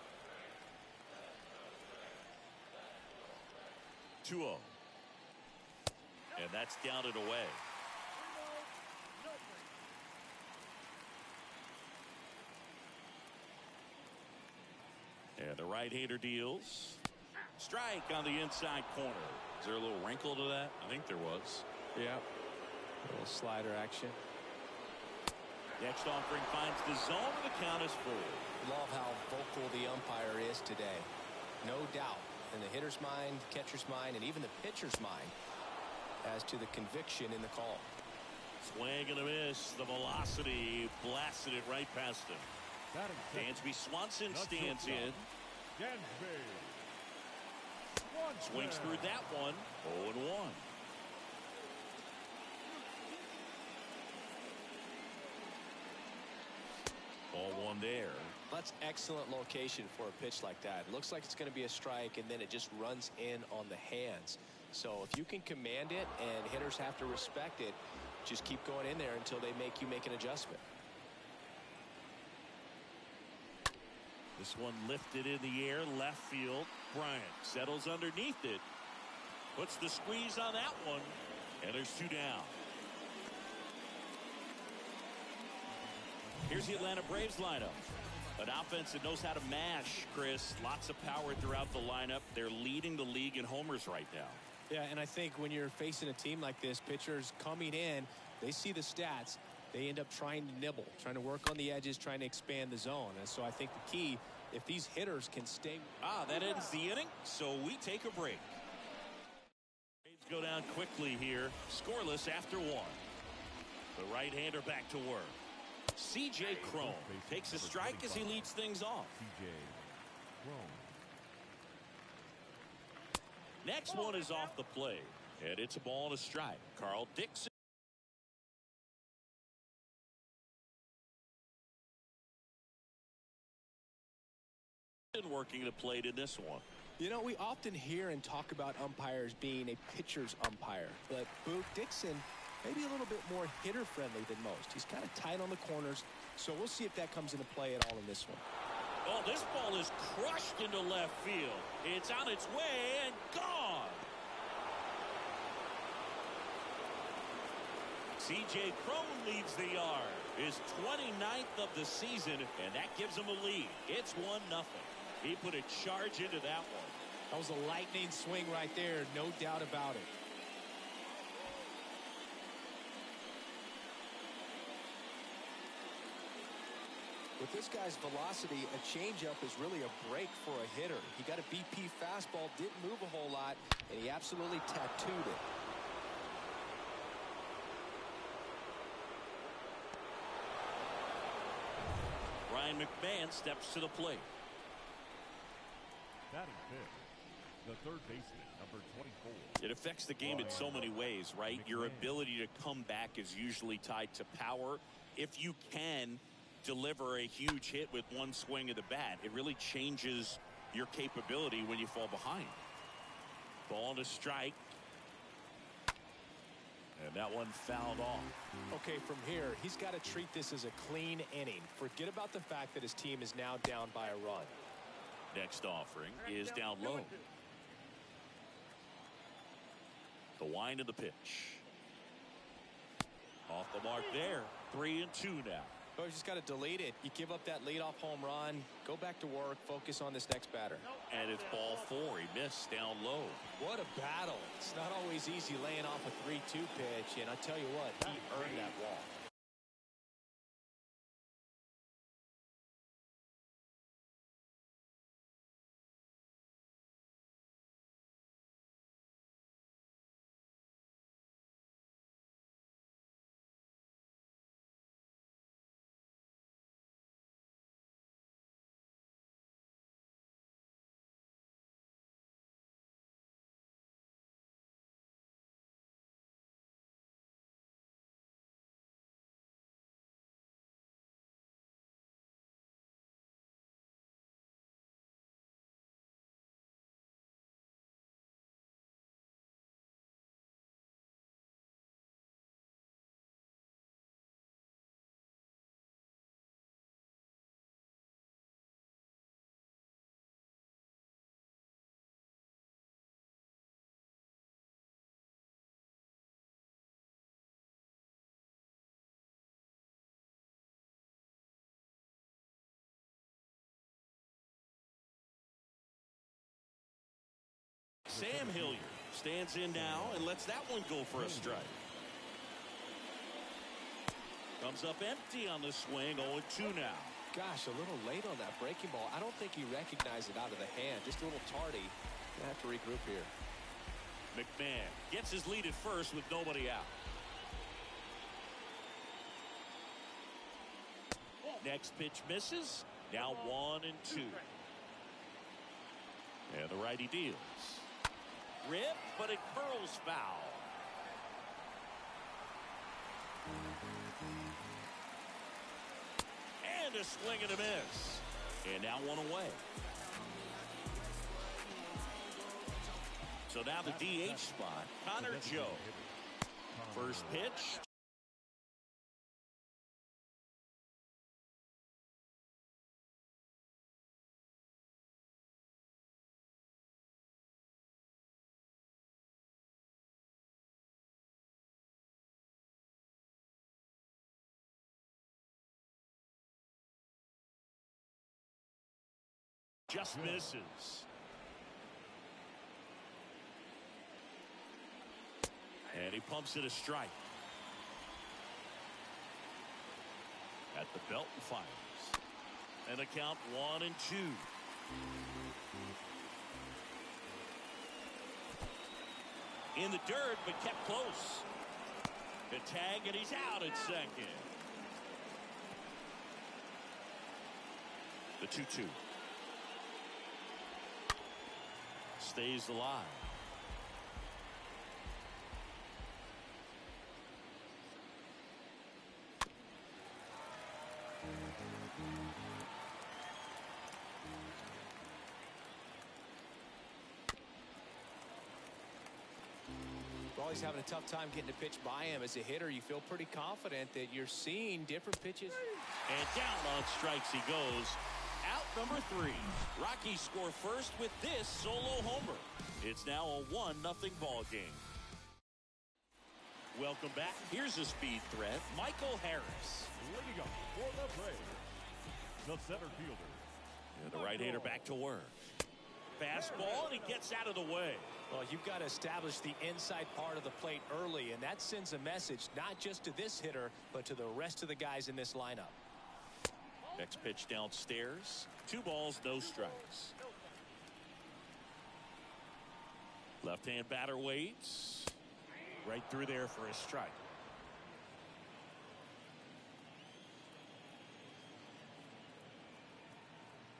B: 2-0. And that's down and away. And the right-hander deals. Strike on the inside corner. Is there a little wrinkle to that? I think there was.
E: Yeah. A little slider action.
B: Next offering finds the zone, and the count is full.
E: Love how vocal the umpire is today. No doubt in the hitter's mind, catcher's mind, and even the pitcher's mind as to the conviction in the call.
B: Swing and a miss. The velocity blasted it right past him. Dansby Swanson stands in. Swings through that one. 0-1. Ball one there.
E: That's excellent location for a pitch like that. It looks like it's going to be a strike, and then it just runs in on the hands. So if you can command it and hitters have to respect it, just keep going in there until they make you make an adjustment.
B: This one lifted in the air, left field. Bryant settles underneath it. Puts the squeeze on that one. And there's 2 down. Here's the Atlanta Braves lineup. An offense that knows how to mash, Chris. Lots of power throughout the lineup. They're leading the league in homers right now.
E: Yeah, and I think when you're facing a team like this, pitchers coming in, they see the stats. they end up trying to nibble, trying to work on the edges, trying to expand the zone. And so I think the key, if these hitters can stay.
B: That ends the inning, so we take a break. Braves go down quickly here, scoreless after 1. The right-hander back to work. C.J. Cron takes a strike as he leads things off.
D: C.J. Cron.
B: Next one is off the plate, and it's a ball and a strike. Carl Dixon. Working the plate in this one.
E: You know, we often hear and talk about umpires being a pitcher's umpire, but Boog Dixon maybe a little bit more hitter friendly than most. He's kind of tight on the corners, so we'll see if that comes into play at all in this one.
B: Oh, this ball is crushed into left field. It's on its way and gone. C.J. Cron leads the yard, his 29th of the season, and that gives him a lead. It's 1-0. He put a charge into that one.
E: That was a lightning swing right there, no doubt about it. With this guy's velocity, a changeup is really a break for a hitter. He got a BP fastball, didn't move a whole lot, and he absolutely tattooed it.
B: Ryan McMahon steps to the plate.
D: Batting fifth, the third baseman, number 24.
B: It affects the game in so many ways, right? Your ability to come back is usually tied to power. If you can deliver a huge hit with one swing of the bat, it really changes your capability when you fall behind. Ball and a strike. And that one fouled off.
E: Okay, from here, he's got to treat this as a clean inning. Forget about the fact that his team is now down by a run.
B: Next offering is down low. The wind of the pitch. Off the mark there. 3-2 now.
E: Oh, you just got to delete it. You give up that leadoff home run, go back to work, focus on this next batter.
B: And it's ball 4. He missed down low.
E: What a battle. It's not always easy laying off a 3-2 pitch, and I tell you what, he earned that walk.
B: Sam Hilliard stands in now and lets that one go for a strike. Comes up empty on the swing. 0-2 now.
E: Gosh, a little late on that breaking ball. I don't think he recognized it out of the hand. Just a little tardy. Gonna have to regroup here.
B: McMahon gets his lead at first with nobody out. Next pitch misses. Now 1-2. And the righty deals. Rip, but it curls foul. And a swing and a miss. And now one away. So now the DH spot, Connor Joe. First pitch. Just misses. And he pumps it a strike. At the belt and fires. And a count 1-2. In the dirt, but kept close. The tag, and he's out at second. The 2-2. Stays alive.
E: Well, he's having a tough time getting a pitch by him. As a hitter, you feel pretty confident that you're seeing different pitches.
B: And down on strikes he goes. Out number 3. Rockies score first with this solo homer. It's now a 1-0 ball game. Welcome back. Here's a speed threat, Michael Harris.
D: Leading up for the Braves, the center fielder.
B: And the right-hander back to work. Fastball, and he gets out of the way.
E: Well, you've got to establish the inside part of the plate early, and that sends a message not just to this hitter, but to the rest of the guys in this lineup.
B: Next pitch downstairs. 2 balls, no strikes. Left-hand batter waits. Right through there for a strike.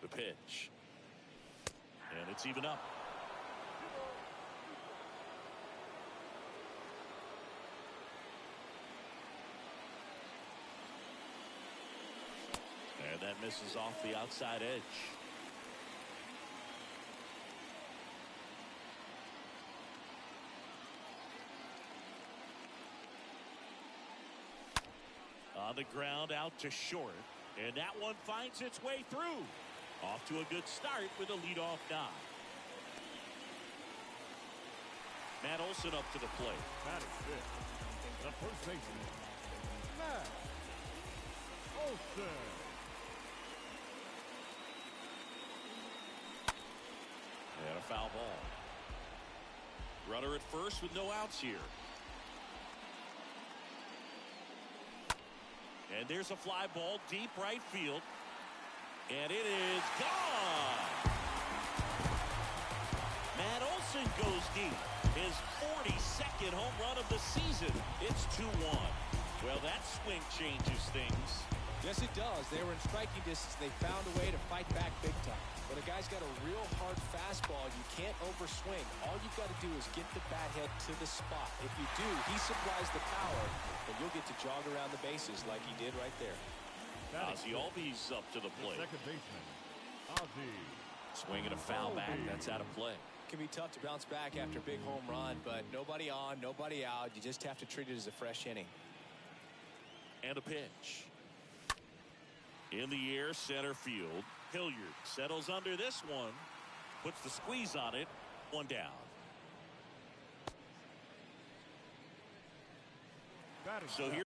B: The pitch. And it's even up. And that misses off the outside edge. On the ground out to short. And that one finds its way through. Off to a good start with a leadoff knock. Matt Olson up to the plate.
D: That is it. The first baseman, Matt Olson.
B: And a foul ball. Runner at first with no outs here. And there's a fly ball deep right field. And it is gone. Matt Olson goes deep. His 42nd home run of the season. It's 2-1. Well, that swing changes things.
E: Yes, it does. They were in striking distance. They found a way to fight back big time. When a guy's got a real hard fastball, you can't overswing. All you've got to do is get the bat head to the spot. If you do, he supplies the power, and you'll get to jog around the bases like he did right there.
B: Ozzie Albies up to the plate.
D: Second baseman, Ozzie.
B: Swinging a foul back. That's out of play.
E: It can be tough to bounce back after a big home run, but nobody on, nobody out. You just have to treat it as a fresh inning.
B: And a pitch. In the air, center field. Hilliard settles under this one. Puts the squeeze on it. 1 down. So here.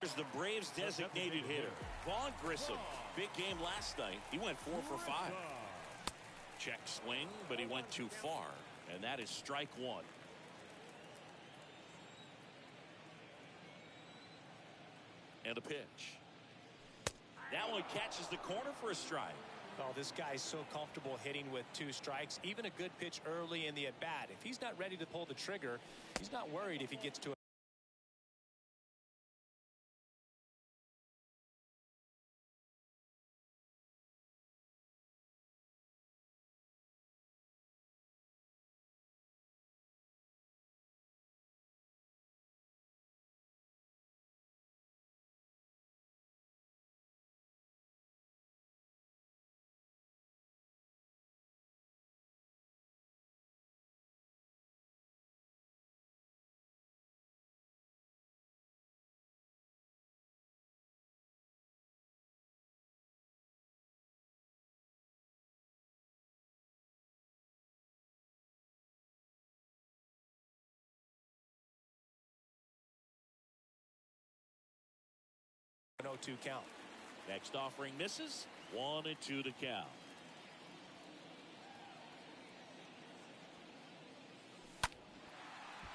B: Here's the Braves designated hitter, Vaughn Grissom. Big game last night. He went 4 for 5. Check swing, but he went too far. And that is strike 1. And a pitch. That one catches the corner for a strike.
E: Oh, this guy's so comfortable hitting with 2 strikes. Even a good pitch early in the at-bat. If he's not ready to pull the trigger, he's not worried if he gets to 1-0-2 count.
B: Next offering misses. 1-2 to count.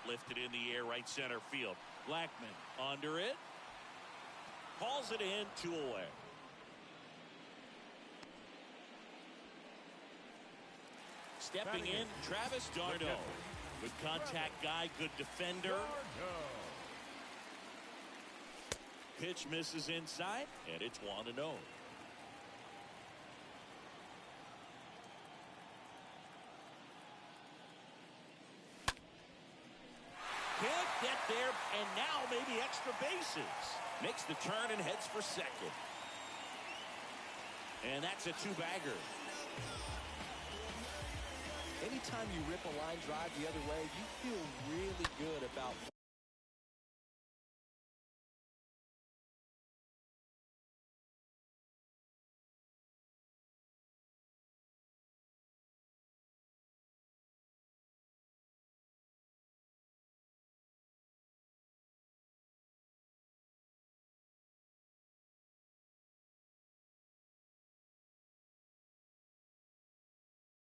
B: Lifted in the air, right center field. Blackman under it. Calls it in, 2 away. Stepping in, Travis d'Arnaud. Good contact guy, good defender. Pitch misses inside, and it's 1-0. Can't get there, and now maybe extra bases. Makes the turn and heads for second. And that's a 2-bagger.
E: Anytime you rip a line drive the other way, you feel really good about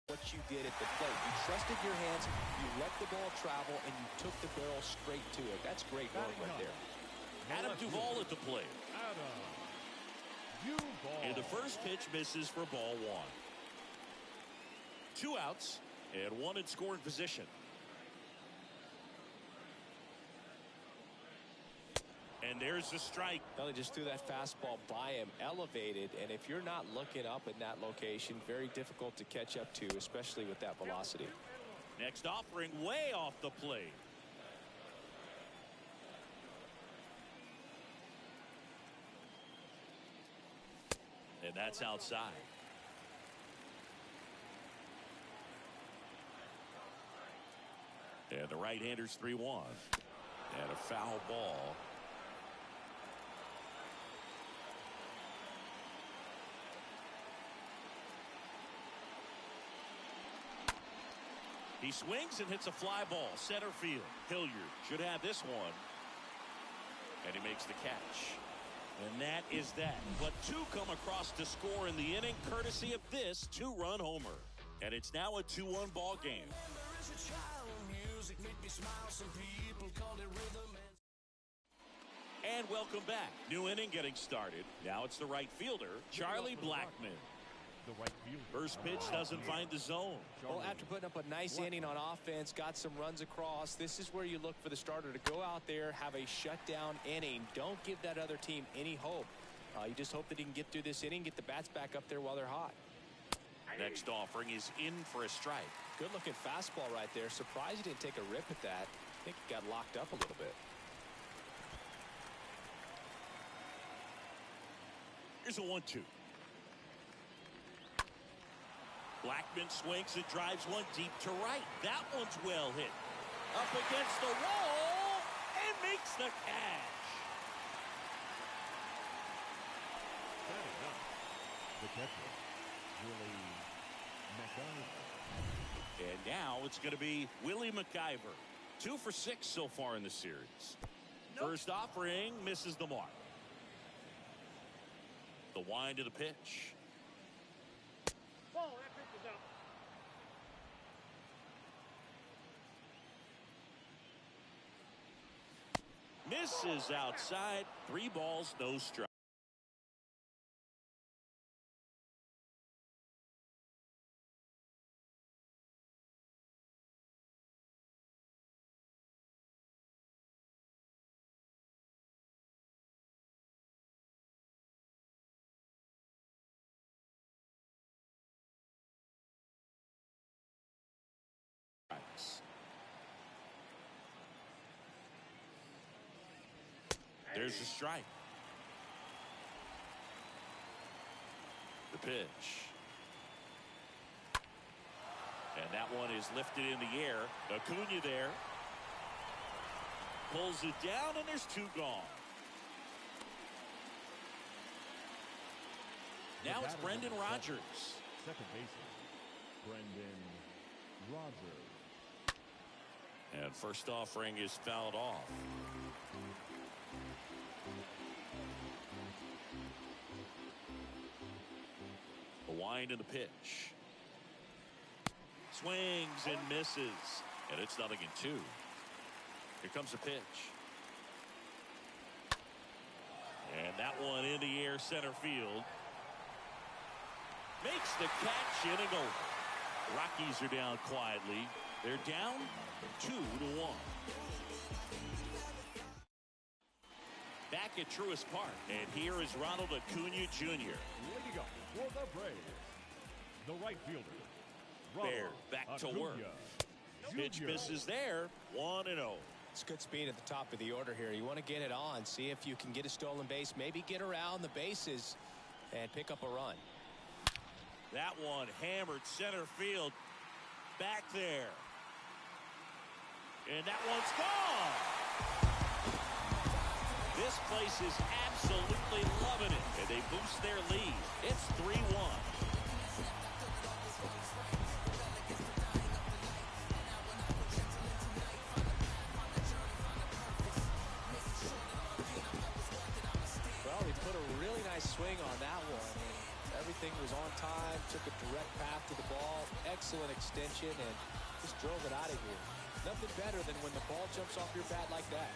E: what you did at the plate. You trusted your hands, you let the ball travel, and you took the barrel straight to it. That's great work right there.
B: Adam Duvall at the plate. And the first pitch misses for ball 1. 2 outs and 1 in scoring position. And there's the strike.
E: Well, they just threw that fastball by him, elevated, and if you're not looking up in that location, very difficult to catch up to, especially with that velocity.
B: Next offering way off the plate. And that's outside. And the right-hander's 3-1. And a foul ball. He swings and hits a fly ball, center field. Hilliard should have this one. And he makes the catch. And that is that. But 2 come across to score in the inning, courtesy of this 2-run homer. And it's now a 2-1 ball game. And welcome back. New inning getting started. Now it's the right fielder, Charlie Blackman. First pitch doesn't find the zone.
E: Well, after putting up a nice inning on offense, got some runs across, this is where you look for the starter to go out there, have a shutdown inning. Don't give that other team any hope. You just hope that he can get through this inning, get the bats back up there while they're hot.
B: Next offering is in for a strike.
E: Good looking fastball right there. Surprised he didn't take a rip at that. I think he got locked up a little bit.
B: Here's a 1-2. Blackman swings and drives one deep to right. That one's well hit. Up against the wall and makes the catch.
D: The catcher, Willie McIver.
B: And now it's going to be Willie McIver. 2 for 6 so far in the series. First offering misses the mark. The wind to the pitch. Misses outside. 3 balls, no strike. There's a strike. The pitch. And that one is lifted in the air. Acuna there. Pulls it down, and there's 2 gone. Now it's Brendan Rodgers.
D: Second baseman, Brendan Rodgers.
B: And first offering is fouled off. Bryant in the pitch. Swings and misses. And it's 0-2. Here comes the pitch. And that one in the air center field. Makes the catch, inning over. Rockies are down quietly. They're down 2-1. Back at Truist Park. And here is Ronald Acuna Jr.
D: Leading up for the Braves, the right fielder,
B: Bear back to work. Pitch misses there. 1-0.
E: It's good speed at the top of the order here. You want to get it on, see if you can get a stolen base, maybe get around the bases and pick up a run.
B: That one hammered center field. Back there. And that one's gone. This place is absolutely loving it. And they boost their lead. It's 3-1.
E: Well, he put a really nice swing on that one. Everything was on time, took a direct path to the ball, excellent extension, and just drove it out of here. Nothing better than when the ball jumps off your bat like that.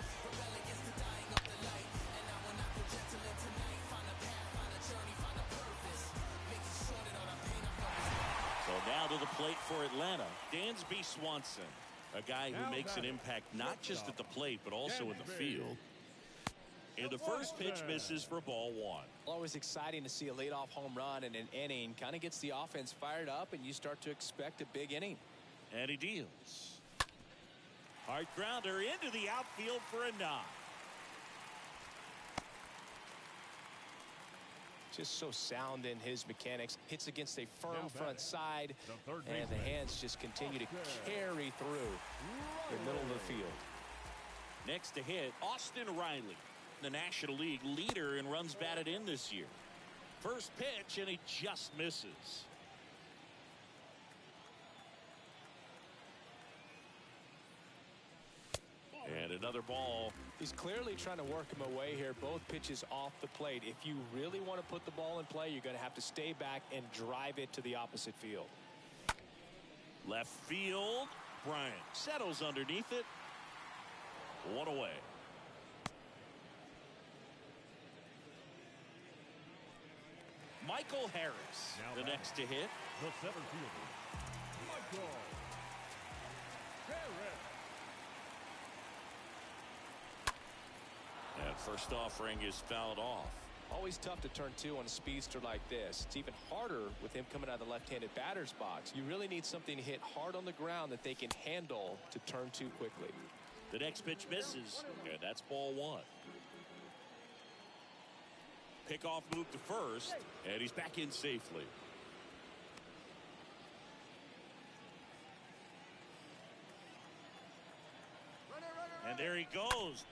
B: So now to the plate for Atlanta, Dansby Swanson, a guy who makes an impact not just at the plate but also in the field. And the first pitch misses for ball 1.
E: Always exciting to see a leadoff home run in an inning. Kind of gets the offense fired up, and you start to expect a big inning.
B: And he deals. Hard grounder into the outfield for a knock.
E: Just so sound in his mechanics. Hits against a firm front side, and the hands just continue to carry through the middle of the field.
B: Next to hit, Austin Riley, the National League leader in runs batted in this year. First pitch, and he just misses. And another ball.
E: He's clearly trying to work him away here. Both pitches off the plate. If you really want to put the ball in play, you're going to have to stay back and drive it to the opposite field.
B: Left field. Bryant settles underneath it. 1 away. Michael Harris, the next to hit.
D: The center fielder, Michael Harris.
B: And first offering is fouled off.
E: Always tough to turn 2 on a speedster like this. It's even harder with him coming out of the left-handed batter's box. You really need something to hit hard on the ground that they can handle to turn 2 quickly.
B: The next pitch misses, and that's ball 1. Pickoff move to first, and he's back in safely. And there he goes.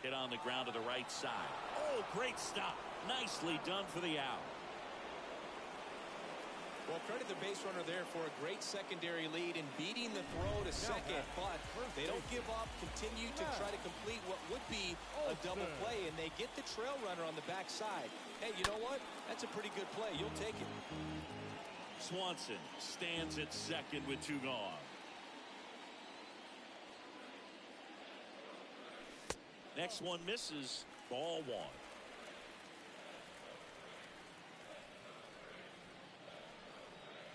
B: Hit on the ground to the right side. Oh, great stop. Nicely done for the out.
E: Well, credit the base runner there for a great secondary lead in beating the throw to second, but they don't give up, continue to try to complete what would be a double play, and they get the trail runner on the backside. Hey, you know what? That's a pretty good play. You'll take it.
B: Swanson stands at second with 2 gone. Next one misses. Ball 1.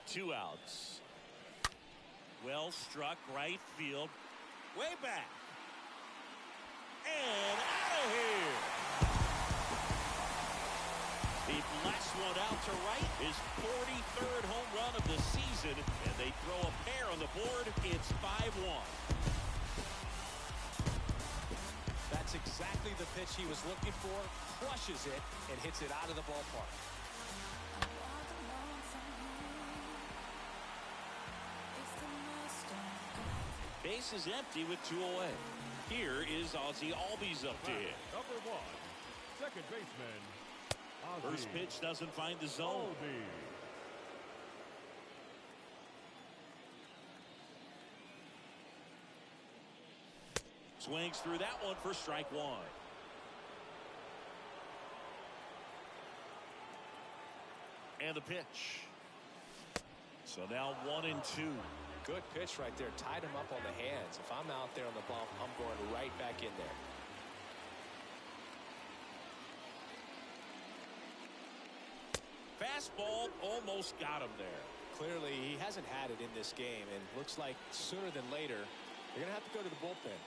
B: Two outs. Well struck right field. Way back. And out of here. The last one out to right. His 43rd home run of the season. And they throw a pair on the board. It's 5-1.
E: That's exactly the pitch he was looking for. Crushes it and hits it out of the ballpark.
B: Base is empty with 2 away. Here is Ozzie Albies up to hit.
D: Number 1, second baseman, Ozzie.
B: First pitch doesn't find the zone.
D: Albies.
B: Swings through that one for strike 1. And the pitch. So now 1-2.
E: Good pitch right there. Tied him up on the hands. If I'm out there on the bump, I'm going right back in there.
B: Fastball almost got him there.
E: Clearly, he hasn't had it in this game, and looks like sooner than later, they're going to have to go to the bullpen.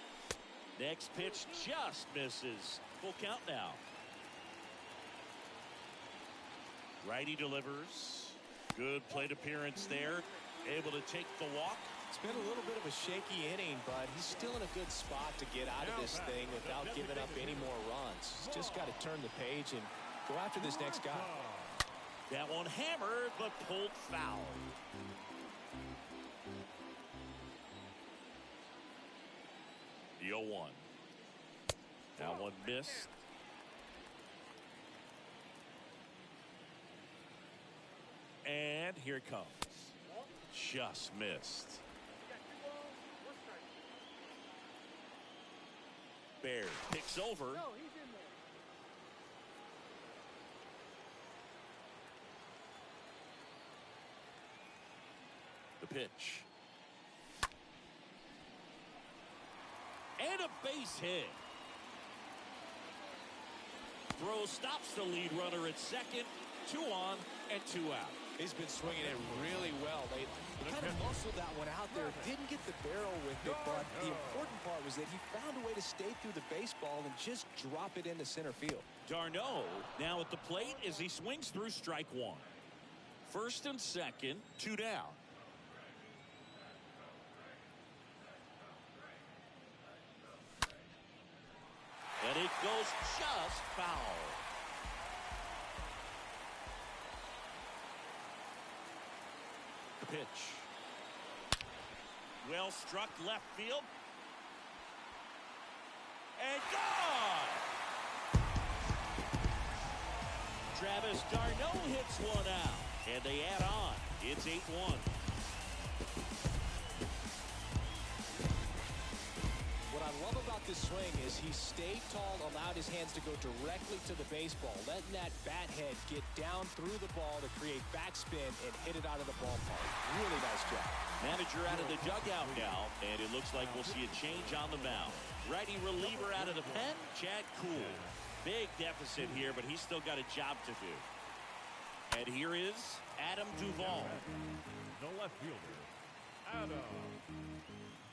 B: Next pitch just misses. Full count now. Righty delivers. Good plate appearance there. Able to take the walk.
E: It's been a little bit of a shaky inning, but he's still in a good spot to get out of this thing without giving up any more runs. He's just got to turn the page and go after this next guy.
B: That one hammered, but pulled foul. The 0-1. That one missed. And here it comes. Just missed. Bear picks over. The pitch. And a base hit. Throw stops the lead runner at second. 2 on and 2 out.
E: He's been swinging it really well. They kind of muscled that one out there. Didn't get the barrel with it, but the important part was that he found a way to stay through the baseball and just drop it into center field.
B: Darno now at the plate as he swings through strike 1. First and second, 2 down. And it goes just foul. The pitch. Well struck left field. And gone! Travis d'Arnaud hits one out. And they add on. It's 8-1.
E: What I love about this swing is he stayed tall, allowed his hands to go directly to the baseball, letting that bat head get down through the ball to create backspin and hit it out of the ballpark. Really nice job.
B: Manager out of the dugout now, and it looks like we'll see a change on the mound. Righty reliever out of the pen, Chad Kuhl. Big deficit here, but he's still got a job to do. And here is Adam Duvall.
D: The left fielder, Adam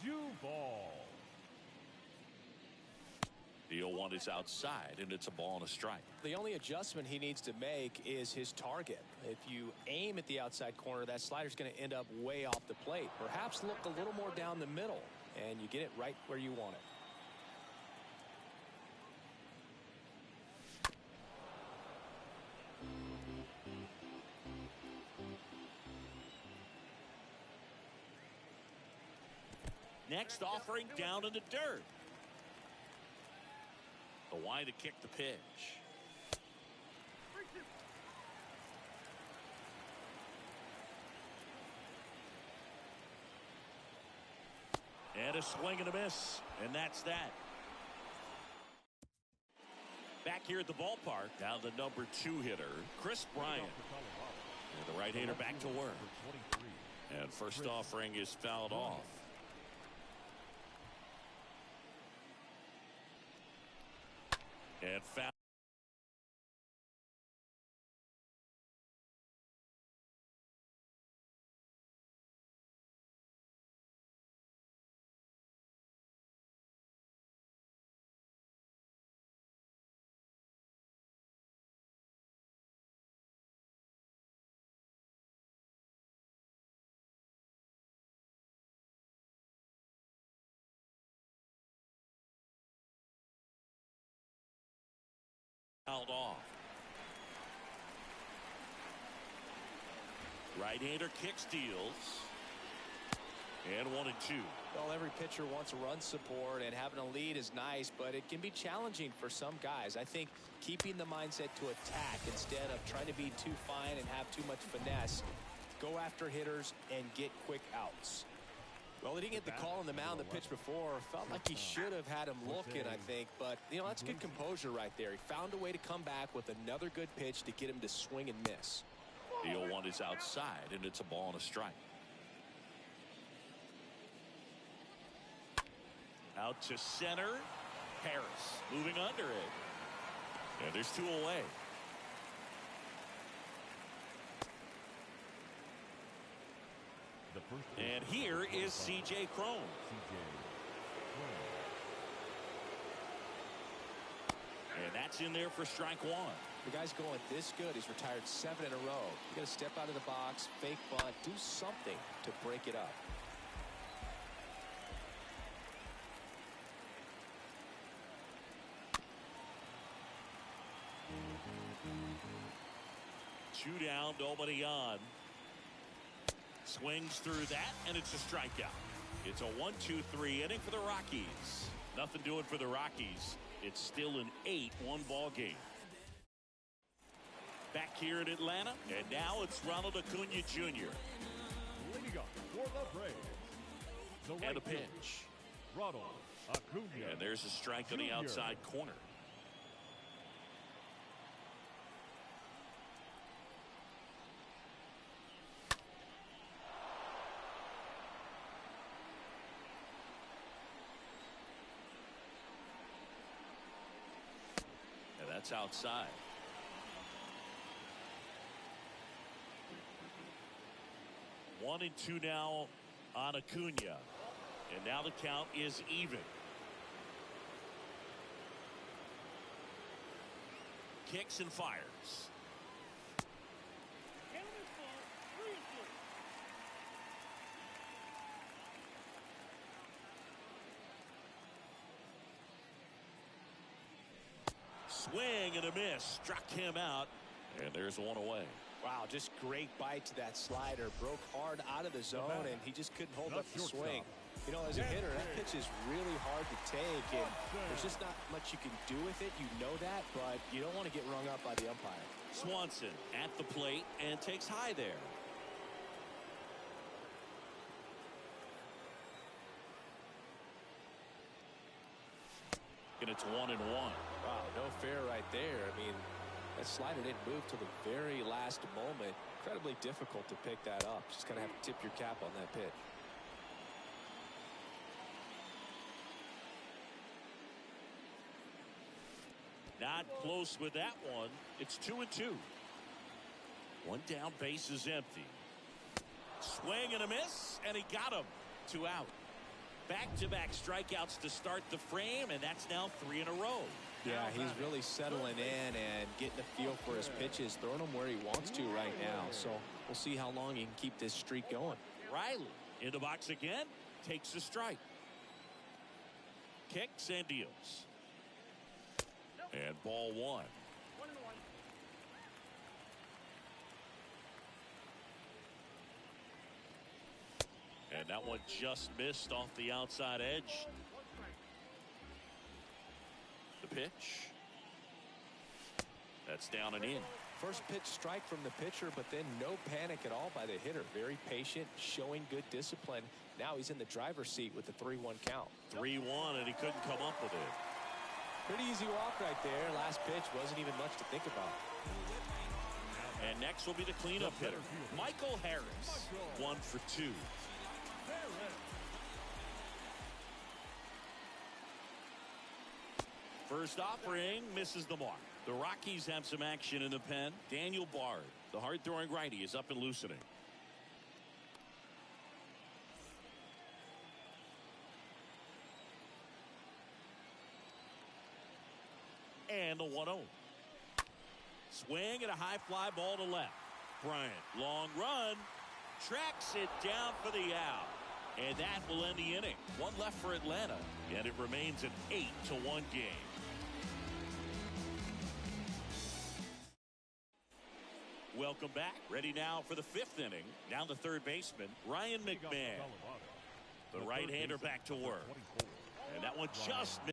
D: Duvall.
B: The 0-1 is outside, and it's a ball and a strike.
E: The only adjustment he needs to make is his target. If you aim at the outside corner, that slider's going to end up way off the plate. Perhaps look a little more down the middle, and you get it right where you want it.
B: Next offering down in the dirt. The wide to kick the pitch. And a swing and a miss. And that's that. Back here at the ballpark, now the number 2 hitter, Chris Bryant. And the right-hander back to work. And first offering is fouled off. And foul. Fouled off. Right-hander kick steals. And 1 and 2.
E: Well, every pitcher wants run support, and having a lead is nice, but it can be challenging for some guys. I think keeping the mindset to attack instead of trying to be too fine and have too much finesse, go after hitters and get quick outs. Well, he didn't get the call on the mound the pitch before. Felt like he should have had him looking, I think. But, you know, that's good composure right there. He found a way to come back with another good pitch to get him to swing and miss.
B: The 0-1 is outside, and it's a ball and a strike. Out to center. Harris moving under it. And there's 2 away.
D: The first
B: And here is C.J. Cron. And that's in there for strike 1.
E: The guy's going this good. He's retired 7 in a row. You got to step out of the box, fake bunt, do something to break it up.
B: Two down, nobody on. Swings through that, and it's a strikeout. It's a 1-2-3 inning for the Rockies. Nothing doing for the Rockies. It's still an 8-1 ball game. Back here in Atlanta, and now it's Ronald Acuna Jr.
D: Leading up for the Braves.
B: And a pitch.
D: Ronald Acuna.
B: And there's a strike on the outside corner. And that's outside. One and two now on Acuna. And now the count is even. Kicks and fires. Swing and a miss. Struck him out. And there's one away.
E: Wow, just great bite to that slider. Broke hard out of the zone, and he just couldn't hold up the swing. You know, as a hitter, that pitch is really hard to take, and there's just not much you can do with it. You know that, but you don't want to get rung up by the umpire.
B: Swanson at the plate and takes high there. And it's 1-1.
E: Wow, no fair right there. I mean, that slider didn't move till the very last moment. Incredibly difficult to pick that up. Just going to have to tip your cap on that pitch.
B: Not close with that one. It's 2-2. One down, base is empty. Swing and a miss, and he got him. 2 out. Back-to-back strikeouts to start the frame, and that's now 3 in a row.
E: Yeah, he's really settling in and getting a feel for his pitches, throwing them where he wants to right now. So we'll see how long he can keep this streak going.
B: Riley in the box again, takes a strike. Kicks and deals. And ball 1. And that one just missed off the outside edge. The pitch. That's down and in.
E: First pitch strike from the pitcher, but then no panic at all by the hitter. Very patient, showing good discipline. Now he's in the driver's seat with the 3-1 count.
B: 3-1, and he couldn't come up with it.
E: Pretty easy walk right there. Last pitch wasn't even much to think about.
B: And next will be the cleanup hitter, Michael Harris. 1 for 2. First offering misses the mark. The Rockies have some action in the pen. Daniel Bard, the hard-throwing righty, is up and loosening. And the 1-0. Swing and a high fly ball to left. Bryant, long run, tracks it down for the out. And that will end the inning. One left for Atlanta, and it remains an 8-1 game. Welcome back. Ready now for the 5th inning. Now the third baseman, Ryan McMahon. The right-hander back to work. And that one just missed.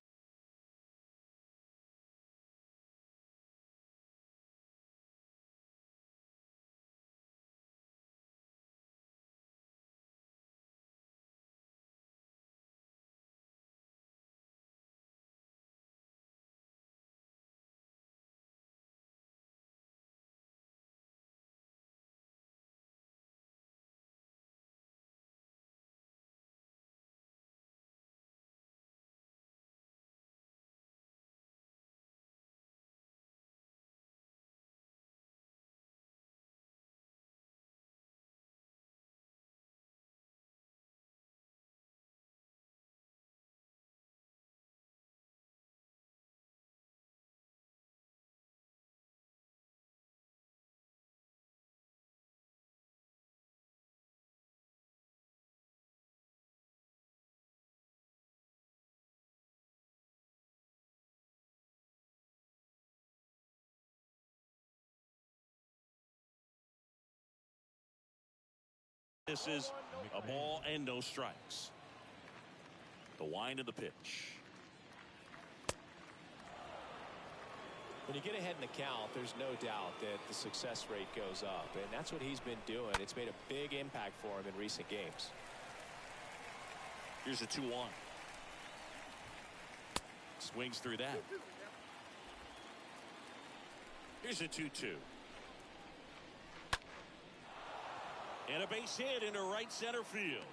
B: This is a ball and no strikes. The wind of the pitch.
E: When you get ahead in the count, there's no doubt that the success rate goes up, and that's what he's been doing. It's made a big impact for him in recent games.
B: Here's a 2-1. Swings through that. Here's a 2-2. And a base hit into right center field.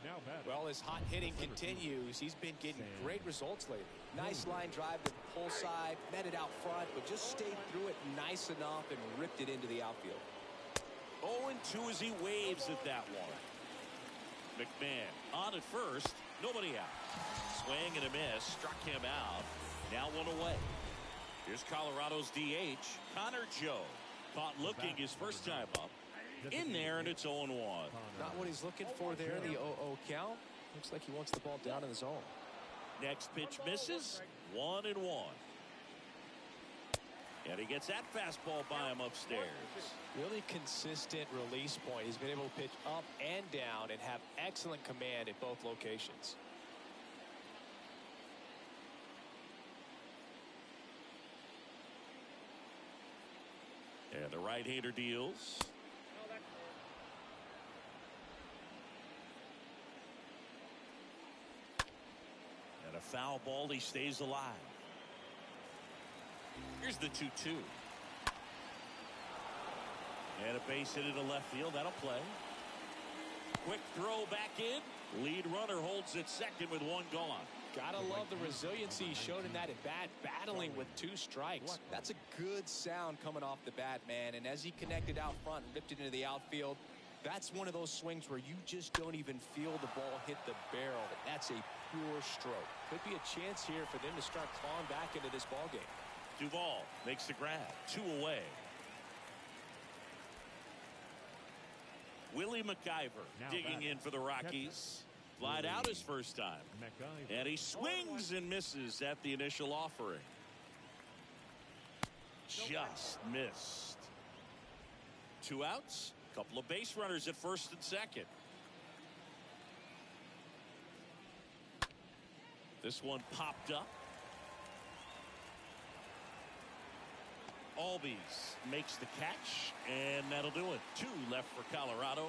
D: Now batting.
E: Well, his hot hitting continues. He's been getting great results lately. Nice line drive to the pull side, met it out front, but just stayed through it nice enough and ripped it into the outfield.
B: 0-2 as he waves at that one. McMahon on at first, nobody out. Swing and a miss, struck him out. Now one away. Here's Colorado's DH, Connor Joe. Caught looking his first time up. In there, and it's 0-1.
E: Not what he's looking for there in the 0-0 count. Looks like he wants the ball down in the zone.
B: Next pitch misses. 1-1. And he gets that fastball by him upstairs.
E: Really consistent release point. He's been able to pitch up and down and have excellent command at both locations.
B: And the right-hander deals. And a foul ball, he stays alive. Here's the 2-2. And a base hit into left field. That'll play. Quick throw back in. Lead runner holds it second with one gone.
E: Gotta love the resiliency he showed in that at bat, battling with 2 strikes. That's a good sound coming off the bat, man. And as he connected out front and ripped it into the outfield, that's one of those swings where you just don't even feel the ball hit the barrel. That's a pure stroke. Could be a chance here for them to start clawing back into this ball game.
B: Duvall makes the grab. 2 away. Willie McIver digging in for the Rockies. Flied out his first time. And he swings and misses at the initial offering. Just missed. 2 outs. Couple of base runners at first and second. This one popped up. Albies makes the catch, and that'll do it. 2 left for Colorado.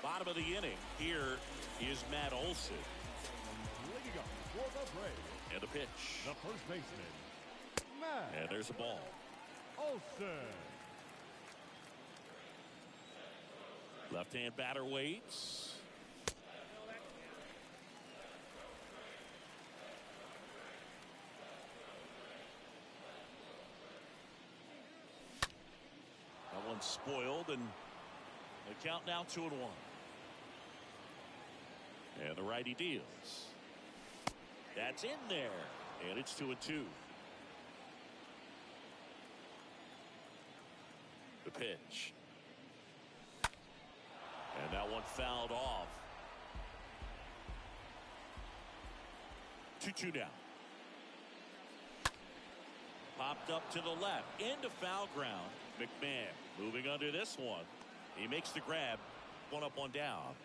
B: Bottom of the inning. Here is Matt Olson.
D: Leading up for the Braves,
B: And the pitch.
D: the first baseman, Matt
B: And there's a ball.
D: Olson.
B: Left-hand batter waits. That one's spoiled, and the count now 2-1. And the righty deals. That's in there, and it's 2-2. The pitch. And that one fouled off. 2-2 now. Popped up to the left. Into foul ground. McMahon moving under this one. He makes the grab. 1 up, 1 down.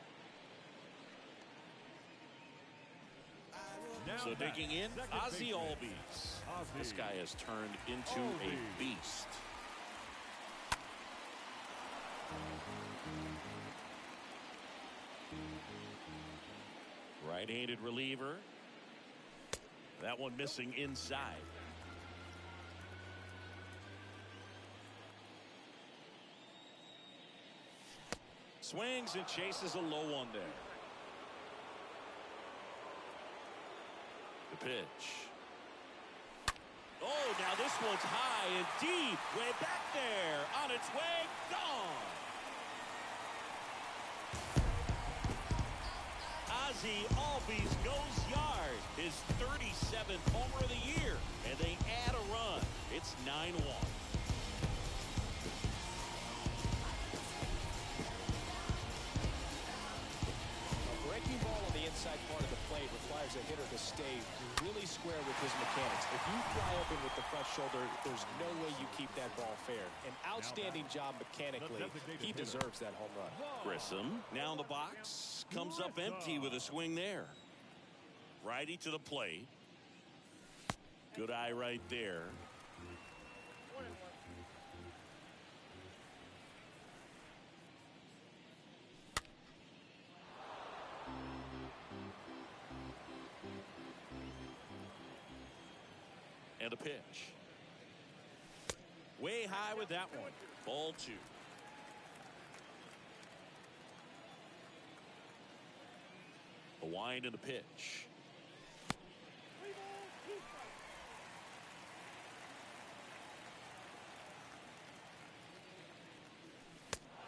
D: Now
B: So digging in,
D: second
B: Ozzie
D: baseman,
B: Albies.
D: Ozzie
B: This guy has turned into
D: Albies.
B: a beast. Right-handed reliever. That one missing inside. Swings and chases a low one there. The pitch. Oh, now this one's high and deep. Way back there. On its way. Gone. Ozzie Albies goes yard. His 37th homer of the year. And they add a run. It's 9-1.
E: outside part of the plate requires a hitter to stay really square with his mechanics. If you fly open with the front shoulder, there's no way you keep that ball fair. An outstanding job mechanically. He deserves that home run.
B: Grissom now in the box. Comes up empty with a swing there. Righty to the plate. Good eye right there. And a pitch. Way high with that one. Ball 2. The wind and the pitch.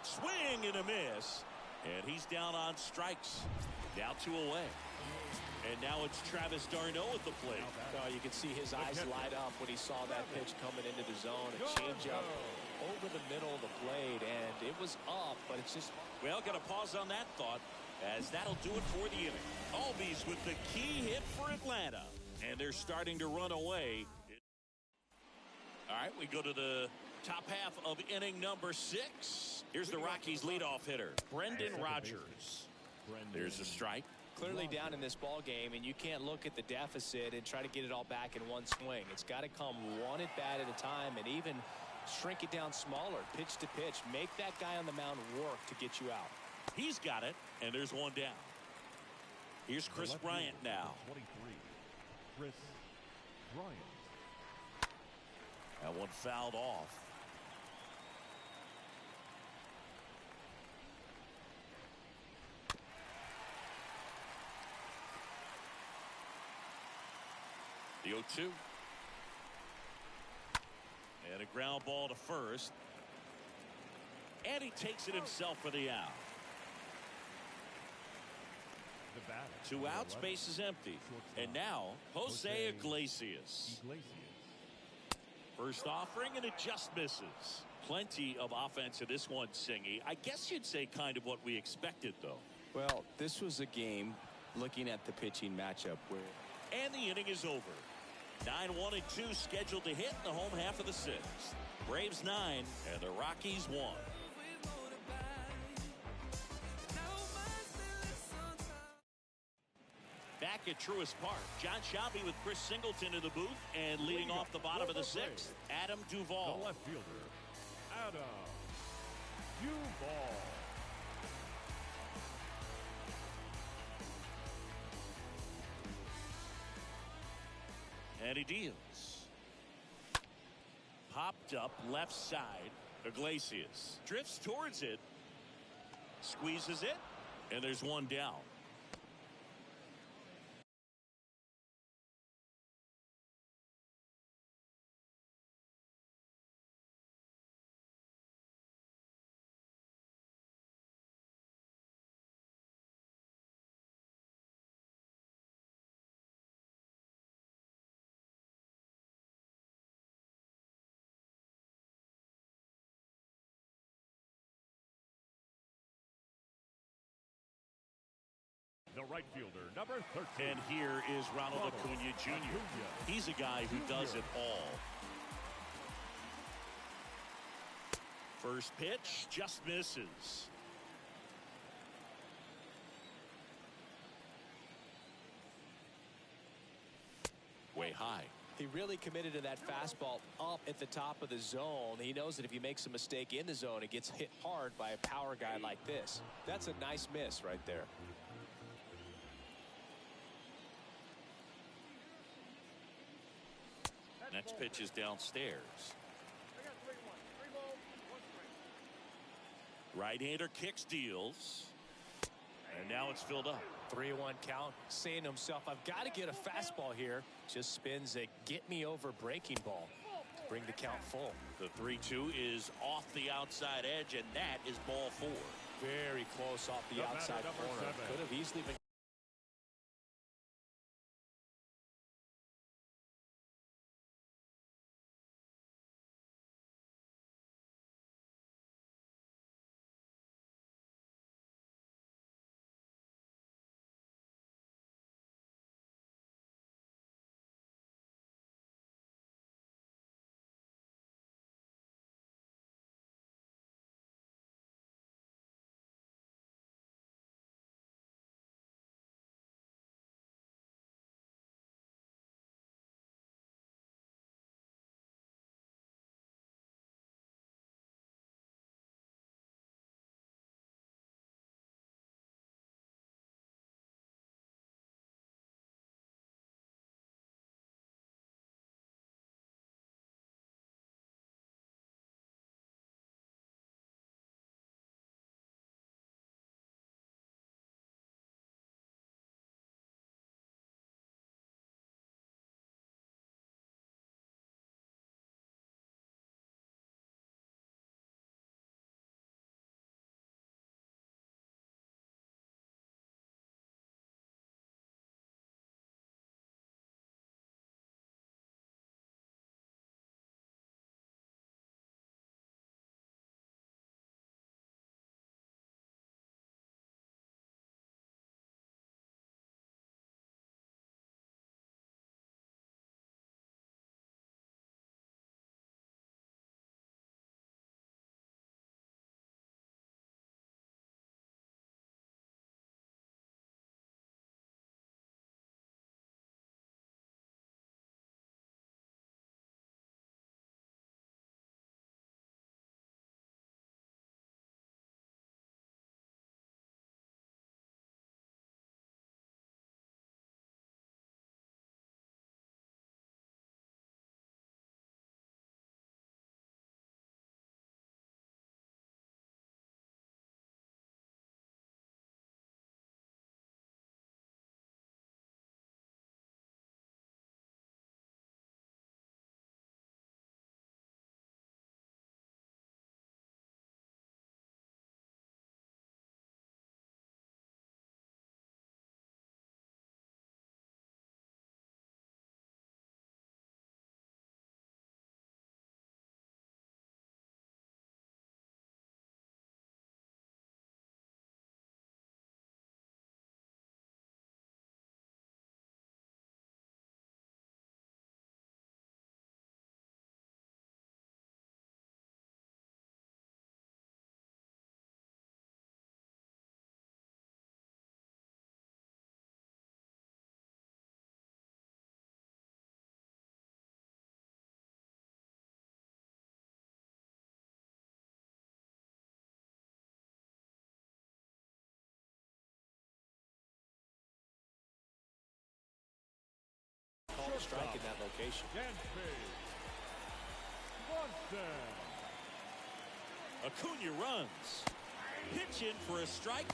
B: Swing and a miss. And he's down on strikes. Now 2 away. And now it's Travis d'Arnaud at the plate.
E: Oh, you can see his eyes light up when he saw that pitch coming into the zone. A changeup over the middle of the plate, and it was up, but it's just...
B: Well, got to pause on that thought, as that'll do it for the inning. Albies with the key hit for Atlanta, and they're starting to run away. All right, we go to the top half of inning number 6. Here's the Rockies leadoff hitter, Brendan Rodgers. There's a strike.
E: Clearly down in this ball game, and you can't look at the deficit and try to get it all back in one swing. It's got to come one at bat at a time, and even shrink it down smaller, pitch to pitch. Make that guy on the mound work to get you out.
B: He's got it, and there's one down. Here's Chris Bryant now.
D: 23. Chris Bryant.
B: That one fouled off. The 0-2. And a ground ball to first. And he takes it himself for the out. 2 outs, base is empty. And now, Jose Iglesias. First offering, and it just misses. Plenty of offense in this one, Singy. I guess you'd say kind of what we expected, though.
I: Well, this was a game looking at the pitching matchup where...
B: And the inning is over. 9-1 and 2 scheduled to hit in the home half of the 6th. Braves 9 and the Rockies 1. Back at Truist Park, John Shelby with Chris Singleton in the booth, and leading off the bottom of the 6th, Adam Duvall.
D: The left fielder, Adam Duvall.
B: And he deals. Popped up left side. Iglesias drifts towards it. Squeezes it. And there's one down.
D: The right fielder, number 13.
B: And here is Ronald Acuna Jr. He's a guy who does it all. First pitch just misses. Way high.
E: He really committed to that fastball up at the top of the zone. He knows that if he makes a mistake in the zone, it gets hit hard by a power guy like this. That's a nice miss right there.
B: Next pitch is downstairs. Right-hander kicks, deals. And now it's filled up.
E: 3-1 count, saying to himself, I've got to get a fastball here. Just spins a get-me-over breaking ball to bring the count full.
B: The 3-2 is off the outside edge, and that is ball 4.
E: Very close off the outside corner. Could have easily been
C: a strike in that location.
B: Acuna runs. Pitch in for a strike.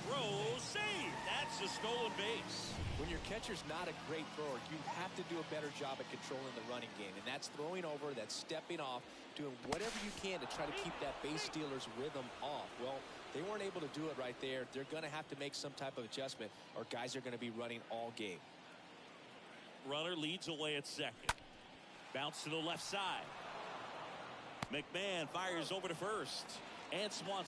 B: Throw, save. That's a stolen base.
E: When your catcher's not a great thrower, you have to do a better job at controlling the running game. And that's throwing over, that's stepping off, doing whatever you can to try to keep that base stealer's rhythm off. Well, they weren't able to do it right there. They're going to have to make some type of adjustment, or guys are going to be running all game.
B: Runner leads away at second. Bounce to the left side. McMahon fires over to first. And Swanson.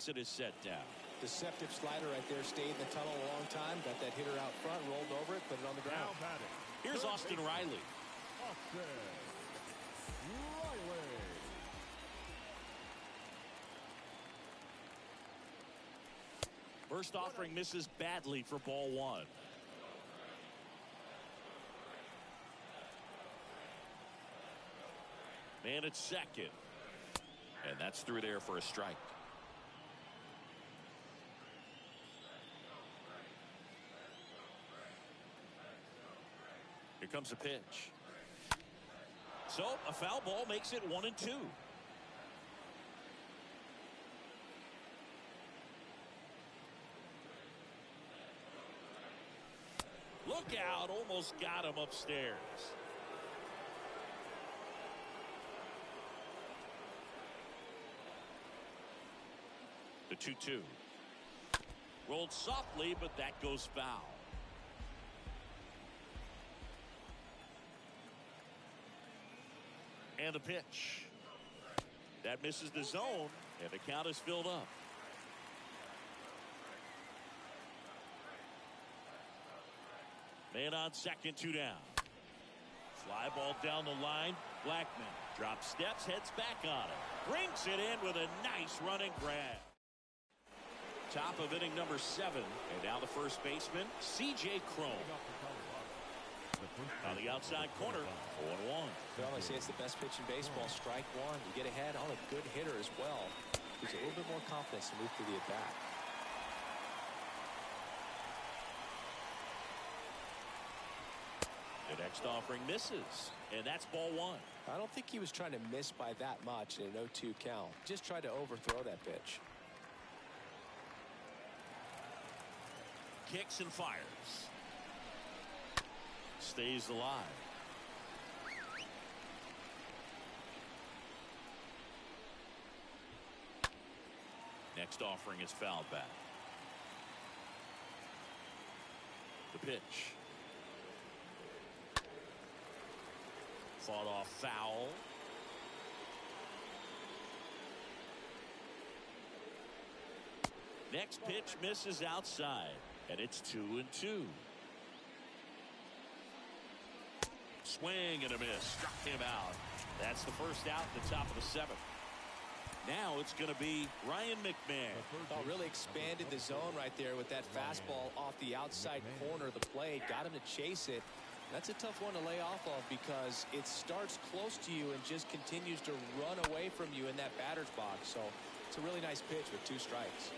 B: It is set down.
E: Deceptive slider right there. Stayed in the tunnel a long time. Got that hitter out front. Rolled over it. Put it on the ground.
B: Here's Austin Riley. First offering misses badly for ball one. Man at second. And that's through there for a strike. Here comes a pitch. So a foul ball makes it 1-2. Look out, almost got him upstairs. The 2-2. Rolled softly, but that goes foul. And the pitch. That misses the zone, and the count is filled up. Man on second, 2 down. Fly ball down the line. Blackman drops steps, heads back on it. Brings it in with a nice running grab. Top of inning number 7. And now the first baseman, C.J. Cron. On the outside corner, 0-1.
E: They always say it's the best pitch in baseball. Strike one. You get ahead on a good hitter as well. Gives a little bit more confidence to move through the at-bat.
B: The next offering misses, and that's ball one.
E: I don't think he was trying to miss by that much in an 0-2 count. Just tried to overthrow that pitch.
B: Kicks and fires. Stays alive. Next offering is fouled back. The pitch. Fought off foul. Next pitch misses outside, and it's 2-2. Swing and a miss. Struck him out. That's the first out at the top of the 7th. Now it's going to be Ryan McMahon.
E: Oh, really expanded the zone right there with that fastball off the outside corner of the plate. Got him to chase it. That's a tough one to lay off of because it starts close to you and just continues to run away from you in that batter's box. So it's a really nice pitch with 2 strikes.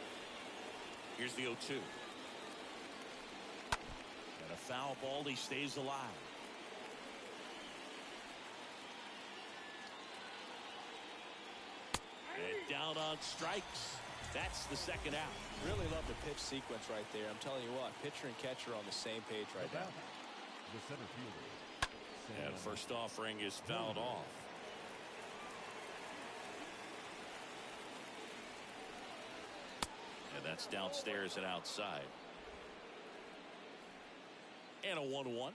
B: Here's the 0-2. And a foul ball. He stays alive. And down on strikes. That's the second out.
E: Really love the pitch sequence right there. I'm telling you what, pitcher and catcher on the same page right now.
D: The center fielder.
B: And first offering is fouled off. And that's downstairs and outside. And a 1-1.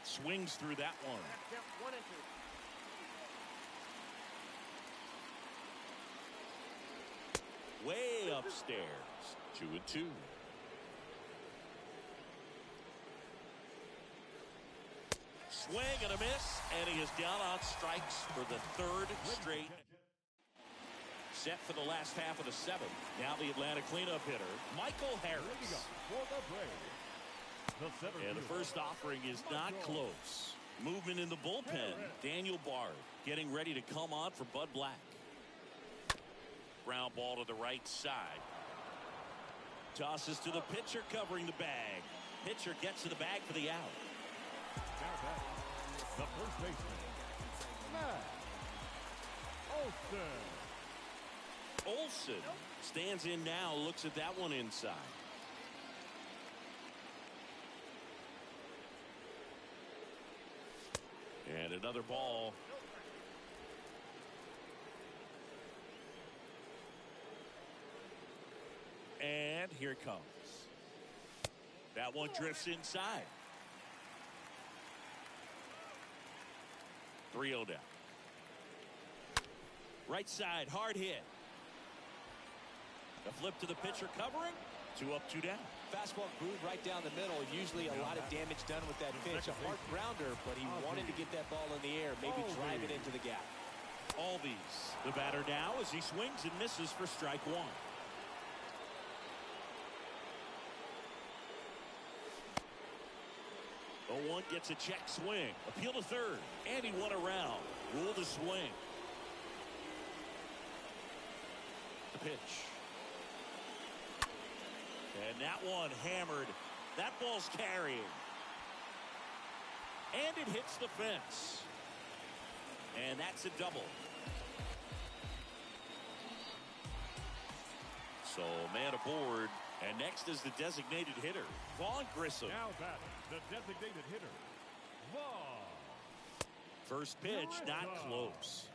B: Swings through that one.
J: 1 and 2.
B: Way upstairs. 2-2. Swing and a miss, and he is down on strikes for the 3rd straight. Set for the last half of the 7th. Now the Atlanta cleanup hitter, Michael Harris.
D: For the Braves.
B: And the first offering is not close. Movement in the bullpen. Daniel Bard getting ready to come on for Bud Black. Ground ball to the right side. Tosses to the pitcher covering the bag. Pitcher gets to the bag for the out.
D: Now back, the first baseman, Matt Olson.
B: Olson stands in now, looks at that one inside. And another ball. And here it comes. That one drifts inside. 3-0 down. Right side, hard hit. The flip to the pitcher covering. 2 up, 2 down.
E: Fastball groove right down the middle. Usually a lot of damage done with that pitch. A hard grounder, but he wanted to get that ball in the air, maybe drive it into the gap.
B: Albies, the batter now as he swings and misses for strike 1. One gets a check swing. Appeal to third. And he won around. Rule to swing. The pitch. And that one hammered. That ball's carrying. And it hits the fence. And that's a double. So man aboard. And next is the designated hitter, Vaughn Grissom.
D: Now batting, the designated hitter, Vaughn.
B: First pitch, not close.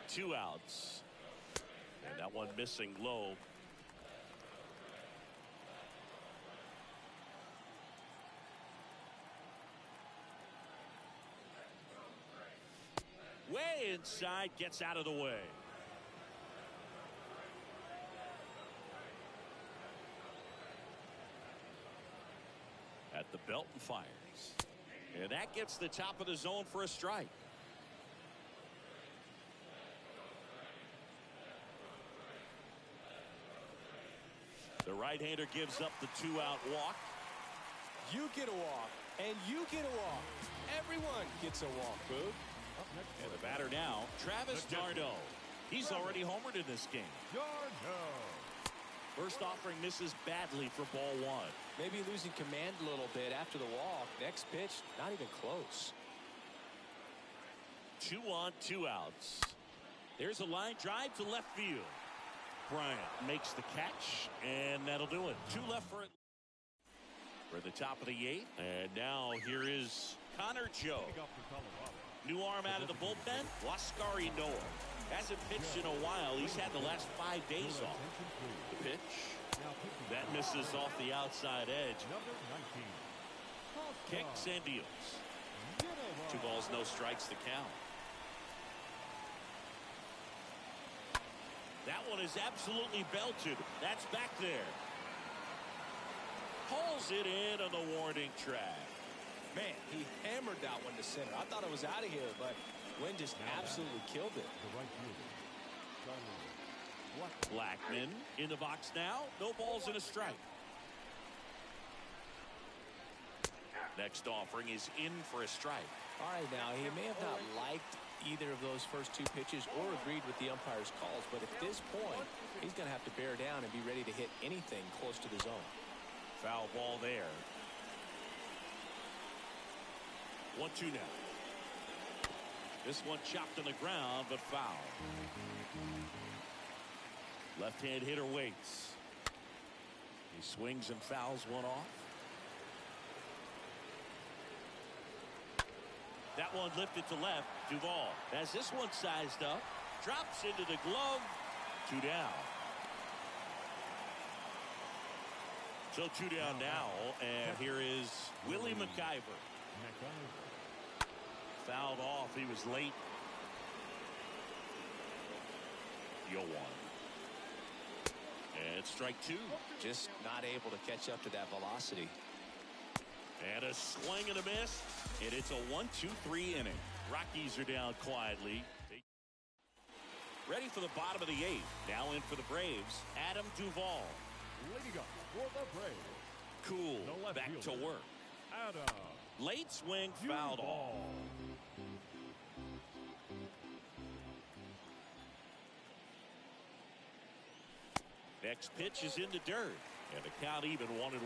B: Two outs. And that one missing low. Way inside, gets out of the way. At the belt and fires. And that gets the top of the zone for a strike. The right-hander gives up the 2-out walk.
E: You get a walk, and you get a walk. Everyone gets a walk, Boog.
B: And the batter now, Travis d'Arnaud. He's already homered in this game. First offering misses badly for ball 1.
E: Maybe losing command a little bit after the walk. Next pitch, not even close.
B: 2 on, 2 outs. There's a line drive to left field. Bryant makes the catch, and that'll do it. 2 left for it. We're at the top of the 8th, and now here is Connor Joe. New arm out of the bullpen, Waskari Noah. Hasn't pitched in a while. He's had the last 5 days off. The pitch. That misses off the outside edge.
D: Number 19.
B: Kicks and deals. 2 balls, no strikes to count. That one is absolutely belted. That's back there. Pulls it in on the warning track.
E: Man, he hammered that one to center. I thought it was out of here, but Wynn just absolutely killed it.
D: The right fielder.
B: Blackman in the box now. No balls and a strike. Next offering is in for a strike.
E: All right, now, he may have not liked either of those first 2 pitches or agreed with the umpire's calls, but at this point, he's going to have to bear down and be ready to hit anything close to the zone.
B: Foul ball there. 1-2 now. This one chopped on the ground, but foul. Left-hand hitter waits. He swings and fouls one off. That one lifted to left. Duvall has this one sized up. Drops into the glove. 2 down. So 2 down now. And here is Willie McIver. Fouled off. He was late. 0-1. And strike 2.
E: Just not able to catch up to that velocity.
B: And a swing and a miss. And it's a 1-2-3 inning. Rockies are down quietly. Ready for the bottom of the 8th. Now in for the Braves, Adam Duvall.
D: Leading up for the Braves.
B: Cool. Back to
D: fielder,
B: work.
D: Adam.
B: Late swing, fouled off. Next pitch is in the dirt. And the count even 1-1.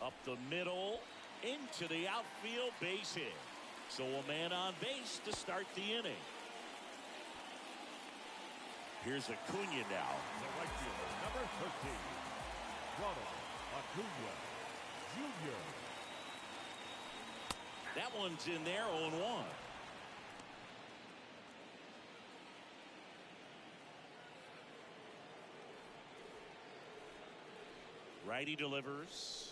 B: Up the middle, into the outfield, base hit. So a man on base to start the inning. Here's Acuna now.
D: The right fielder, number 13. Ronald Acuna Jr.
B: That one's in there, 0-1. Righty delivers.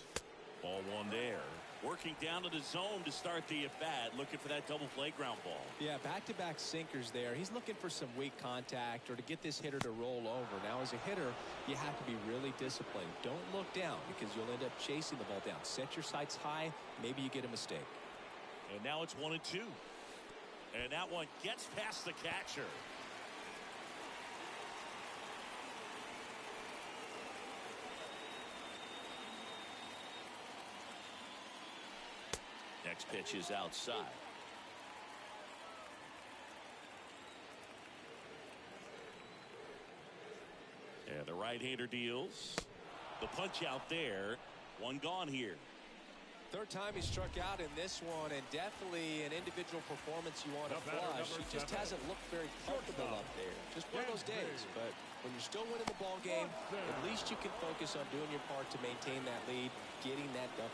B: Ball 1 there. Working down to the zone to start the at-bat. Looking for that double play ground ball.
E: Yeah, back-to-back sinkers there. He's looking for some weak contact or to get this hitter to roll over. Now, as a hitter, you have to be really disciplined. Don't look down because you'll end up chasing the ball down. Set your sights high. Maybe you get a mistake.
B: And now it's 1-2. And that one gets past the catcher. Next pitch is outside. And the right-hander deals. The punch out there. 1 gone here.
E: 3rd time he struck out in this one, and definitely an individual performance you want to flush. He just hasn't looked very comfortable up there. Just one of those days. But when you're still winning the ball game, at least you can focus on doing your part to maintain that lead, getting that W.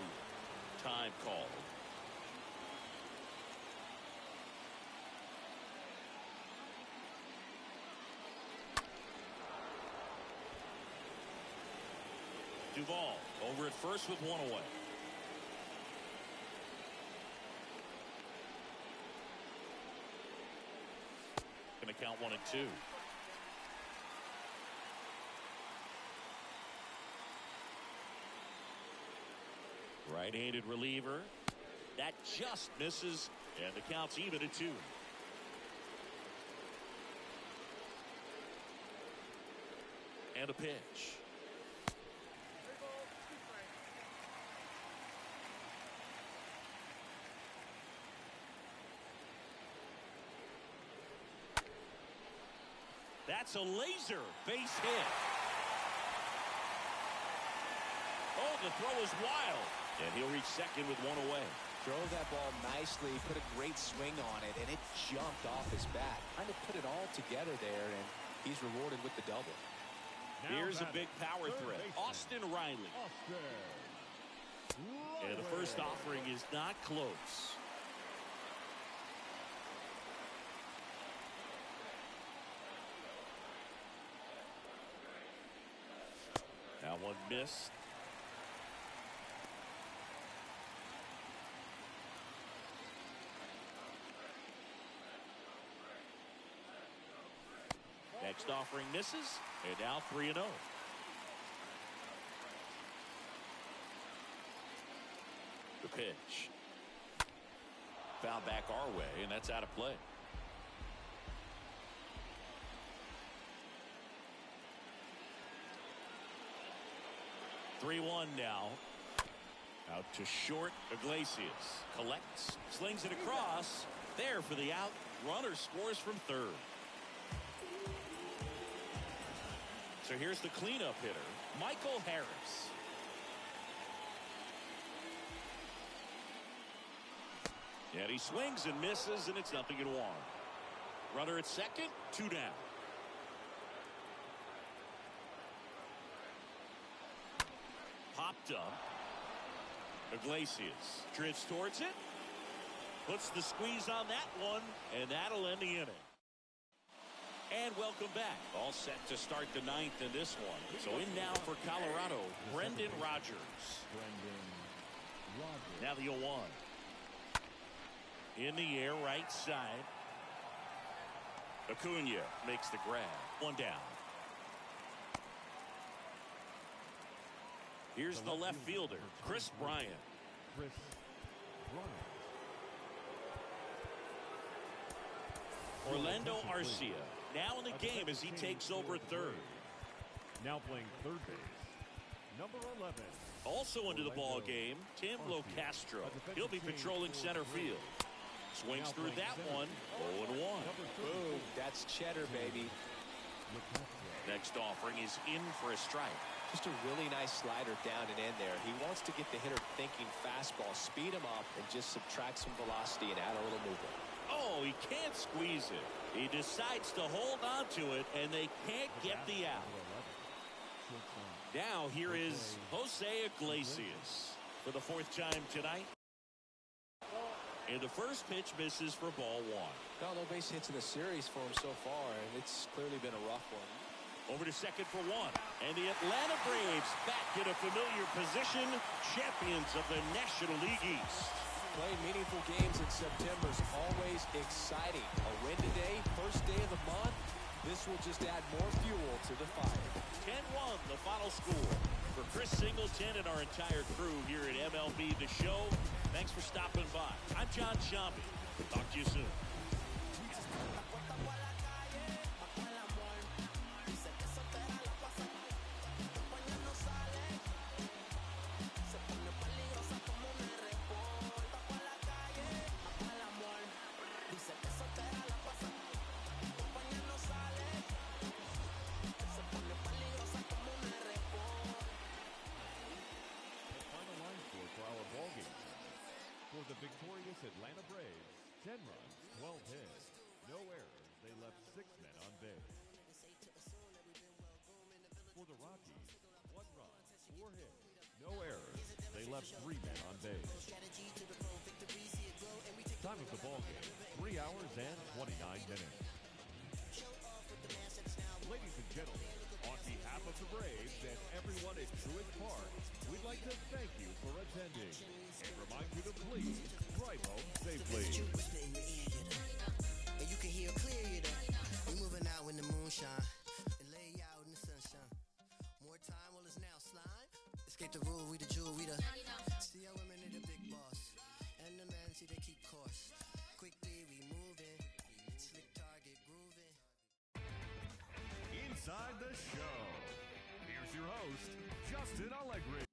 B: Time called. Duvall over at first with 1 away. Going to count 1-2. Right-handed reliever. That just misses, and the count's even at 2. And a pitch. That's a laser base hit. Oh, the throw is wild. And he'll reach second with 1 away.
E: Drove that ball nicely, put a great swing on it, and it jumped off his bat. Trying to put it all together there, and he's rewarded with the double.
B: Here's a big power threat. Austin Riley. And the first offering is not close. Now one missed. Next offering misses, and now 3-0. The pitch. Foul back our way, and that's out of play. (3-1) now. Out to short. Iglesias collects, slings it across. There for the out. Runner scores from third. So here's the cleanup hitter, Michael Harris. And he swings and misses, and it's 0-1. Runner at second, 2 down. Popped up. Iglesias drifts towards it. Puts the squeeze on that one, and that'll end the inning. And welcome back. All set to start the 9th in this one. So in now for Colorado, Brendan Rodgers. Now the 0-1. In the air, right side. Acuna makes the grab. 1 down. Here's the left fielder, Chris Bryant. Orlando Arcia now in the game as he takes over third.
D: Now playing third base, number 11.
B: Also into the ball game, Tim Locastro. He'll be patrolling center field. Swings through that one. 0-1.
E: Boom, that's cheddar, baby.
B: Next offering is in for a strike.
E: Just a really nice slider down and in there. He wants to get the hitter thinking fastball, speed him up, and just subtract some velocity and add a little movement.
B: Oh, he can't squeeze it. He decides to hold on to it, and they can't get the out. Now here is Jose Iglesias for the 4th time tonight. And the first pitch misses for ball 1.
E: No base hits in the series for him so far, and it's clearly been a rough one.
B: Over to second for 1. And the Atlanta Braves back in a familiar position, champions of the National League East.
E: Playing meaningful games in September is always exciting. A win today, first day of the month. This will just add more fuel to the fire.
B: 10-1, the final score. For Chris Singleton and our entire crew here at MLB The Show, thanks for stopping by. I'm John Shambi. Talk to you soon.
D: For the victorious Atlanta Braves, 10 runs, 12 hits, no errors. They left 6 men on base. For the Rockies, 1 run, 4 hits, no errors. They left 3 men on base. Time of the ball game, 3 hours and 29 minutes. Ladies and gentlemen, on behalf of the Braves and everyone at Truist Park, we'd like to thank you for attending and remind you to please drive home safely.
K: And you can hear clear, we moving out when the moon shine and lay out in the sunshine. More time, well, it's now slime. Escape the rule, we the jewel, we the. See how women are the big boss, and the men see they keep course. Quickly we moving, slick target grooving.
D: Inside the show, here's your host, Justin Allegri.